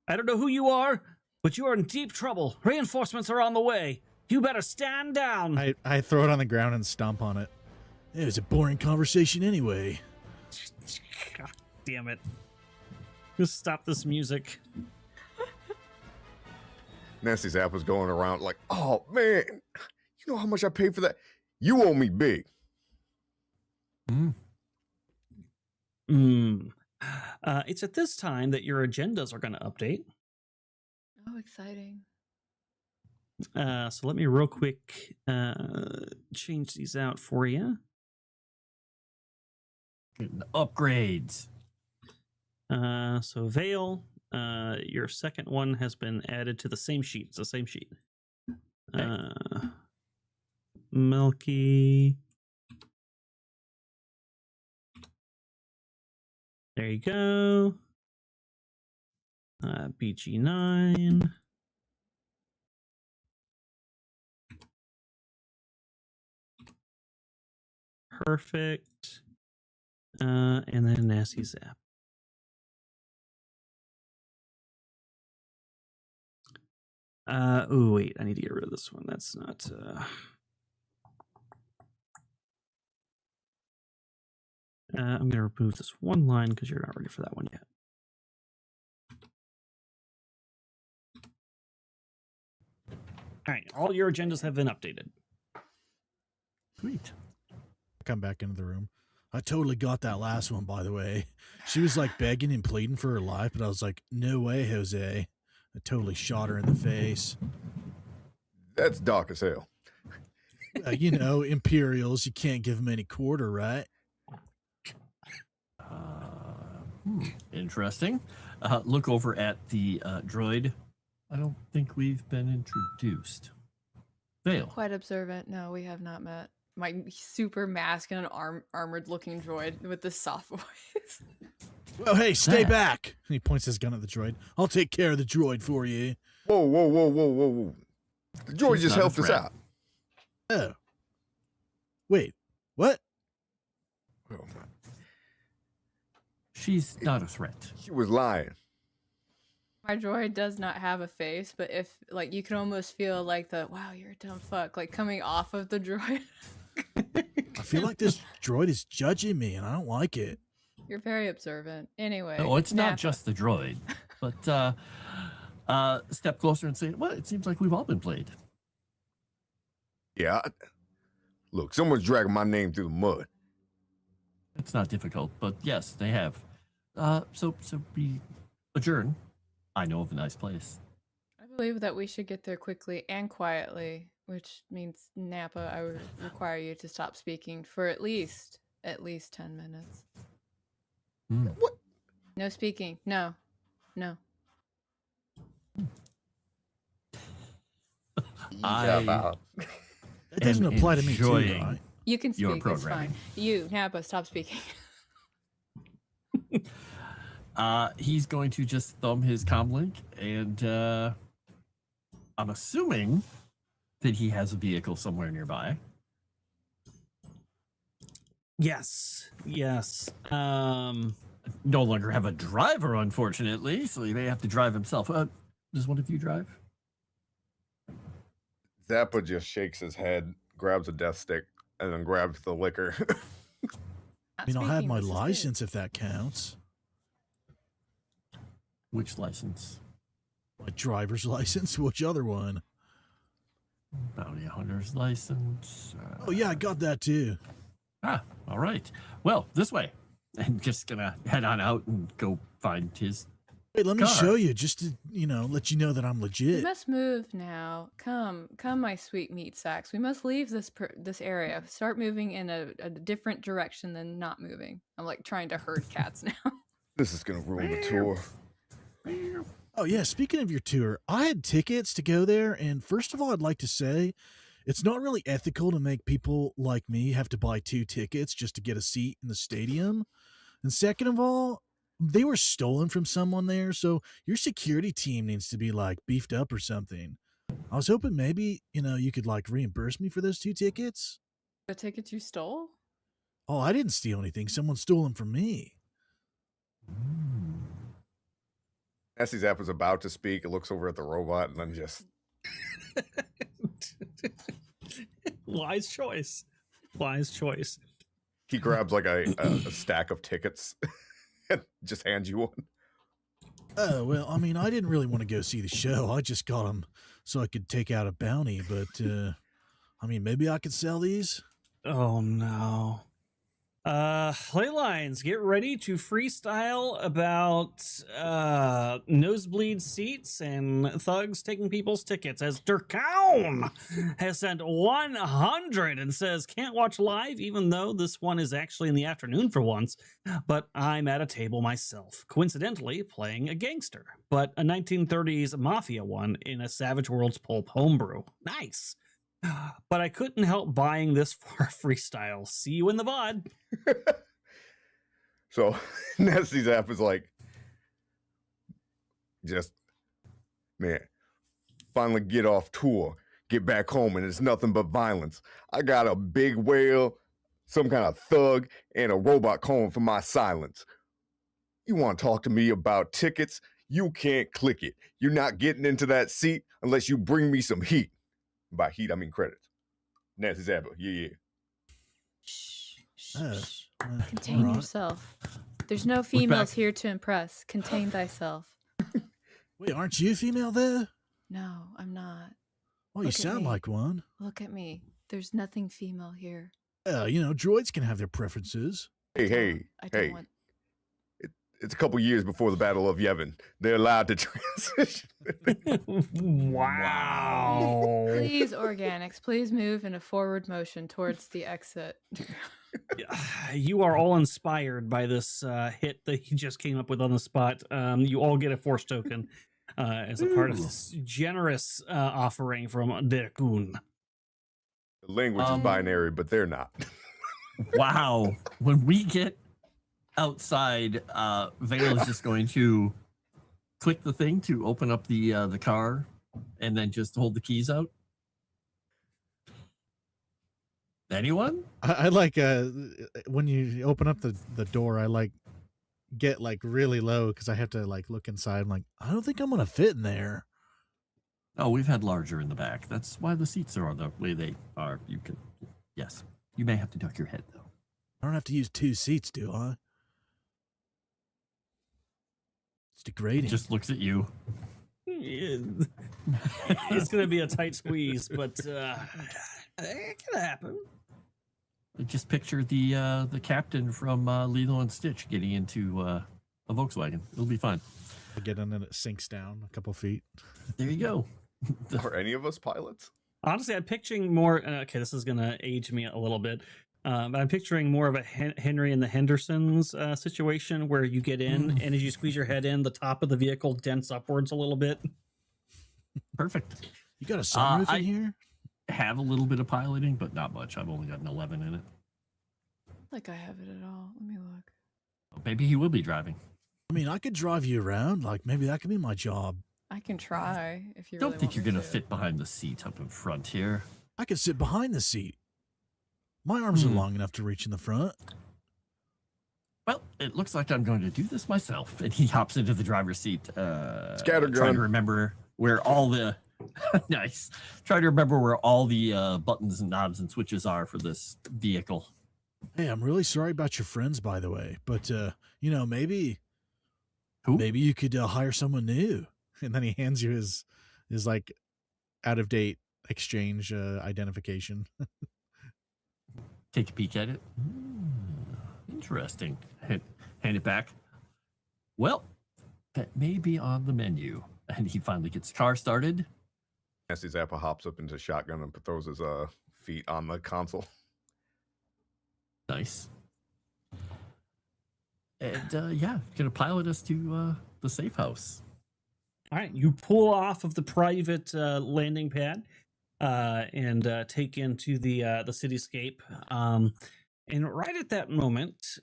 I don't know who you are, but you are in deep trouble. Reinforcements are on the way. You better stand down. I throw it on the ground and stomp on it. It was a boring conversation anyway. God damn it. Just stop this music. Nasty Zappa's going around like, oh, man, you know how much I paid for that? You owe me big. It's at this time that your agendas are going to update. Oh, exciting. So let me real quick change these out for you. Upgrades. So Vale, your second one has been added to the same sheet. It's the same sheet. Milky. There you go. BG9. Perfect. And then Nasty Zap. Oh, wait. I need to get rid of this one. That's not... I'm going to remove this one line because you're not ready for that one yet. All right. All your agendas have been updated. Sweet. Come back into the room. I totally got that last one, by the way. She was like begging and pleading for her life, but I was like, no way, Jose. I totally shot her in the face. That's dark as hell. You know, Imperials, you can't give them any quarter, right? Interesting. Look over at the droid. I don't think we've been introduced. Vale. Quite observant. No, we have not met. My super masculine armored looking droid with this soft voice. Well, hey, stay back. He points his gun at the droid. I'll take care of the droid for you. Whoa, whoa, whoa, whoa, whoa, whoa. The droid just helped us out. Oh. Wait, what? Oh, my. She's not a threat. She was lying. My droid does not have a face, but if like you can almost feel like the wow, you're a dumb fuck, like coming off of the droid. I feel like this droid is judging me, and I don't like it. You're very observant. Anyway. Oh, it's not Nappa. just the droid. But step closer and say, well, it seems like we've all been played. Yeah. Look, someone's dragging my name through the mud. It's not difficult, but yes, they have. So we adjourn. I know of a nice place. I believe that we should get there quickly and quietly, which means Nappa, I would require you to stop speaking for at least 10 minutes. What? No speaking. No. That doesn't apply to me too, enjoying right? You can your speak. It's programming. fine. You, Nappa, stop speaking. He's going to just thumb his comlink, and I'm assuming that he has a vehicle somewhere nearby. Yes. No longer have a driver, unfortunately, so he may have to drive himself. Does one of you drive? Zappa just shakes his head, grabs a death stick, and then grabs the liquor. I mean, I'll have my license if that counts. Which license? My driver's license. Which other one? Bounty hunter's license. Oh yeah, I got that too. All right. Well, this way. I'm just gonna head on out and go find his. Wait, let me car. show you, just to let you know that I'm We legit. must move now. Come, my sweet meat sacks. We must leave this area. Start moving in a different direction than not moving. I'm like trying to herd cats now. This is gonna ruin the tour. Oh yeah, speaking of your tour, I had tickets to go there, and first of all, I'd like to say it's not really ethical to make people like me have to buy 2 tickets just to get a seat in the stadium. And second of all, they were stolen from someone there, so your security team needs to be like beefed up or something. I was hoping maybe, you could like reimburse me for those 2 tickets. The tickets you stole? Oh, I didn't steal anything. Someone stole them from me. Nasty Zappa's about to speak, looks over at the robot, and then just... Wise choice. He grabs like a stack of tickets and just hands you one. Oh, well, I mean, I didn't really want to go see the show. I just got them so I could take out a bounty, but, I mean, maybe I could sell these? Oh no. Laylines, get ready to freestyle about nosebleed seats and thugs taking people's tickets as Durkown has sent 100 and says can't watch live even though this one is actually in the afternoon for once, but I'm at a table myself, coincidentally playing a gangster, but a 1930s mafia one in a Savage Worlds pulp homebrew. Nice. But I couldn't help buying this for a freestyle. See you in the VOD. So Nasty Zap is like, man, finally get off tour, get back home, and it's nothing but violence. I got a big whale, some kind of thug, and a robot calling for my silence. You want to talk to me about tickets? You can't click it. You're not getting into that seat unless you bring me some heat. By heat, I mean credits. Nasty Zappa, yeah. Contain yourself. There's no females here to impress. Contain thyself. Wait, aren't you female there? No, I'm not. Well, you Look at sound me. like one. Look at me. There's nothing female here. Droids can have their preferences. Hey. I don't want. It's a couple years before the Battle of Yavin. They're allowed to transition. Wow. Please, organics, please move in a forward motion towards the exit. You are all inspired by this hit that he just came up with on the spot. You all get a force token as a part of this generous offering from Derkun. The language is binary, but they're not. Wow. When we get outside, Vale is just going to click the thing to open up the car and then just hold the keys out. Anyone? I like when you open up the door, I like get like really low because I have to like look inside. I'm like, I don't think I'm gonna fit in there. Oh, we've had larger in the back. That's why the seats are the way they are. You can, yes. You may have to duck your head, though. I don't have to use 2 seats, do I? It's degrading. It just looks at you. It's going to be a tight squeeze, but it can happen. Just picture the captain from Lilo and Stitch getting into a Volkswagen. It'll be fine. I get in and it sinks down a couple feet. There you go. Are any of us pilots? Honestly, I'm picturing more. Okay, this is going to age me a little bit. But I'm picturing more of a Henry and the Hendersons situation where you get in, and as you squeeze your head in, the top of the vehicle dents upwards a little bit. Perfect. You got a sunroof in here? Have a little bit of piloting, but not much. I've only got an 11 in it. Like I have it at all. Let me look. Maybe he will be driving. I mean, I could drive you around. Like maybe that could be my job. I can try if you Don't really think want you're me going to to. fit behind the seat up in front here. I could sit behind the seat. My arms are long enough to reach in the front. Well, it looks like I'm going to do this myself. And he hops into the driver's seat. Scattergun. Trying to remember where all the nice. Trying to remember where all the buttons and knobs and switches are for this vehicle. Hey, I'm really sorry about your friends, by the way. But you know, maybe Who? maybe you could hire someone new. And then he hands you his like out of date exchange identification. Take a peek at it. Interesting. Hand it back. Well, that may be on the menu. And he finally gets the car started. Nasty Zappa hops up into shotgun and throws his feet on the console. Nice. And yeah, gonna pilot us to the safe house. All right, you pull off of the private landing pad and take into the cityscape. And right at that moment,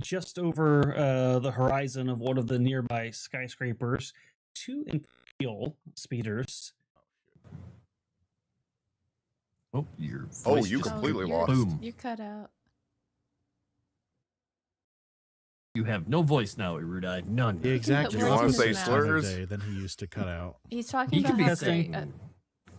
just over the horizon of one of the nearby skyscrapers, 2 Imperial speeders. Oh, your Oh, voice you just- completely you're- lost. Boom. You cut out. You have no voice now, Erudi. None. The exact You You want to Words say in his mouth. slurs? day than he used to cut out. He's talking He about could be how saying- great.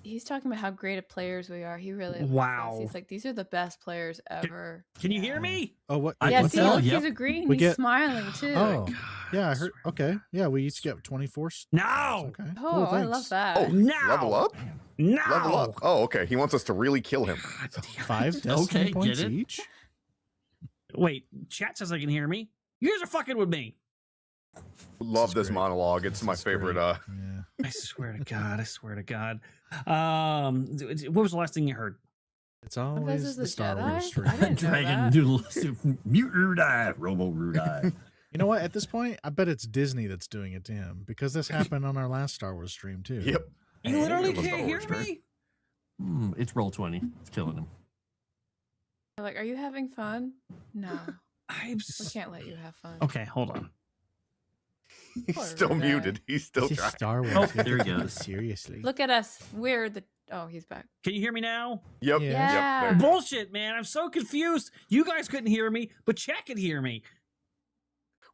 He's talking about how great of players we are. He really loves us. Wow. He's like, these are the best players ever. Can you hear me? Oh, what? I Yeah, can see, tell, look, yep. he's agreeing. We He's get- smiling too. Oh, yeah, I heard. Okay, yeah, we each get 24. No! Okay. Oh, cool, I thanks. love that. Oh, No! level up? No! Level up. Oh, okay. He wants us to really kill him. 5 destiny Okay, points get it? each. Wait, chat says I can hear me. You guys are fucking with me. Love this great. monologue. It's my This is favorite. great. Yeah. I swear to God. I swear to God. What was the last thing you heard? It's this always is the the Star Jedi? Wars stream. I didn't know Dragon that. Noodle Soup. Mute Rudi. Robo Rudi. You know what? At this point, I bet it's Disney that's doing it to him because this happened on our last Star Wars stream too. Yep. You literally It was can't Star hear Wars stream. me? It's roll 20. It's killing him. They're like, are you having fun? No, I'm we can't let you have fun. Okay, hold on. He's Poor still guy. muted. He's still This is trying. Star Wars. Oh, We have there to he take goes. this Seriously. Look at us. We're the. Oh, he's back. Can you hear me now? Yep. Yeah. Yeah. Yep. There. Bullshit, man. I'm so confused. You guys couldn't hear me, but chat could hear me.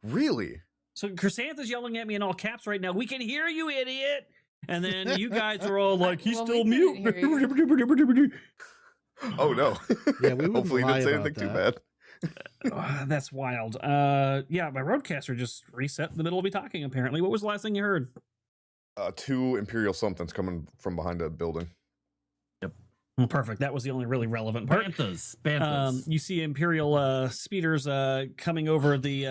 Really? So Chrysanthemum's yelling at me in all caps right now. We can hear you, idiot. And then you guys are all like, he's Well, still we mute. couldn't hear Oh no. Yeah, we wouldn't Hopefully he lie didn't say about anything too that. bad. That's wild. Yeah, my roadcaster just reset in the middle of me talking, apparently. What was the last thing you heard? 2 Imperial somethings coming from behind a building. Well, perfect. That was the only really relevant part. Banthas. You see Imperial speeders coming over the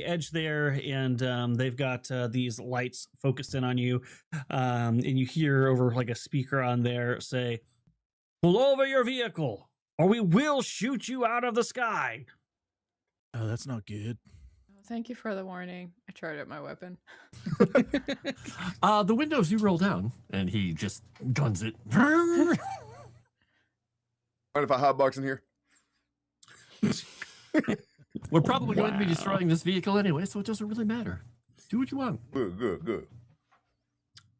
edge there, and they've got these lights focused in on you, and you hear over like a speaker on there say, "Pull over your vehicle, or we will shoot you out of the sky." Oh, that's not good. Oh, thank you for the warning. I tried out my weapon. The windows you roll down, and he just guns it. Mind if I hotbox in here? We're probably going to be Wow. destroying this vehicle anyway, so it doesn't really matter. Do what you want. Good.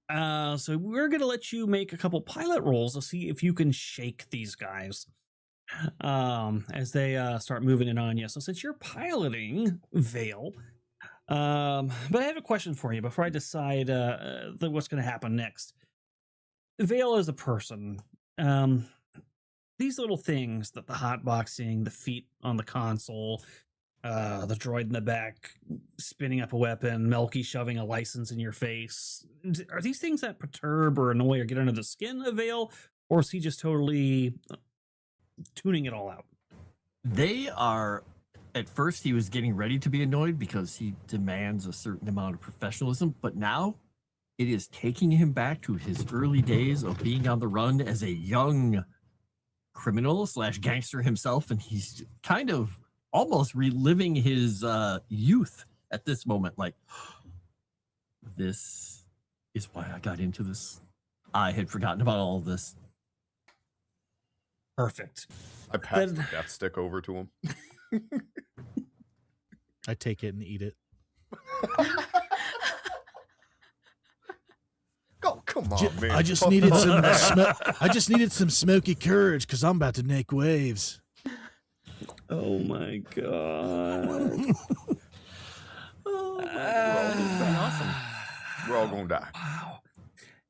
So we're gonna let you make a couple pilot rolls to see if you can shake these guys. as they start moving in on you. So since you're piloting Vale, but I have a question for you before I decide what's going to happen next. Vale is a person. These little things that the hotboxing, the feet on the console, the droid in the back spinning up a weapon, Melky shoving a license in your face. Are these things that perturb or annoy or get under the skin of Vale, or is he just totally tuning it all out? They are. At first, he was getting ready to be annoyed because he demands a certain amount of professionalism, but now it is taking him back to his early days of being on the run as a young criminal / gangster himself, and he's kind of almost reliving his youth at this moment. Like, this is why I got into this. I had forgotten about all of this. Perfect. I passed the death stick over to him. I take it and eat it. Oh, come on, man. I just needed some. I just needed some smoky courage because I'm about to make waves. Oh my god. Awesome. We're all gonna die. Wow.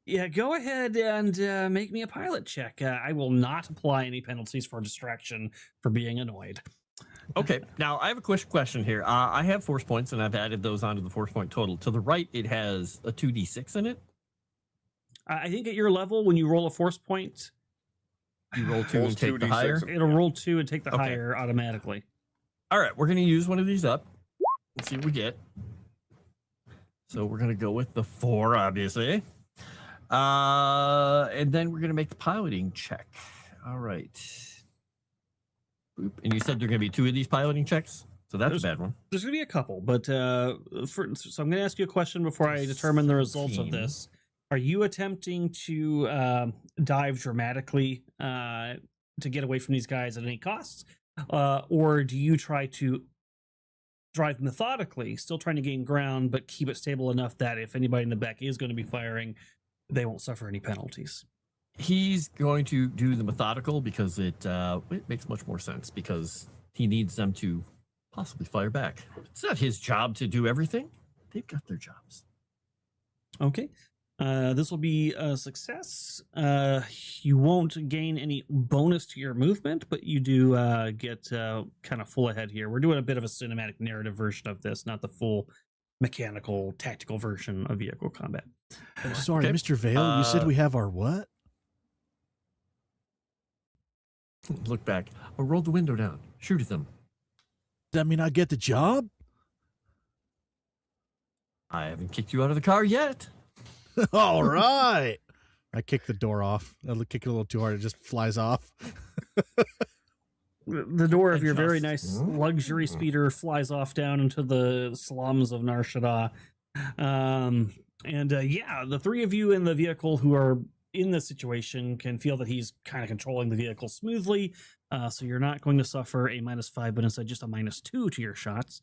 Yeah, go ahead and make me a pilot check. I will not apply any penalties for distraction for being annoyed. Okay, now I have a question here. I have force points, and I've added those onto the force point total. To the right, it has a 2d6 in it. I think at your level, when you roll a force point, you roll 2 and take the higher. It'll roll 2 and take the higher automatically. All right, we're going to use one of these up. Let's see what we get. So we're going to go with the 4, obviously. And then we're going to make the piloting check. All right. Boop. And you said there are going to be 2 of these piloting checks? So that's a bad one. There's going to be a couple, but so I'm going to ask you a question before I determine the results of this. Are you attempting to dive dramatically to get away from these guys at any cost? Or do you try to drive methodically, still trying to gain ground, but keep it stable enough that if anybody in the back is going to be firing, they won't suffer any penalties? He's going to do the methodical because it makes much more sense, because he needs them to possibly fire back. It's not his job to do everything. They've got their jobs. Okay. This will be a success. You won't gain any bonus to your movement, but you do get kind of full ahead here. We're doing a bit of a cinematic narrative version of this, not the full mechanical, tactical version of vehicle combat. Sorry, Okay. Mr. Vale, you said we have our what? Look back. Or roll the window down. Shoot at them. Does that mean I get the job? I haven't kicked you out of the car yet. All right. I kick the door off. I kick it a little too hard. It just flies off. The door of your very nice luxury speeder flies off down into the slums of Nar Shaddaa. Yeah, the 3 of you in the vehicle who are in this situation can feel that he's kind of controlling the vehicle smoothly. So you're not going to suffer a -5, but instead just a -2 to your shots.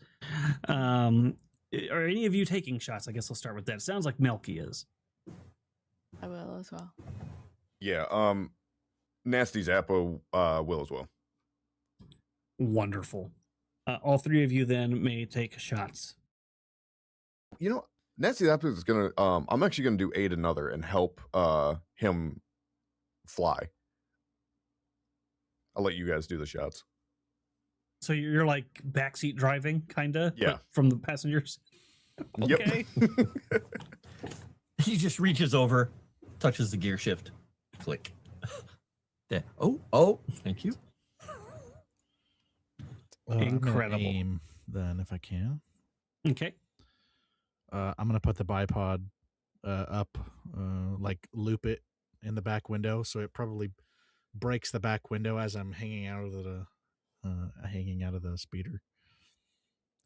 Are any of you taking shots? I guess I'll start with that. It sounds like Melky is. I will as well. Yeah, Nasty Zappa will as well. Wonderful. All 3 of you then may take shots. You know, Nasty Zappa is gonna. I'm actually gonna do aid another and help him fly. I'll let you guys do the shots. So you're like backseat driving, kinda? Yeah. But from the passengers? Okay. Yep. He just reaches over, touches the gear shift. Click. There. Oh, thank you. Incredible. I'm gonna aim then, if I can. Okay. I'm gonna put the bipod up, like loop it in the back window, so it probably breaks the back window as I'm hanging out of the speeder.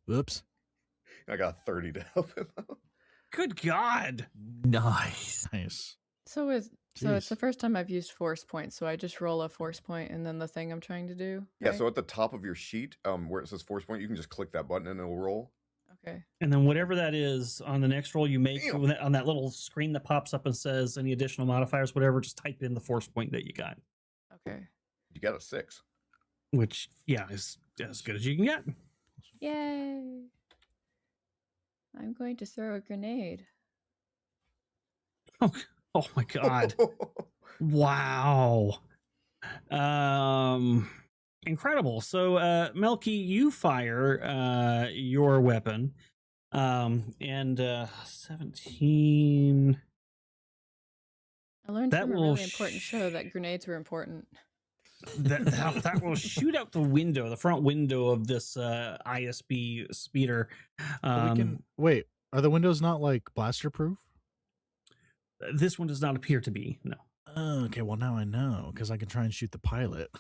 Whoops! I got 30 to help him out. Good God. Nice. So it's Jeez. the first time I've used force points, so I just roll a force point and then the thing I'm trying to do. Yeah, right? so at the top of your sheet, where it says force point, you can just click that button and it'll roll. Okay. And then whatever that is on the next roll you make, Damn. on that little screen that pops up and says any additional modifiers, whatever, just type in the force point that you got. Okay. You got a 6. which is as good as you can get. Yay! I'm going to throw a grenade. Oh my god. Wow. Incredible. So Melky, you fire your weapon. And 17. I learned That from a will really important show that grenades were important. That will shoot out the window, the front window of this ISB speeder. We can wait. Are the windows not like blaster proof? This one does not appear to be. No. Oh, okay, well now I know because I can try and shoot the pilot.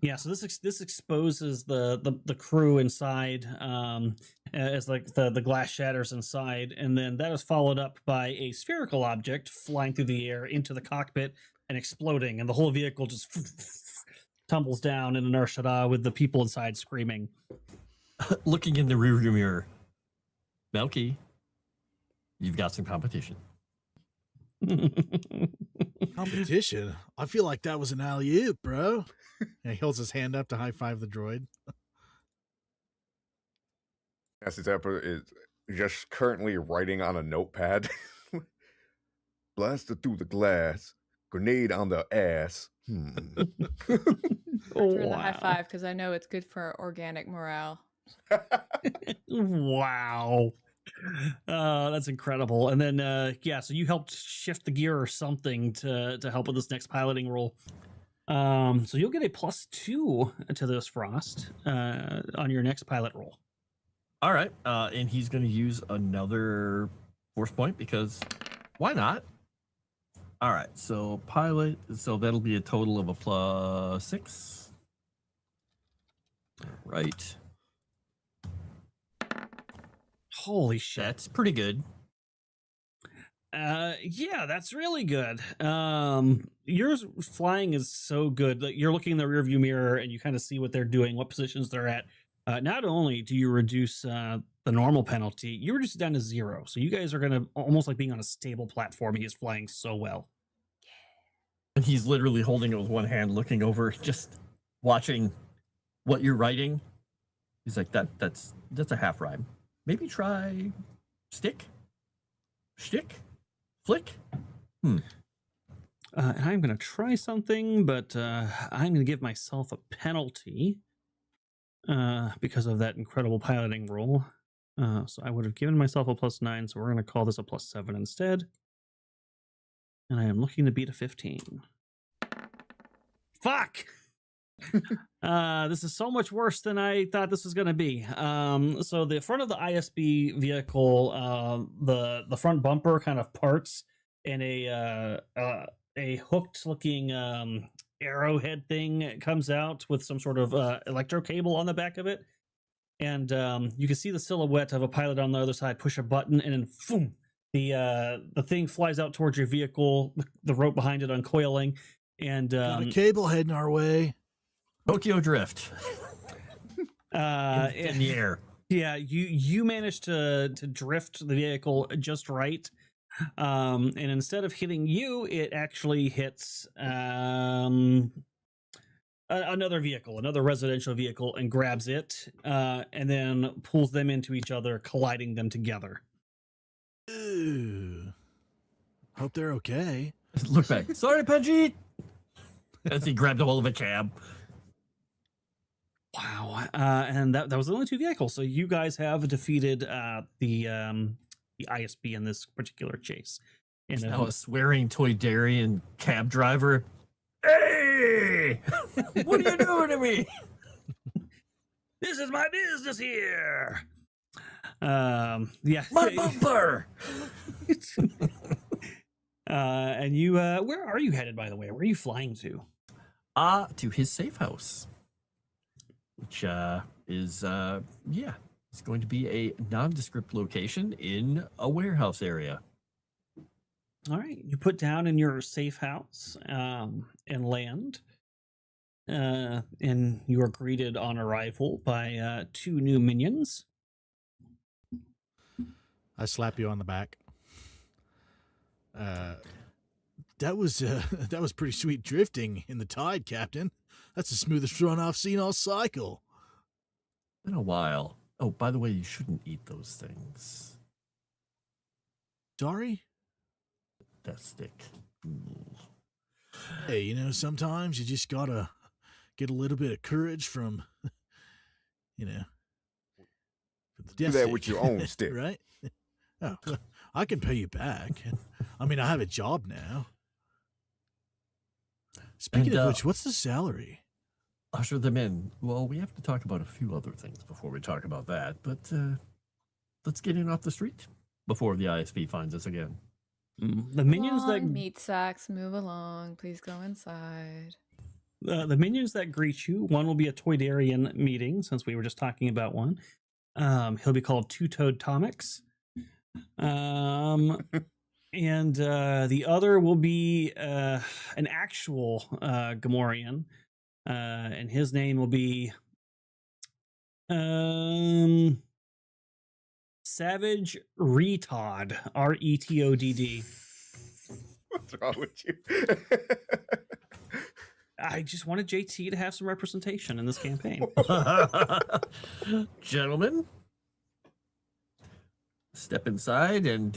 Yeah, so this exposes the crew inside, as like the glass shatters inside, and then that is followed up by a spherical object flying through the air into the cockpit and exploding, and the whole vehicle just tumbles down in a Nar Shaddaa with the people inside screaming. Looking in the rearview mirror, Melky, you've got some competition. Competition? I feel like that was an alley-oop, bro. And he holds his hand up to high-five the droid. Nasty Zappa is just currently writing on a notepad. Blasted through the glass. Grenade on the ass. Turn the high five because I know it's good for organic morale. Wow. That's incredible. And then so you helped shift the gear or something to help with this next piloting roll. So you'll get a +2 to this Frost on your next pilot roll. All right, and he's going to use another force point because why not? All right, so pilot, so that'll be a total of a +6. Right. Holy shit. That's pretty good. Yeah, that's really good. Yours flying is so good. Like you're looking in the rearview mirror and you kind of see what they're doing, what positions they're at. Not only do you reduce the normal penalty, you reduce it down to 0. So you guys are gonna almost like being on a stable platform. He is flying so well. And he's literally holding it with one hand, looking over, just watching what you're writing. He's like, that's a half rhyme. Maybe try stick, shtick, flick. And I'm going to try something, but I'm going to give myself a penalty because of that incredible piloting roll. So I would have given myself a +9, so we're going to call this a +7 instead. And I am looking to beat a 15. Fuck! This is so much worse than I thought this was going to be. So the front of the ISB vehicle, the front bumper kind of parts, and a hooked looking arrowhead thing comes out with some sort of electro cable on the back of it, and you can see the silhouette of a pilot on the other side push a button, and then boom, the thing flies out towards your vehicle, the rope behind it uncoiling, and got a cable heading our way. Tokyo Drift. In the air. Yeah, you managed to drift the vehicle just right. And instead of hitting you, it actually hits another vehicle, another residential vehicle, and grabs it, and then pulls them into each other, colliding them together. Ooh. Hope they're okay. Look back. Sorry, Pudgy. As he grabbed a hold of a cab. Wow. And that was the only 2 vehicles. So you guys have defeated the ISB in this particular chase. And now a swearing Toydarian cab driver. Hey! What are you doing to me? This is my business here. Yeah. My bumper. And you, where are you headed, by the way? Where are you flying to? To his safe house, which is it's going to be a nondescript location in a warehouse area. All right, you put down in your safe house and land, and you are greeted on arrival by 2 new minions. I slap you on the back. that was pretty sweet drifting in the tide, Captain. That's the smoothest run I've seen all cycle. Been a while. Oh, by the way, you shouldn't eat those things. Sorry? That stick. Ooh. Hey, you know, sometimes you just gotta get a little bit of courage from, you know, from the Do death that stick, with your own stick. right? Oh, well, I can pay you back. I mean, I have a job now. Speaking of which, what's the salary? Usher them in. Well, we have to talk about a few other things before we talk about that, but let's get in off the street before the ISP finds us again. The minions that meat sacks, move along. Please go inside. the minions that greet you. One will be a Toydarian meeting, since we were just talking about one. He'll be called Two-Toed Tomix. And the other will be an actual Gamorrean, and his name will be Savage Retodd, Retodd. What's wrong with you? I just wanted JT to have some representation in this campaign. Gentlemen, step inside and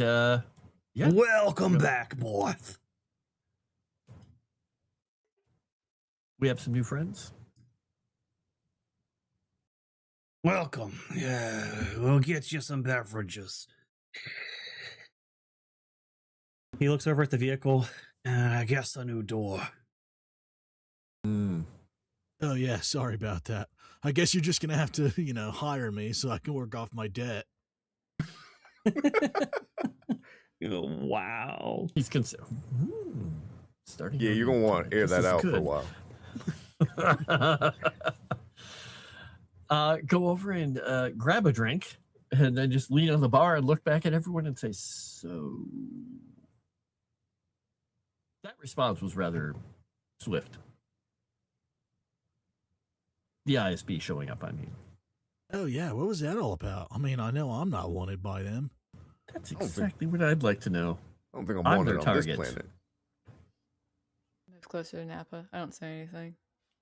yeah. Welcome back, boys. We have some new friends. Welcome. Yeah, we'll get you some beverages. He looks over at the vehicle. I guess a new door. Oh, yeah, sorry about that. I guess you're just going to have to, you know, hire me so I can work off my debt. Wow. He's starting. Yeah, you're going to want to air that out for a while. Go over and grab a drink and then just lean on the bar and look back at everyone and say, so. That response was rather swift. The ISB showing up, I mean. Oh, yeah, what was that all about? I mean, I know I'm not wanted by them. That's exactly what I'd like to know. I don't think I'm I'm wanted their on target. this planet. Move closer to Napa. I don't say anything.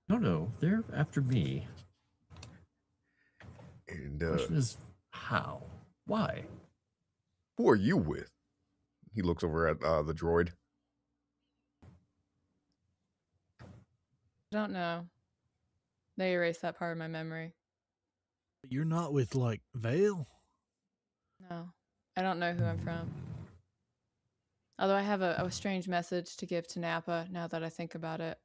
No, they're after me. And The question is, how? Why? who are you with? He looks over at the droid. I don't know. They erased that part of my memory. You're not with, like, Vale? No. I don't know who I'm from. Although I have a strange message to give to Napa now that I think about it.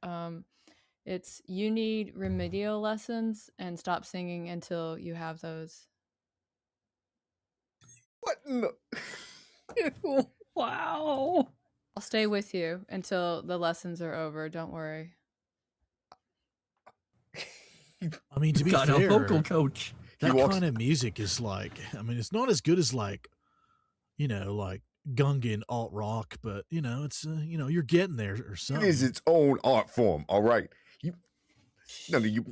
It's you need remedial lessons and stop singing until you have those. What? No. Wow. I'll stay with you until the lessons are over. Don't worry. I mean, to be Got fair, a vocal coach. that kind of music is like, I mean, it's not as good as like, you know, like Gungan alt rock, but you know, it's you know, you're getting there or It something. is its own art form, all right. None of you.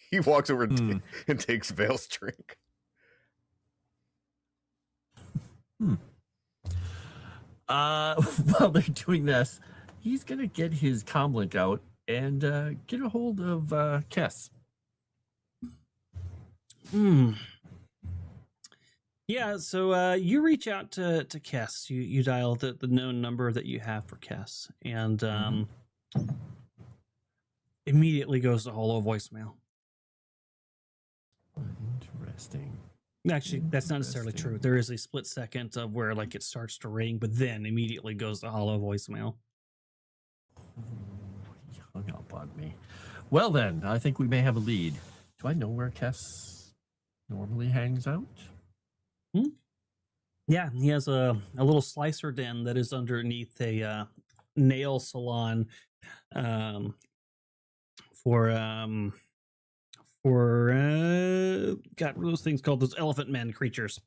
He walks over and takes Vale's drink. While they're doing this, he's gonna get his comlink out and get a hold of Kess. Yeah, so you reach out to Kess. You dial the known number that you have for Kess, and immediately goes to holo voicemail. Interesting. Actually, that's not necessarily true. There is a split second of where like it starts to ring, but then immediately goes to holo voicemail. He hung up on me. Well then, I think we may have a lead. Do I know where Kess normally hangs out? Yeah, he has a little slicer den that is underneath a nail salon for got those things called those elephant men creatures.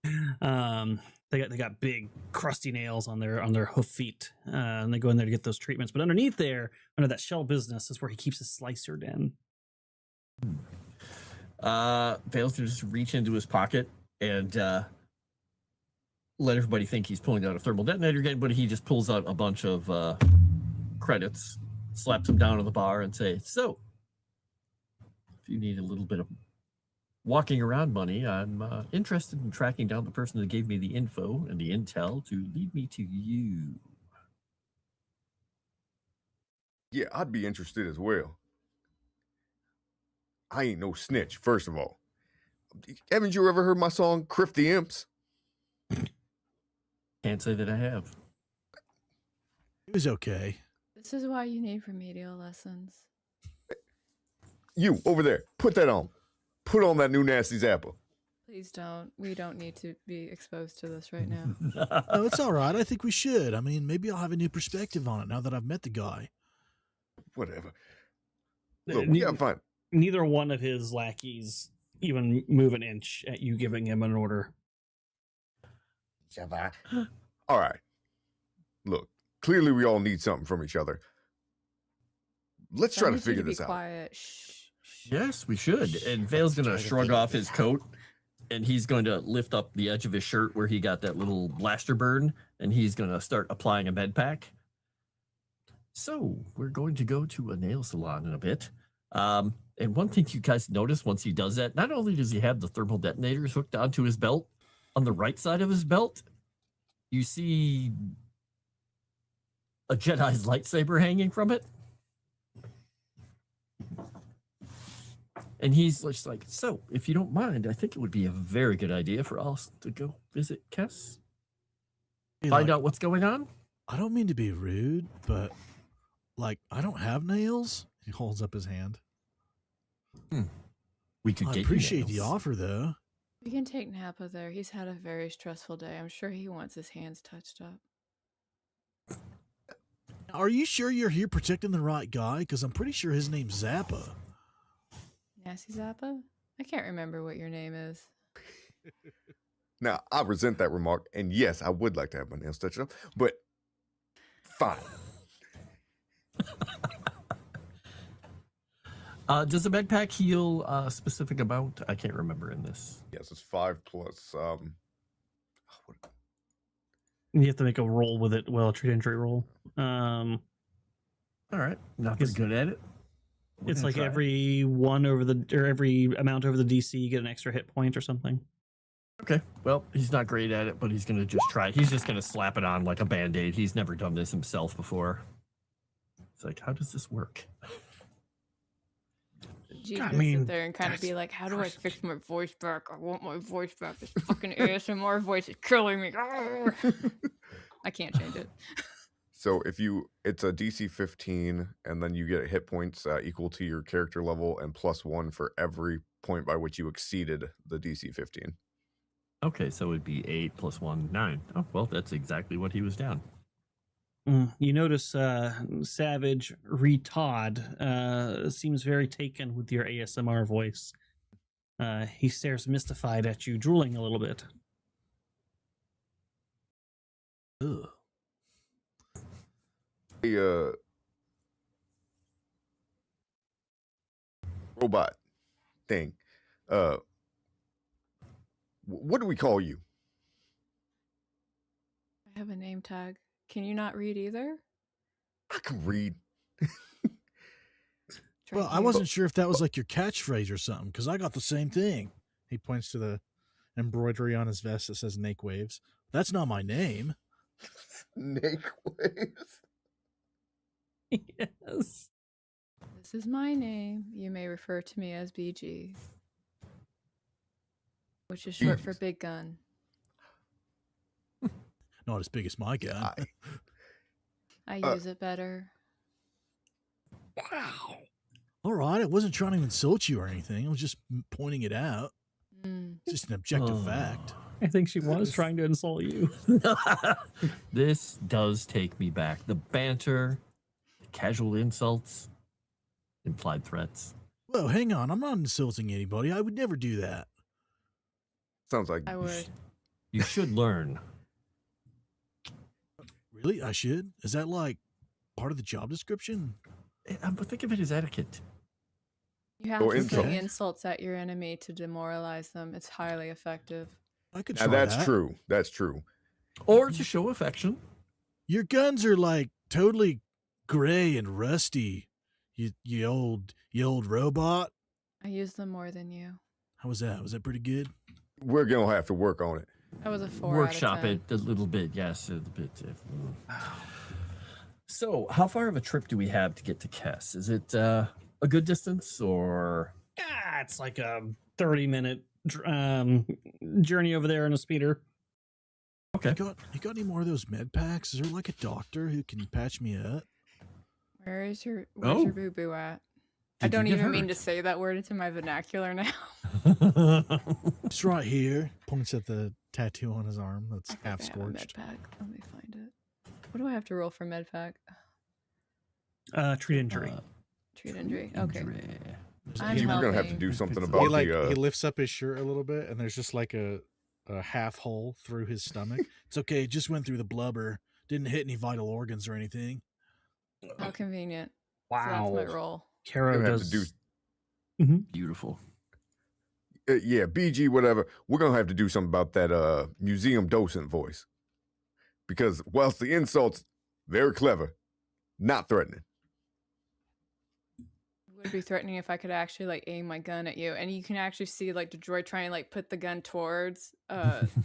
They got big crusty nails on their hoof feet, and they go in there to get those treatments. But underneath there, under that shell business, is where he keeps his slicer den. Vale's gonna just reach into his pocket and let everybody think he's pulling out a thermal detonator again, but he just pulls out a bunch of credits, slaps them down on the bar, and say, "So, if you need a little bit of walking around money, I'm interested in tracking down the person that gave me the info and the intel to lead me to you." Yeah, I'd be interested as well. I ain't no snitch, first of all. Haven't you ever heard my song, Criff the Imps? Can't say that I have. It was okay. This is why you need remedial lessons. You, over there, put that on. Put on that new Nasty Zappa. Please don't. We don't need to be exposed to this right now. No, it's all right. I think we should. I mean, maybe I'll have a new perspective on it now that I've met the guy. Whatever. Look, we gotta find... Neither one of his lackeys even move an inch at you giving him an order. All right. Look, clearly we all need something from each other. Let's try to figure this out. Quiet. Shh. Yes, we should. And Vale's going to shrug off his coat, and he's going to lift up the edge of his shirt where he got that little blaster burn, and he's going to start applying a med pack. So we're going to go to a nail salon in a bit. And one thing you guys notice once he does that, not only does he have the thermal detonators hooked onto his belt, on the right side of his belt, you see a Jedi's lightsaber hanging from it. And he's just like, "So, if you don't mind, I think it would be a very good idea for us to go visit Kess. Find out what's going on." I don't mean to be rude, but like, I don't have nails. He holds up his hand. We could I get appreciate you the offer, though. We can take Napa there. He's had a very stressful day. I'm sure he wants his hands touched up. Are you sure you're here protecting the right guy? Because I'm pretty sure his name's Zappa. Nasty Zappa? I can't remember what your name is. Now, I resent that remark, and yes, I would like to have my nails touched up, but fine. Does the med pack heal a specific amount? I can't remember in this. Yes, it's 5 plus. You have to make a roll with it. Well, a treat injury roll. All right, not very good at it. It's like every every amount over the DC, you get an extra hit point or something. Okay, well, he's not great at it, but he's going to just try. He's just going to slap it on like a Band-Aid. He's never done this himself before. It's like, how does this work? You sit there and kind of be like, how do I fix my voice back? I want my voice back. This fucking ASMR voice is killing me. I can't change it. So it's a DC 15, and then you get hit points equal to your character level and +1 for every point by which you exceeded the DC 15. Okay, so it'd be 8 + 1, 9. Oh, well, that's exactly what he was down. You notice Savage Retod seems very taken with your ASMR voice. He stares mystified at you, drooling a little bit. Ugh. A robot thing. What do we call you? I have a name tag. Can you not read either? I can read. Well, I wasn't sure if that was like your catchphrase or something, because I got the same thing. He points to the embroidery on his vest that says Nake Waves. That's not my name. Nake Waves? Yes. This is my name. You may refer to me as BG, which is short for Big Gun. Not as big as my gun. I use it better. Wow. All right, I wasn't trying to insult you or anything. I was just pointing it out. It's just an objective fact. I think she was trying to insult you. This does take me back. The banter, the casual insults, implied threats. Whoa, hang on. I'm not insulting anybody. I would never do that. Sounds like I would. You should learn. Really? I should? Is that like part of the job description? But think of it as etiquette. You have to say insults at your enemy to demoralize them. It's highly effective. I could now try that's that. true. That's true. Or to show affection. Your guns are like totally gray and rusty. You old robot. I used them more than you. How was that? Was that pretty good? We're gonna have to work on it. That was a 4 Workshop out of 10. it a little bit, yes, a little bit. So, how far of a trip do we have to get to Kess? Is it a good distance, or? Yeah, it's like a 30-minute journey over there in a speeder. Okay. You got any more of those med packs? Is there like a doctor who can patch me up? Where's your Oh. boo boo at? Did I don't you get even mean hurt? to say that word into my vernacular now. It's right here. Points at the tattoo on his arm that's I think half I have a med scorched. pack. Let me find it. What do I have to roll for med pack? Treat injury. Treat injury. Okay. I'm We're gonna have to helping. do something He about like the. he lifts up his shirt a little bit, and there's just like a half hole through his stomach. It's okay. It just went through the blubber. Didn't hit any vital organs or anything. How convenient. Wow. So that's my roll. Kara Gonna have does. to Beautiful. Yeah, BG, whatever. We're gonna have to do something about that museum docent voice, because whilst the insults very clever, not threatening. It would be threatening if I could actually like aim my gun at you, and you can actually see like the droid trying to like put the gun towards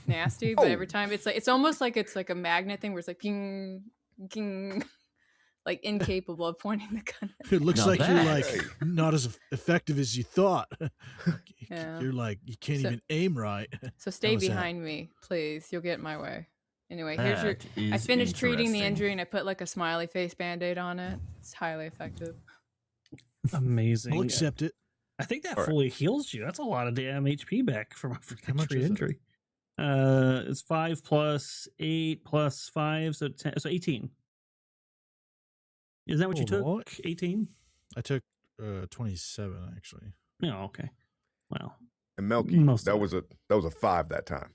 Nasty, but every time it's almost like it's like a magnet thing where it's like ging, ging, like incapable of pointing the gun. It looks Now like you're that- like not as effective as you thought. Yeah. You're like you can't So- even aim right. So stay was that? behind me, please. You'll get in my way. Anyway, here's your. That I is finished treating the interesting. injury and I put like a smiley face band-aid on it. It's highly effective. Amazing. I'll accept it. I think that All right. fully heals you. That's a lot of damn HP back from How much treat is it? injury. It's 5 plus 8 plus 5, so 10, so 18. Is that what you Oh, took? 18? I took 27 actually. No, okay. Well, And Melky, Most that of was a 5 that time.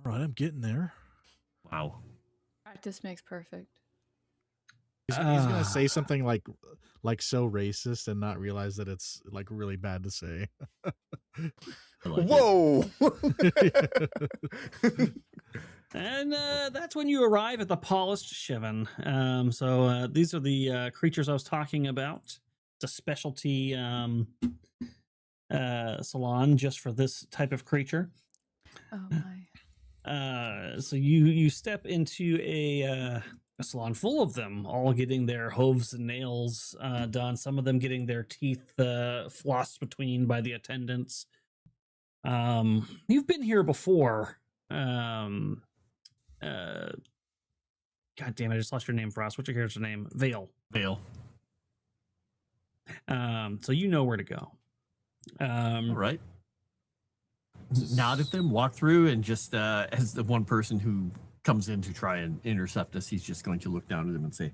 All right, I'm getting there. Wow. Practice makes perfect. He's gonna say something like so racist and not realize that it's like really bad to say. I like it. Whoa! and that's when you arrive at the Polished Shivan. So these are the creatures I was talking about. It's a specialty salon just for this type of creature. Oh my. So you step into a salon full of them, all getting their hooves and nails done. Some of them getting their teeth flossed between by the attendants. You've been here before. God damn it! I just lost your name, Frost. What's your character's name? Vale. Veil. So you know where to go. All right. Nod at them, walk through, and just as the one person who comes in to try and intercept us, he's just going to look down at them and say,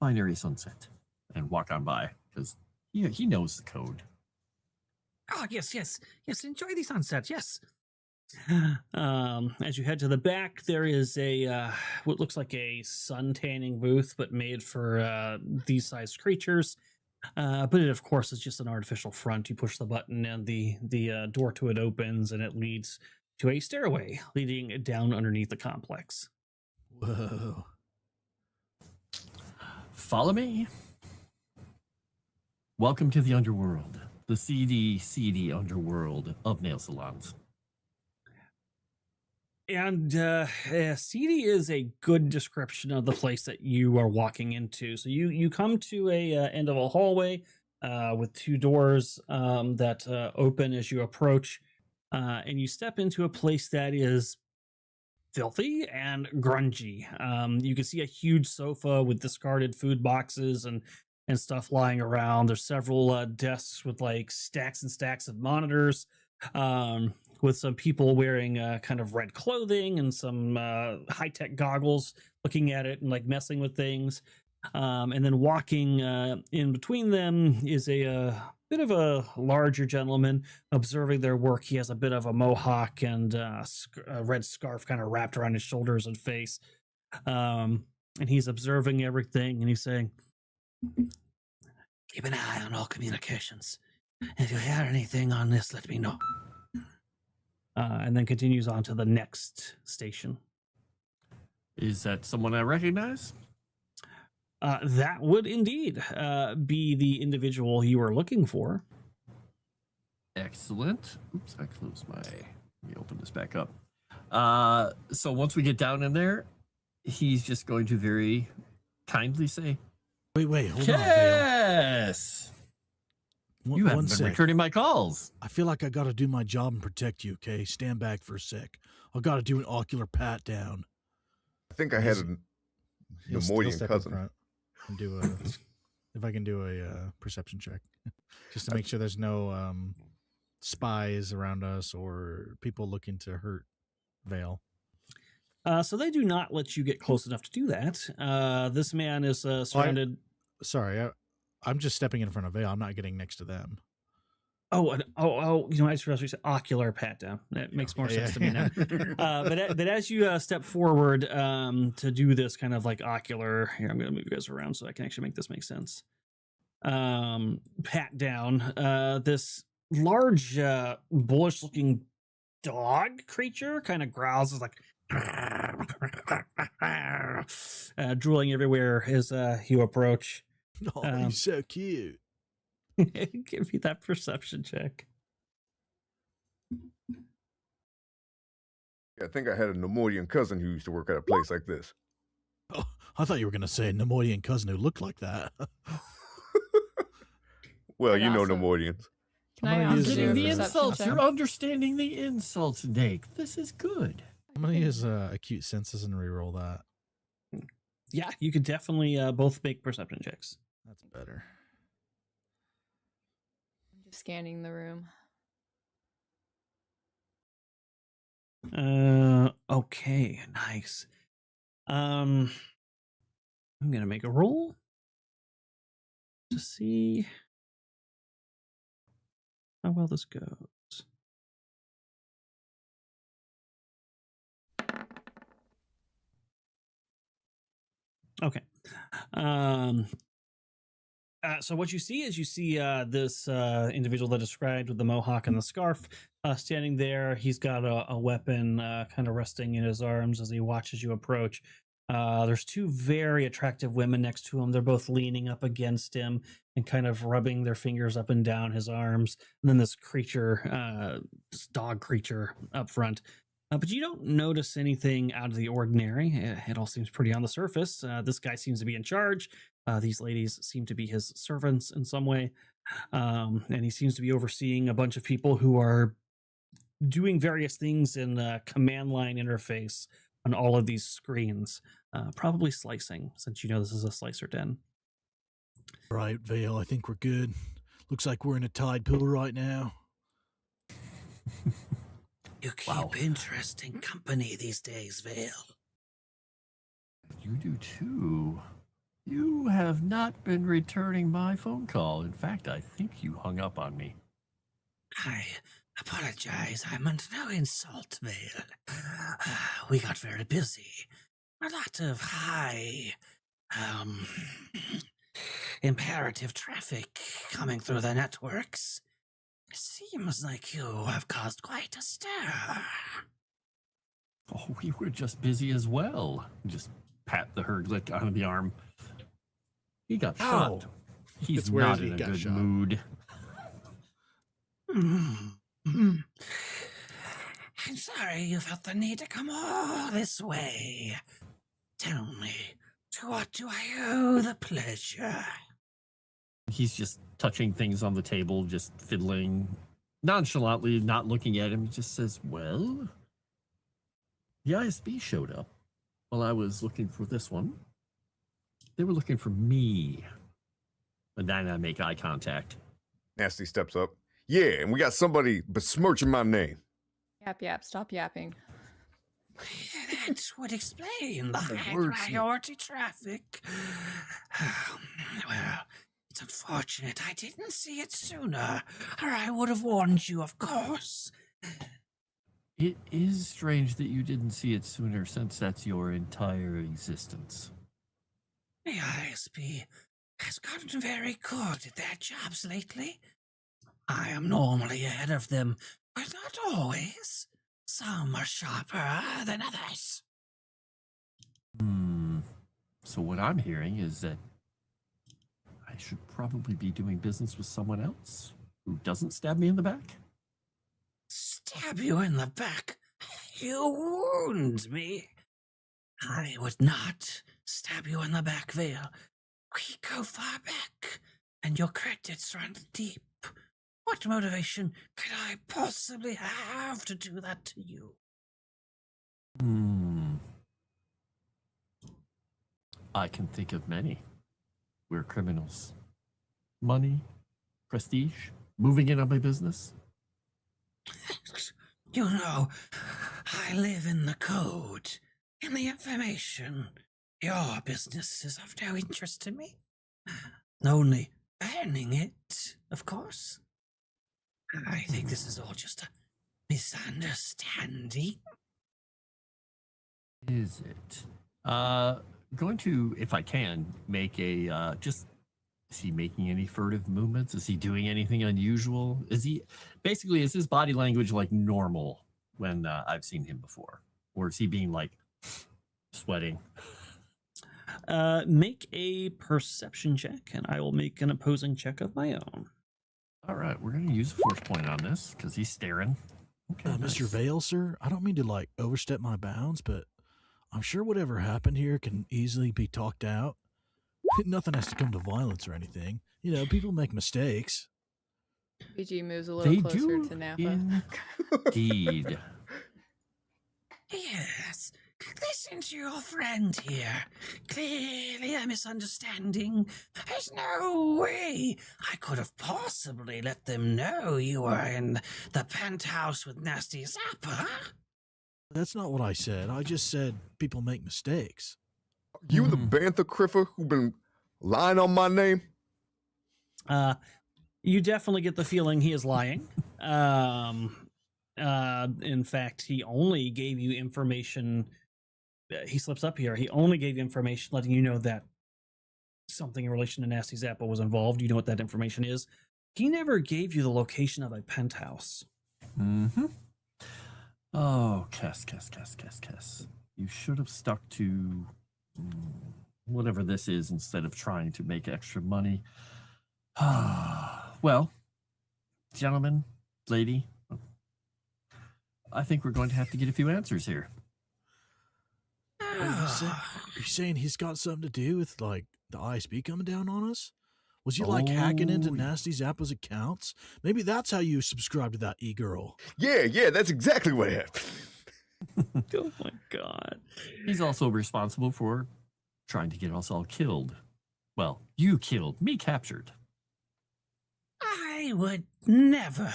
"Binary sunset," and walk on by because he knows the code. Oh, yes. Enjoy the sunset. Yes. As you head to the back, there is a what looks like a sun tanning booth, but made for these sized creatures. But it, of course, is just an artificial front. You push the button, and the door to it opens, and it leads to a stairway leading down underneath the complex. Whoa. Follow me. Welcome to the underworld, the seedy underworld of nail salons. And seedy is a good description of the place that you are walking into. So you come to a end of a hallway with two doors that open as you approach, and you step into a place that is filthy and grungy. You can see a huge sofa with discarded food boxes and stuff lying around. There's several desks with like stacks and stacks of monitors. With some people wearing kind of red clothing and some high-tech goggles looking at it and like messing with things. And then walking in between them is a bit of a larger gentleman observing their work. He has a bit of a mohawk and a red scarf kind of wrapped around his shoulders and face. And he's observing everything and he's saying, "Keep an eye on all communications. If you hear anything on this, let me know." and then continues on to the next station. Is that someone I recognize? That would indeed be the individual you are looking for. Excellent. Oops, I closed my... Let me open this back up. So once we get down in there, he's just going to very kindly say, Wait, hold on, Vale. yes! You haven't been returning my calls. I feel like I gotta do my job and protect you, okay? Stand back for a sec. I gotta do an ocular pat down. I think I had a He'll Nemoidian step in cousin. front and do a if I can do a perception check, just to make sure there's no spies around us or people looking to hurt Vale. So they do not let you get close enough to do that. This man is surrounded. Sorry, I'm just stepping in front of Vale. I'm not getting next to them. Oh, you know, I just realized we said ocular pat down. That makes more sense to me now. But as you step forward to do this kind of like ocular, here, I'm going to move you guys around so I can actually make this make sense. Pat down. This large, bullish-looking dog creature kind of growls, is like drooling everywhere as you approach. Oh, he's so cute. Give me that perception check. I think I had a Nemoidian cousin who used to work at a place like this. Oh, I thought you were gonna say a Nemoidian cousin who looked like that. Well, you know Also- Nemoidians. Can I I'm also getting do a the perception insults. check? You're understanding the insults, Nate. This is good. I'm gonna use acute senses and reroll that. Yeah, you could definitely both make perception checks. That's better. I'm just scanning the room. Okay, nice. I'm gonna make a roll to see how well this goes. Okay. So what you see is this individual that described with the mohawk and the scarf standing there. He's got a weapon kind of resting in his arms as he watches you approach. There's two very attractive women next to him. They're both leaning up against him and kind of rubbing their fingers up and down his arms. And then this creature, this dog creature up front. But you don't notice anything out of the ordinary. It all seems pretty on the surface. This guy seems to be in charge. These ladies seem to be his servants in some way. And he seems to be overseeing a bunch of people who are doing various things in the command line interface on all of these screens. Probably slicing, since you know this is a slicer den. Right, Vale, I think we're good. Looks like we're in a tide pool right now. You keep interesting company these days, Vale. You do too. You have not been returning my phone call. In fact, I think you hung up on me. I apologize. I meant no insult, Vale. We got very busy. A lot of high, imperative traffic coming through the networks. It seems like you have caused quite a stir. Oh, we were just busy as well. Just pat the Herglick on the arm. He got shot. He's It's where not he in a got good shot. mood. I'm sorry you felt the need to come all this way. Tell me, to what do I owe the pleasure? He's just touching things on the table, just fiddling nonchalantly, not looking at him. He just says, well, the ISB showed up while I was looking for this one. They were looking for me. And then I make eye contact. Nasty steps up. Yeah, and we got somebody besmirching my name. Yap, stop yapping. That would explain the high words. priority traffic. Well, it's unfortunate I didn't see it sooner, or I would have warned you, of course. It is strange that you didn't see it sooner, since that's your entire existence. The ISB has gotten very good at their jobs lately. I am normally ahead of them, but not always. Some are sharper than others. So what I'm hearing is that I should probably be doing business with someone else who doesn't stab me in the back. Stab you in the back? You wound me. I would not stab you in the back, Vale. We go far back, and your credits run deep. What motivation could I possibly have to do that to you? I can think of many. We're criminals. Money, prestige, moving in on my business. You know, I live in the code, in the information. Your business is of no interest to me. Only earning it, of course. I think this is all just a misunderstanding. Is it? Going to, if I can, make a, is he making any furtive movements? Is he doing anything unusual? Is his body language like normal when I've seen him before? Or is he being like sweating? Make a perception check, and I will make an opposing check of my own. All right, we're going to use a force point on this because he's staring. Okay, Mr. Vale, sir, I don't mean to like overstep my bounds, but I'm sure whatever happened here can easily be talked out. Nothing has to come to violence or anything. You know, people make mistakes. BG moves a little closer to Napa. Indeed. Yes, listen to your friend here. Clearly a misunderstanding. There's no way I could have possibly let them know you were in the penthouse with Nasty Zappa. That's not what I said. I just said people make mistakes. You the Bantha Criffer who been lying on my name? You definitely get the feeling he is lying. In fact, he only gave you information. He slips up here. He only gave you information letting you know that something in relation to Nasty Zappa was involved. You know what that information is. He never gave you the location of a penthouse. Oh, Cass. You should have stuck to whatever this is instead of trying to make extra money. Well, gentlemen, lady, I think we're going to have to get a few answers here. Are you saying he's got something to do with, like, the ISB coming down on us? Was you, like, hacking into Nasty Zappa's accounts? Maybe that's how you subscribe to that e-girl. Yeah, that's exactly what happened. Oh, my God. He's also responsible for trying to get us all killed. Well, you killed, me captured. I would never.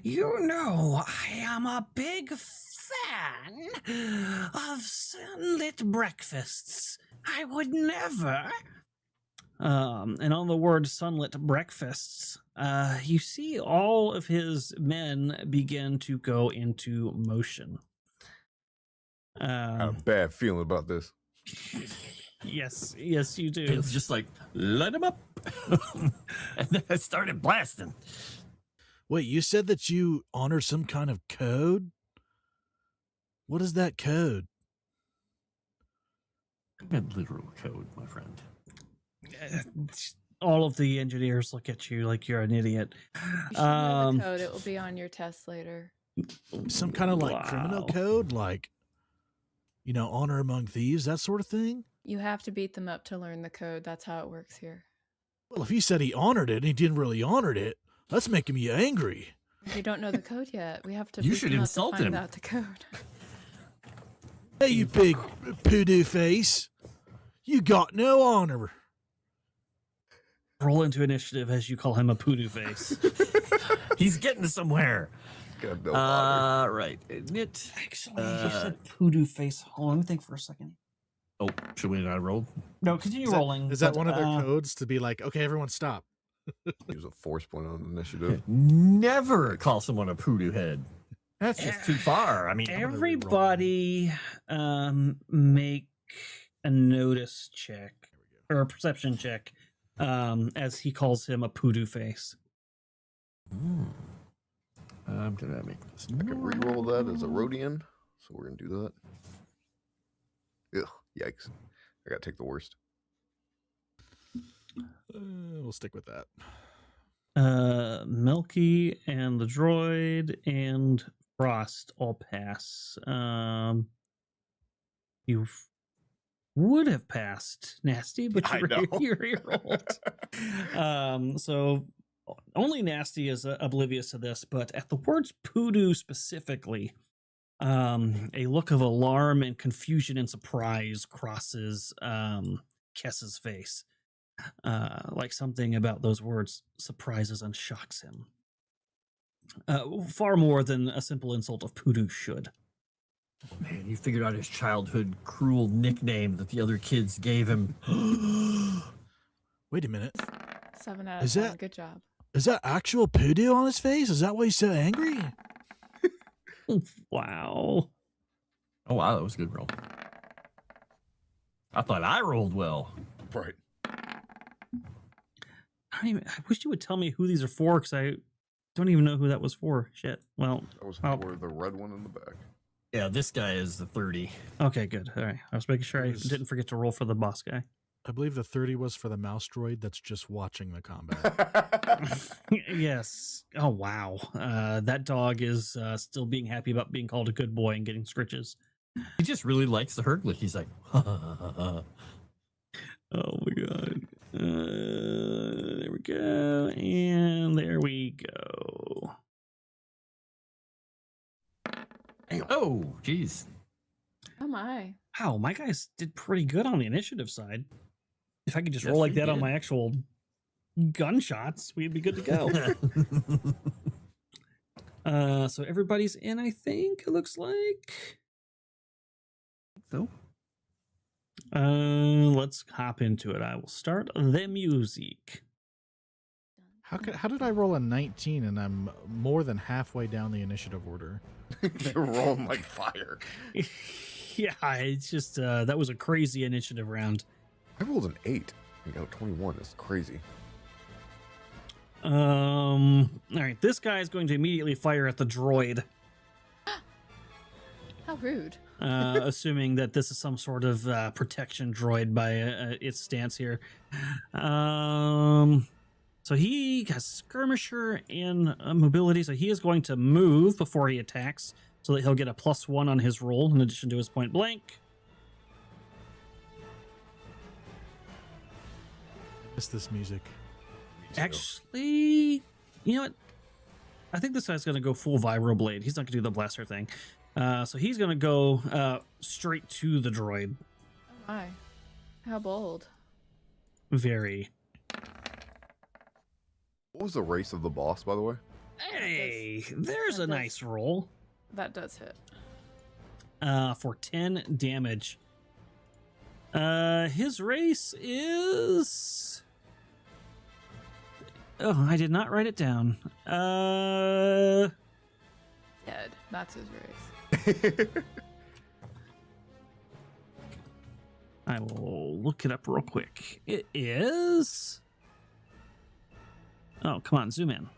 You know, I am a big fan of sunlit breakfasts. I would never. And on the word sunlit breakfasts, you see all of his men begin to go into motion. I have a bad feeling about this. Yes, you do. It's just like, let him up. And then I started blasting. Wait, you said that you honor some kind of code? What is that code? I meant literal code, my friend. All of the engineers look at you like you're an idiot. You should know the code. It will be on your test later. Some kind of like criminal code? Like, you know, honor among thieves, that sort of thing? You have to beat them up to learn the code. That's how it works here. Well, if he said he honored it and he didn't really honor it, that's making me angry. You don't know the code yet. We have to. You should insult him. Find out the code. Hey, you big poodoo face! You got no honor. Roll into initiative as you call him a poodoo face. He's getting somewhere. Got no honor. Right. Admit. Actually, you said poodoo face. Hold on, let me think for a second. Oh, should we not roll? No, continue rolling. Is that one of their codes to be like, okay, everyone stop? Use a force point on initiative. Never call someone a poodoo head. That's just too far. I mean, everybody make a notice check or a perception check as he calls him a poodoo face. I'm gonna make this. I can re-roll that as a Rodian, so we're gonna do that. Ugh, yikes! I gotta take the worst. We'll stick with that. Milky and the droid and Frost all pass. You would have passed Nasty, but I know. you re-rolled. So only Nasty is oblivious to this, but at the words poodoo specifically, a look of alarm and confusion and surprise crosses Kess's face. Like something about those words surprises and shocks him. Far more than a simple insult of poodoo should. Oh, man, you figured out his childhood cruel nickname that the other kids gave him. Wait a minute. 7 out of Is 10. that- Good job. Is that actual poodoo on his face? Is that why he's so angry? Wow. Oh, wow, that was a good roll. I thought I rolled well. Right. I wish you would tell me who these are for, because I don't even know who that was for. Shit. Well, That was well, for the red one in the back. Yeah, this guy is the 30. okay, good. All right. I was making sure I It was- didn't forget to roll for the boss guy. I believe the 30 was for the mouse droid that's just watching the combat. Yes. Oh, wow. That dog is still being happy about being called a good boy and getting scritches. He just really likes the Herglet. He's like, ha, ha, ha, ha, ha. Oh, my God. There we go. And there we go. Oh, geez. Oh my. Wow, my guys did pretty good on the initiative side. If I could just Yes, roll like they that on did. my actual gunshots, we'd be good to go. So everybody's in, I think, it looks like. So, Let's hop into it. I will start the music. How did I roll a 19 and I'm more than halfway down the initiative order? You're rolling like fire. Yeah, it's just that was a crazy initiative round. I rolled an 8. I got 21. That's crazy. All right, this guy is going to immediately fire at the droid. How rude. Assuming that this is some sort of protection droid by its stance here. So he has skirmisher and mobility, so he is going to move before he attacks, so that he'll get a +1 on his roll in addition to his point blank. I miss this music. Actually, you know what? I think this guy's going to go full vibroblade. He's not going to do the blaster thing. So he's going to go straight to the droid. Oh my. How bold. Very. What was the race of the boss, by the way? Hey, there's that a does- nice roll. That does hit. For 10 damage. His race is... Oh, I did not write it down. Dead. That's his race. I will look it up real quick. It is... Oh, come on, zoom in.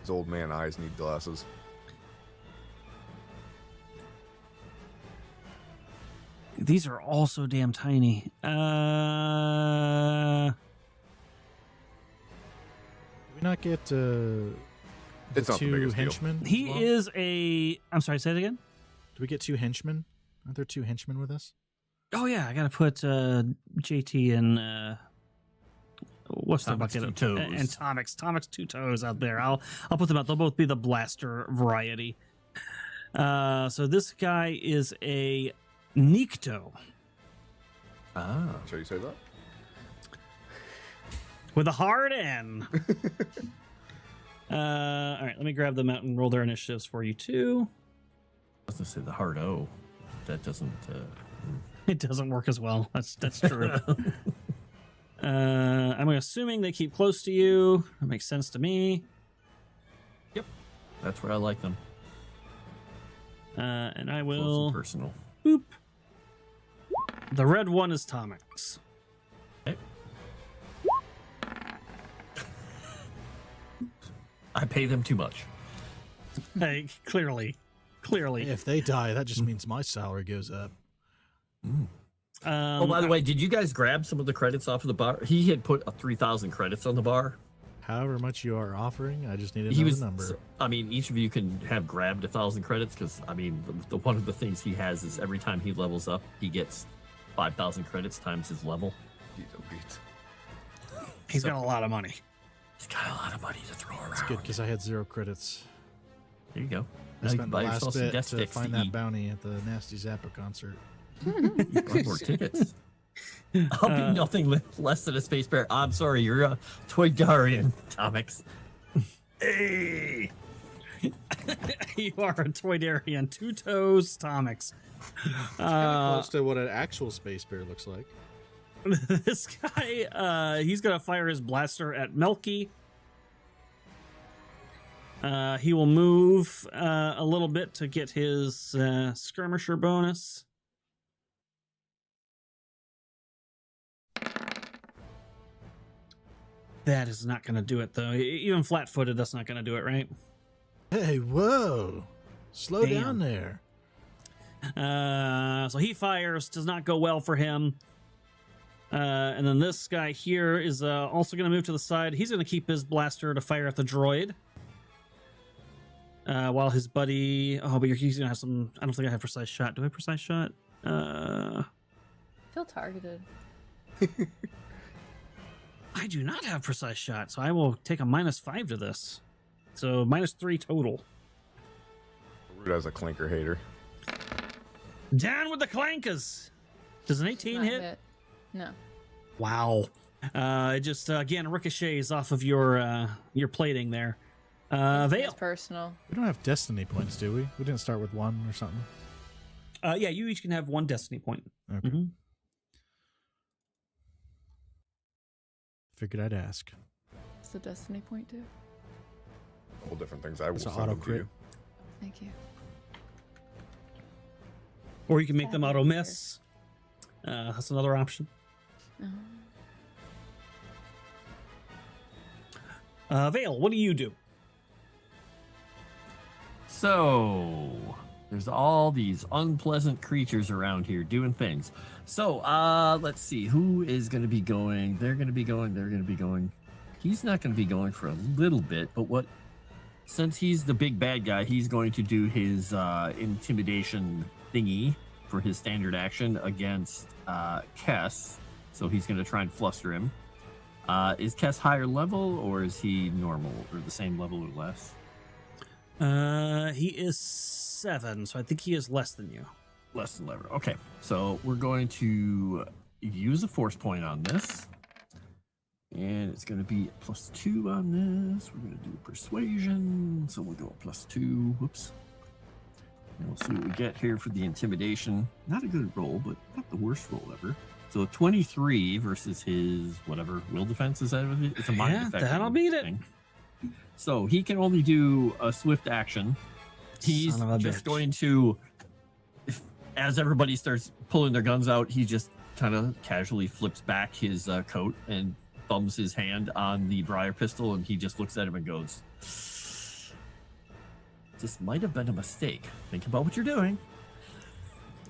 His old man eyes need glasses. These are all so damn tiny. Did we not get the It's not the two biggest deal. henchmen? as He well? is a... I'm sorry, say it again? Do we get 2 henchmen? Aren't there 2 henchmen with us? Oh, yeah, I gotta put JT and... what's the Tomic's bucket? two toes. And Tomic's 2 toes out there. I'll put them out. They'll both be the blaster variety. So this guy is a Nikto ah. Shall you say that? with a hard N. All right, let me grab them out and roll their initiatives for you too. I was going to say the hard O. That doesn't... It doesn't work as well. That's true. I'm assuming they keep close to you. That makes sense to me. Yep. That's where I like them. And I Close will and personal. boop. The red one is Tomix. Okay. I pay them too much. Hey, clearly. If they die, that just means my salary goes up. Oh, by the way, did you guys grab some of the credits off of the bar? He had put 3,000 credits on the bar. However much you are offering, I just need to know He was, the number. I mean, each of you can have grabbed 1,000 credits because, I mean, the one of the things he has is every time he levels up, he gets 5,000 credits times his level. He's got a lot of money. He's got a lot of money to throw around. It's good because I had 0 credits. There you go. I Now you spent can the buy last yourself some bit death to sticks find to that eat. bounty at the Nasty Zappa concert. You buy more tickets. I'll be nothing less than a space bear. I'm sorry, you're a Toydarian, Tomix. Hey! You are a Toydarian. 2 toes, Tomix. Close to what an actual space bear looks like. This guy, he's going to fire his blaster at Melky. He will move a little bit to get his skirmisher bonus. That is not going to do it, though. Even flat-footed, that's not going to do it, right? Hey, whoa. Slow Damn. down there. So he fires, does not go well for him. And then this guy here is also going to move to the side. He's going to keep his blaster to fire at the droid. While his buddy... Oh, but he's going to have some... I don't think I have precise shot. Do I have precise shot? Feel targeted. I do not have precise shot, so I will take a -5 to this. So -3 total. Rude as a clinker hater. Down with the clankers. Does an 18 Not hit? hit. No. Wow. It just again ricochets off of your plating there. It's Vale. personal. We don't have destiny points, do we? We didn't start with 1 or something. Yeah, you each can have 1 destiny point. Okay. Mhm. Figured I'd ask. What's the destiny point do? All different things. I will It's an send auto them to crit. you. Thank you. Or you can make them auto miss. That's another option. Vale, what do you do? So, there's all these unpleasant creatures around here doing things. So, let's see. Who is going to be going? They're going to be going. They're going to be going. He's not going to be going for a little bit, but since he's the big bad guy, he's going to do his intimidation thingy for his standard action against Kess. So he's going to try and fluster him. Is Kess higher level, or is he normal, or the same level or less? He is 7, so I think he is less than you. Less than lever. Okay, so we're going to use a force point on this. And it's going to be +2 on this. We're going to do persuasion. So we'll go +2. Whoops. And we'll see what we get here for the intimidation. Not a good roll, but not the worst roll ever. So 23 versus his whatever will defense. Is that what it is? It's a mind Yeah, effect. that'll beat it. So he can only do a swift action. He's Son of a just bitch. going to, as everybody starts pulling their guns out, he just kind of casually flips back his coat and thumbs his hand on the briar pistol, and he just looks at him and goes, "This might have been a mistake. Think about what you're doing."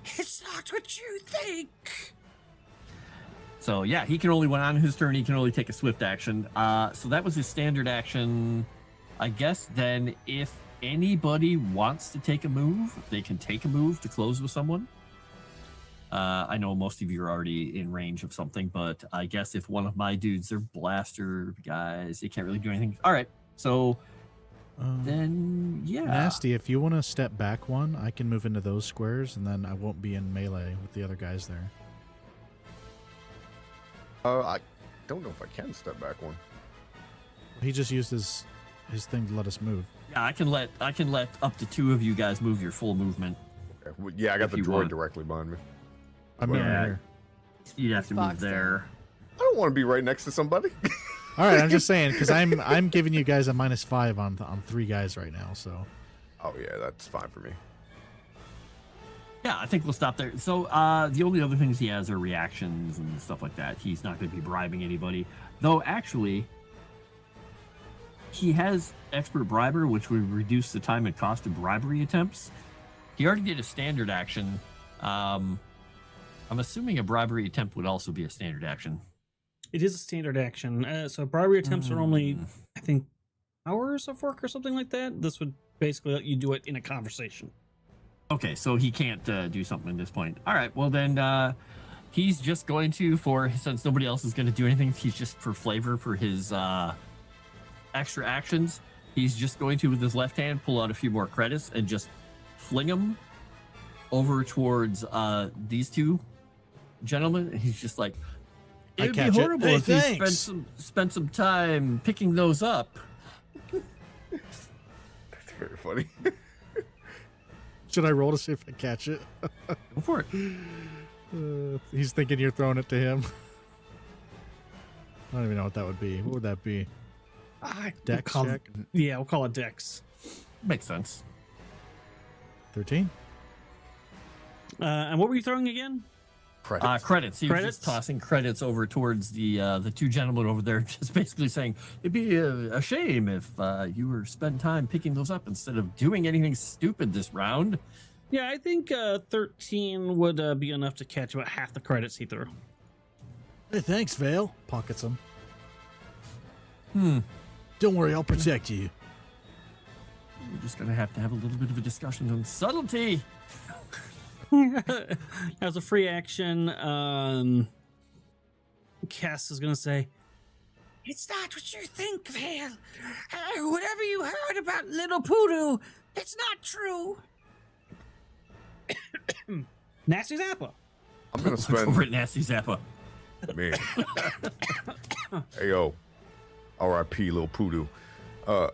It's not what you think. So yeah, he can only, when on his turn, he can only take a swift action. So that was his standard action. I guess then if anybody wants to take a move, they can take a move to close with someone. I know most of you are already in range of something, but I guess if one of my dudes are blaster guys, they can't really do anything. All right, so then yeah. Nasty, if you want to step back 1, I can move into those squares, and then I won't be in melee with the other guys there. I don't know if I can step back 1. He just used his thing to let us move. Yeah, I can let up to 2 of you guys move your full movement. Okay. Well, yeah, I got If the you droid want. directly behind me. I'm moving Yeah. here. You'd have to move Boxed in. there. I don't want to be right next to somebody. All right, I'm just saying because I'm giving you guys a -5 on 3 guys right now. So Oh yeah, that's fine for me. Yeah, I think we'll stop there. So the only other things he has are reactions and stuff like that. He's not going to be bribing anybody. Though, actually, he has expert briber, which would reduce the time and cost of bribery attempts. He already did a standard action. I'm assuming a bribery attempt would also be a standard action. It is a standard action. So bribery attempts are only, I think, hours of work or something like that. This would basically let you do it in a conversation. Okay, so he can't do something at this point. All right, well then he's just going to, since nobody else is going to do anything, he's just for flavor for his extra actions. He's just going to, with his left hand, pull out a few more credits and just fling them over towards these two gentlemen. He's just like, it'd be horrible if you spent some time picking those up. That's very funny. Should I roll to see if I catch it? Go for it. He's thinking you're throwing it to him. I don't even know what that would be. What would that be? Dex check? Yeah, we'll call it Dex. Makes sense. 13. And what were you throwing again? Credits. He was just tossing credits over towards the two gentlemen over there, just basically saying it'd be a shame if you were spend time picking those up instead of doing anything stupid this round. Yeah, I think 13 would be enough to catch about half the credits he threw. Hey, thanks, Vale. Pockets him. Don't worry, I'll protect you. We're just gonna have to have a little bit of a discussion on subtlety. As a free action, Cass is going to say, It's not what you think, Vale. Whatever you heard about Little Poodoo, it's not true. Nasty Zappa. I'm gonna spend over at Nasty Zappa. Man. Hey yo, R.I.P. Lil Poodoo. I'm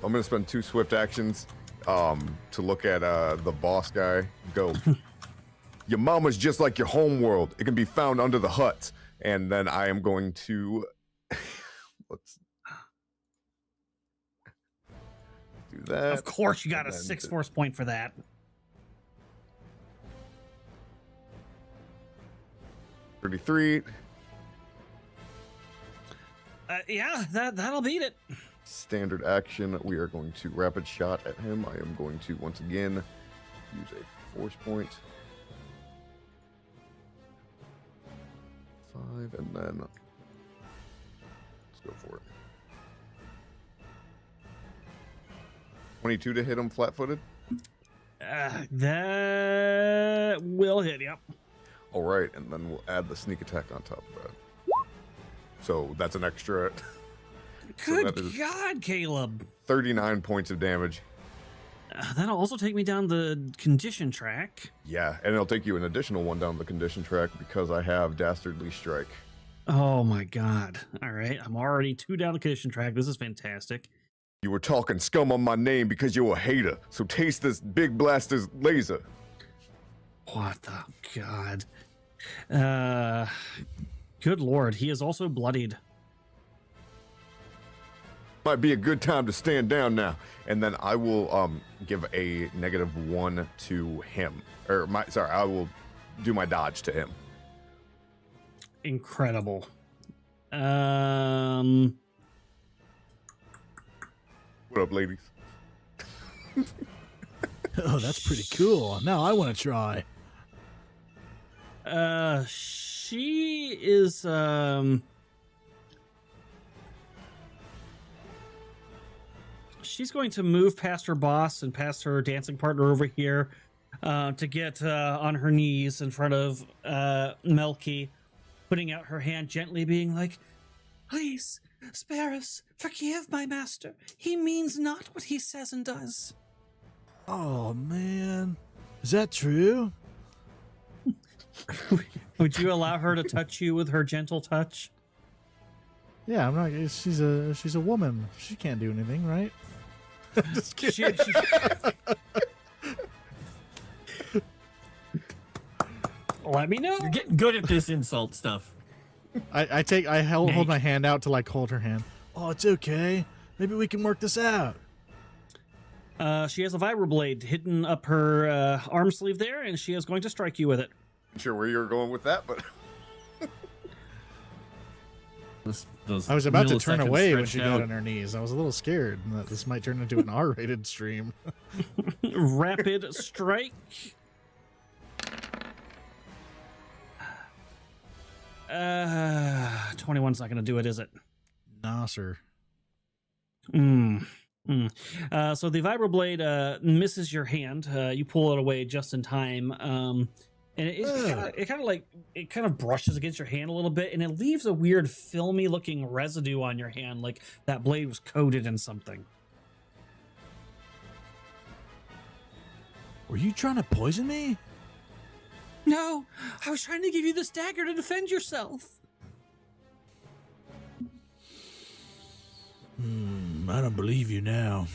gonna spend 2 swift actions to look at the boss guy. Go. Your mama's just like your home world. It can be found under the hut. And then I am going to let's do that. Of course, you got a 6 force point for that. $33. Yeah, that'll beat it. Standard action. We are going to rapid shot at him. I am going to once again use a force point. 5, and then let's go for it. 22 to hit him flat-footed. That will hit. Yep. All right, and then we'll add the sneak attack on top of that. So that's an extra. Good God, Caleb. 39 points of damage. That'll also take me down the condition track. Yeah, and it'll take you an additional one down the condition track because I have Dastardly Strike. Oh my God. All right, I'm already 2 down the condition track. This is fantastic. You were talking scum on my name because you're a hater, so taste this big blaster's laser. What the God? Good Lord, he is also bloodied. Might be a good time to stand down now. And then I will give a -1 to him. I will do my dodge to him. Incredible. What up, ladies? Oh, that's pretty cool. Now I want to try. She is she's going to move past her boss and past her dancing partner over here to get on her knees in front of Melky, putting out her hand gently, being like, Please, spare us. Forgive my master. He means not what he says and does. Oh, man. Is that true? Would you allow her to touch you with her gentle touch? Yeah, I'm not. She's a woman. She can't do anything, right? Just kidding. Let me know. You're getting good at this insult stuff. I hold my hand out to like hold her hand. Oh, it's okay. Maybe we can work this out. She has a vibroblade hidden up her arm sleeve there, and she is going to strike you with it. Not sure where you're going with that, but I was about to turn milliseconds away when stretched she got out. on her knees. I was a little scared that this might turn into an R-rated stream. Rapid strike. 21's not going to do it, is it? Nah, sir. So the vibroblade misses your hand. You pull it away just in time. And it kind of brushes against your hand a little bit, and it leaves a weird filmy looking residue on your hand, like that blade was coated in something. Were you trying to poison me? No, I was trying to give you this dagger to defend yourself. I don't believe you now.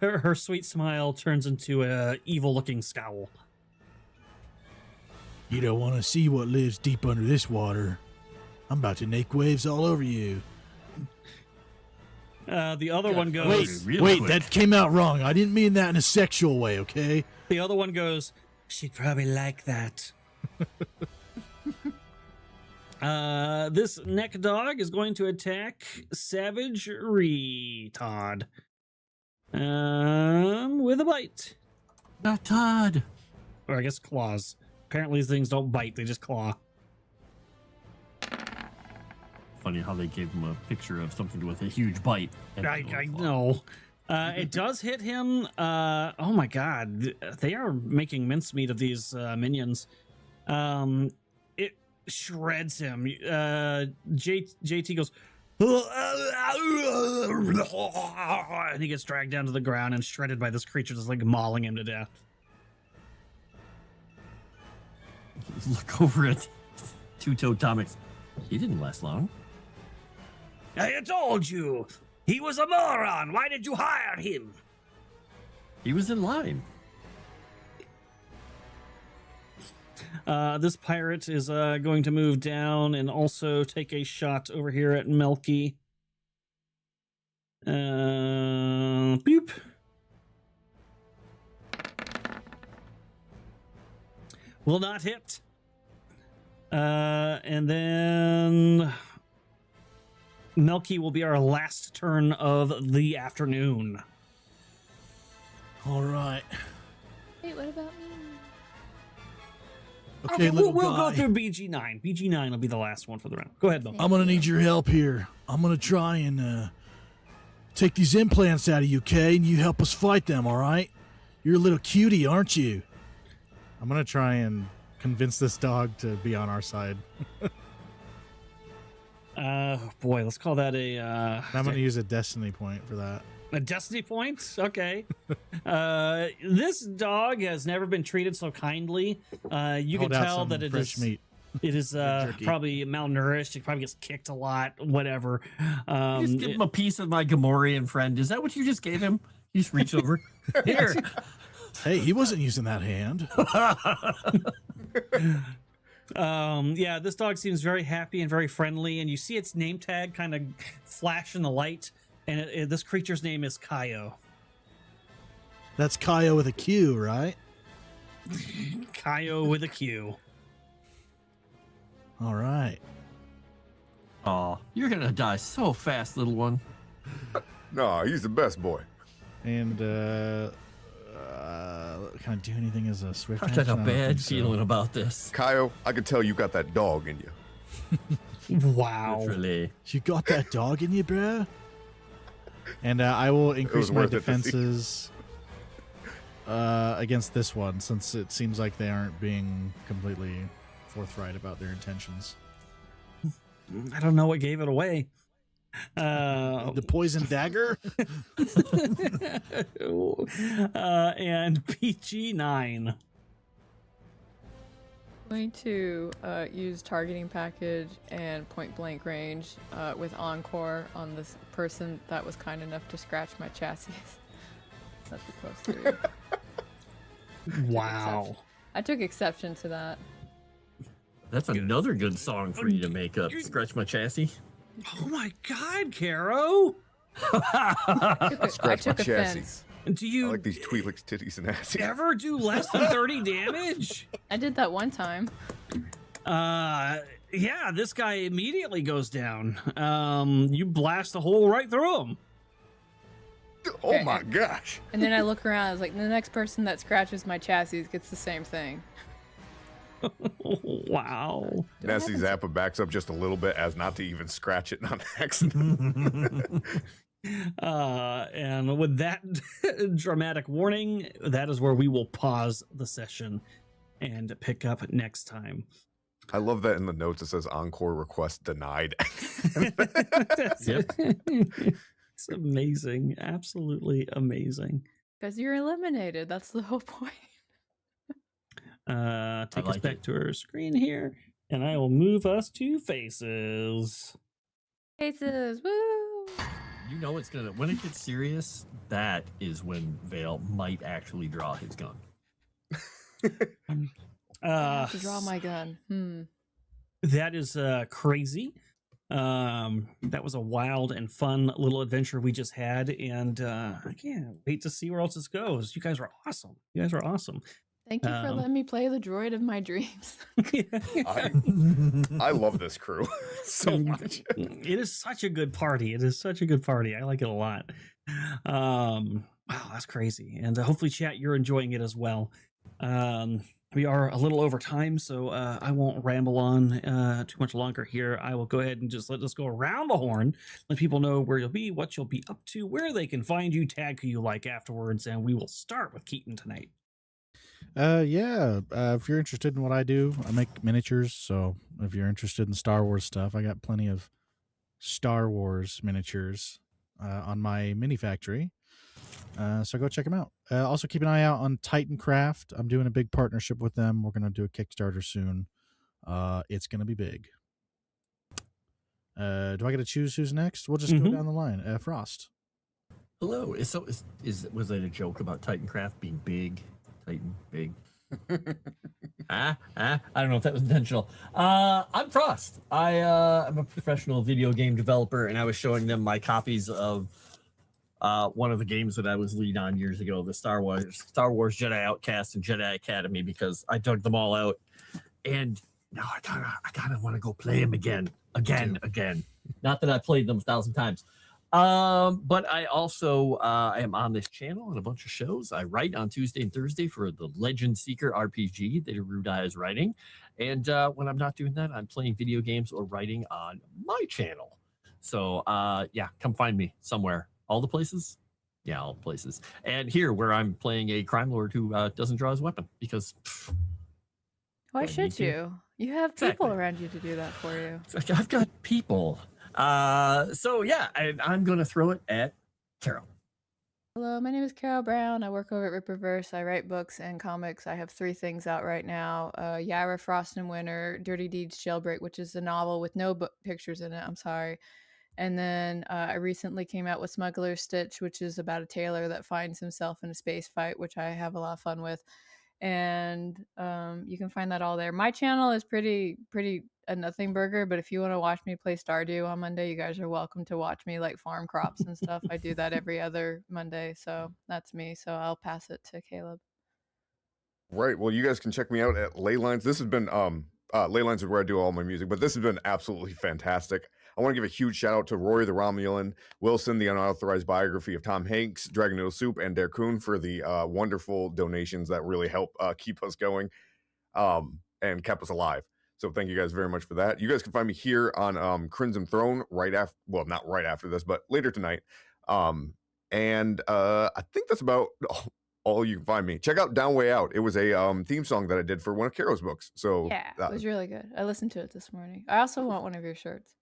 Her sweet smile turns into a evil looking scowl. You don't want to see what lives deep under this water. I'm about to make waves all over you. The other one goes... Wait, that came out wrong. I didn't mean that in a sexual way, okay? The other one goes, she'd probably like that. This neck dog is going to attack Savage Retard. With a bite. Not Todd. Or I guess claws. Apparently these things don't bite, they just claw. Funny how they gave him a picture of something with a huge bite. I know. It does hit him. Oh my god. They are making mincemeat of these minions. It shreds him. JT goes... and he gets dragged down to the ground and shredded by this creature that's like mauling him to death. Look over at Two-Toed Tomix. He didn't last long. I told you! He was a moron! Why did you hire him? He was in line. This pirate is going to move down and also take a shot over here at Melky. Boop. Will not hit. And then Melky will be our last turn of the afternoon. All right. Wait, what about me? Okay, we'll little go guy. through BG9. BG9 will be the last one for the round. Go ahead, Melky. I'm going to need your help here. I'm going to try and take these implants out of you, Kay, and you help us fight them, all right? You're a little cutie, aren't you? I'm going to try and convince this dog to be on our side. Boy, let's call that I'm going to use a destiny point for that. a destiny point. Okay. This dog has never been treated so kindly. You can Hold out tell some that it fresh is meat. it is jerky. probably malnourished. It probably gets kicked a lot. Whatever. Just give him a piece of my Gamorrean friend. Is that what you just gave him? You just reach over. Here. Hey, he wasn't using that hand. Yeah, this dog seems very happy and very friendly, and you see its name tag kind of flash in the light, and this creature's name is Kaio. That's Kaio with a Q, right? Kaio with a Q. All right. Aw, you're gonna die so fast, little one. No, he's the best boy. And can I do anything as a swift I've action? got a I don't bad think so. feeling about this. Kyle, I can tell you got that dog in you. Wow. Literally. You got that dog in you, bro? And I will increase my worth it to see. defenses against this one, since it seems like they aren't being completely forthright about their intentions. I don't know what gave it away. The poison dagger? And PG9. Going to use targeting package and point blank range with Encore on this person that was kind enough to scratch my chassis. That's supposed to. Wow. I took exception to that. That's another good song for you to make up. Scratch my chassis. Oh my God, Caro! I Scratch my took chassis. offense. Do I you like these Twi'leks titties and asses. ever do less than 30 damage? I did that one time. Yeah, this guy immediately goes down. You blast a hole right through him. Oh my gosh. And then I look around, I was like, the next person that scratches my chassis gets the same thing. Wow. Nasty Zappa backs up just a little bit as not to even scratch it on accident. And with that dramatic warning, that is where we will pause the session and pick up next time. I love that in the notes it says encore request denied. Yep. It's amazing. Absolutely amazing. Because you're eliminated. That's the whole point. Take us like back it. to our screen here, and I will move us to faces. Faces, woo! You know it's gonna when it gets serious. That is when Vale might actually draw his gun. I have to draw my gun. That is crazy. That was a wild and fun little adventure we just had, and I can't wait to see where else this goes. You guys are awesome. You guys are awesome. Thank you for letting me play the droid of my dreams. I love this crew so much. It is such a good party. It is such a good party. I like it a lot. Wow, that's crazy. And hopefully, chat, you're enjoying it as well. We are a little over time, so I won't ramble on too much longer here. I will go ahead and just let us go around the horn, let people know where you'll be, what you'll be up to, where they can find you, tag who you like afterwards, and we will start with Keaton tonight. If you're interested in what I do, I make miniatures. So if you're interested in Star Wars stuff, I got plenty of Star Wars miniatures on my mini factory. So go check them out. Also keep an eye out on Titan Craft. I'm doing a big partnership with them. We're going to do a Kickstarter soon. It's going to be big. Do I get to choose who's next? We'll just go down the line. Frost. Hello. Was it a joke about Titancraft being big? Titan, big. I don't know if that was intentional. I'm Frost. I'm a professional video game developer, and I was showing them my copies of one of the games that I was lead on years ago, the Star Wars Jedi Outcast and Jedi Academy, because I dug them all out, and now I kind of want to go play them again. Not that I played them 1,000 times. But I also I am on this channel and a bunch of shows. I write on Tuesday and Thursday for the Legend Seeker RPG that Erudi is writing. And when I'm not doing that, I'm playing video games or writing on my channel. So yeah, come find me somewhere. All the places? Yeah, all the places. And here where I'm playing a crime lord who doesn't draw his weapon because Why I should need to. you? You have people Exactly. around you to do that for you. It's like, I've got people. So yeah, I'm going to throw it at Carol. Hello, my name is Carol Brown. I work over at Ripperverse. I write books and comics. I have 3 things out right now. Yara, Frost and Winter, Dirty Deeds Jailbreak, which is a novel with no book pictures in it. I'm sorry. And then I recently came out with Smuggler's Stitch, which is about a tailor that finds himself in a space fight, which I have a lot of fun with. And you can find that all there. My channel is pretty a nothing burger, but if you want to watch me play Stardew on Monday, you guys are welcome to watch me like farm crops and stuff. I do that every other Monday, so that's me. So I'll pass it to Caleb. Right. Well, you guys can check me out at Laylines. This has been Laylines is where I do all my music, but this has been absolutely fantastic. I want to give a huge shout out to Rory the Romulan, Wilson, the unauthorized biography of Tom Hanks, Dragon Noodle Soup, and Dare Kuhn for the wonderful donations that really help keep us going and kept us alive. So thank you guys very much for that. You guys can find me here on Crimson Throne right after, well, not right after this, but later tonight. And I think that's about all you can find me. Check out Down Way Out. It was a theme song that I did for one of Caro's books. So Yeah, it was really good. I listened to it this morning. I also want one of your shirts.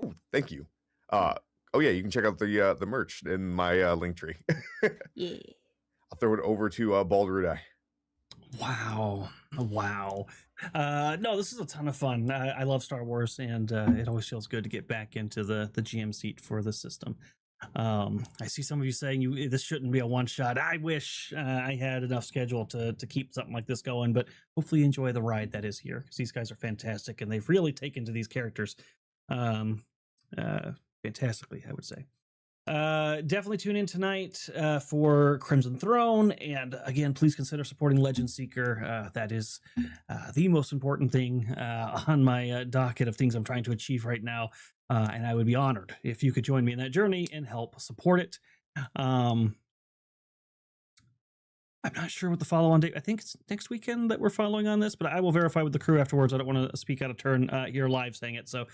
Oh, thank you. Oh yeah, you can check out the merch in my link tree. Yeah. I'll throw it over to Bald Erudi. Wow. No, this is a ton of fun. I love Star Wars, and it always feels good to get back into the GM seat for the system. I see some of you saying this shouldn't be a one shot. I wish I had enough schedule to keep something like this going, but hopefully you enjoy the ride that is here, because these guys are fantastic and they've really taken to these characters fantastically, I would say. Definitely tune in tonight for Crimson Throne, and again, please consider supporting Legend Seeker. That is the most important thing on my docket of things I'm trying to achieve right now, and I would be honored if you could join me in that journey and help support it. I'm not sure what the follow-on date. I think it's next weekend that we're following on this, but I will verify with the crew afterwards. I don't want to speak out of turn here live saying it, so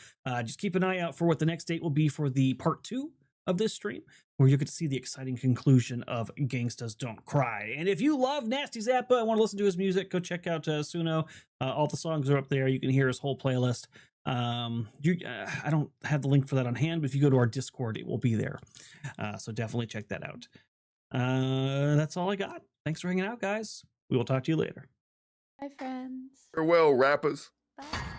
just keep an eye out for what the next date will be for the part 2 of this stream, where you get to see the exciting conclusion of Gangstas Don't Cry. And if you love Nasty Zappa and want to listen to his music, go check out Suno. All the songs are up there. You can hear his whole playlist. I don't have the link for that on hand, but if you go to our Discord, it will be there. So definitely check that out. That's all I got. Thanks for hanging out, guys. We will talk to you later. Bye, friends. Farewell, rappers. Bye.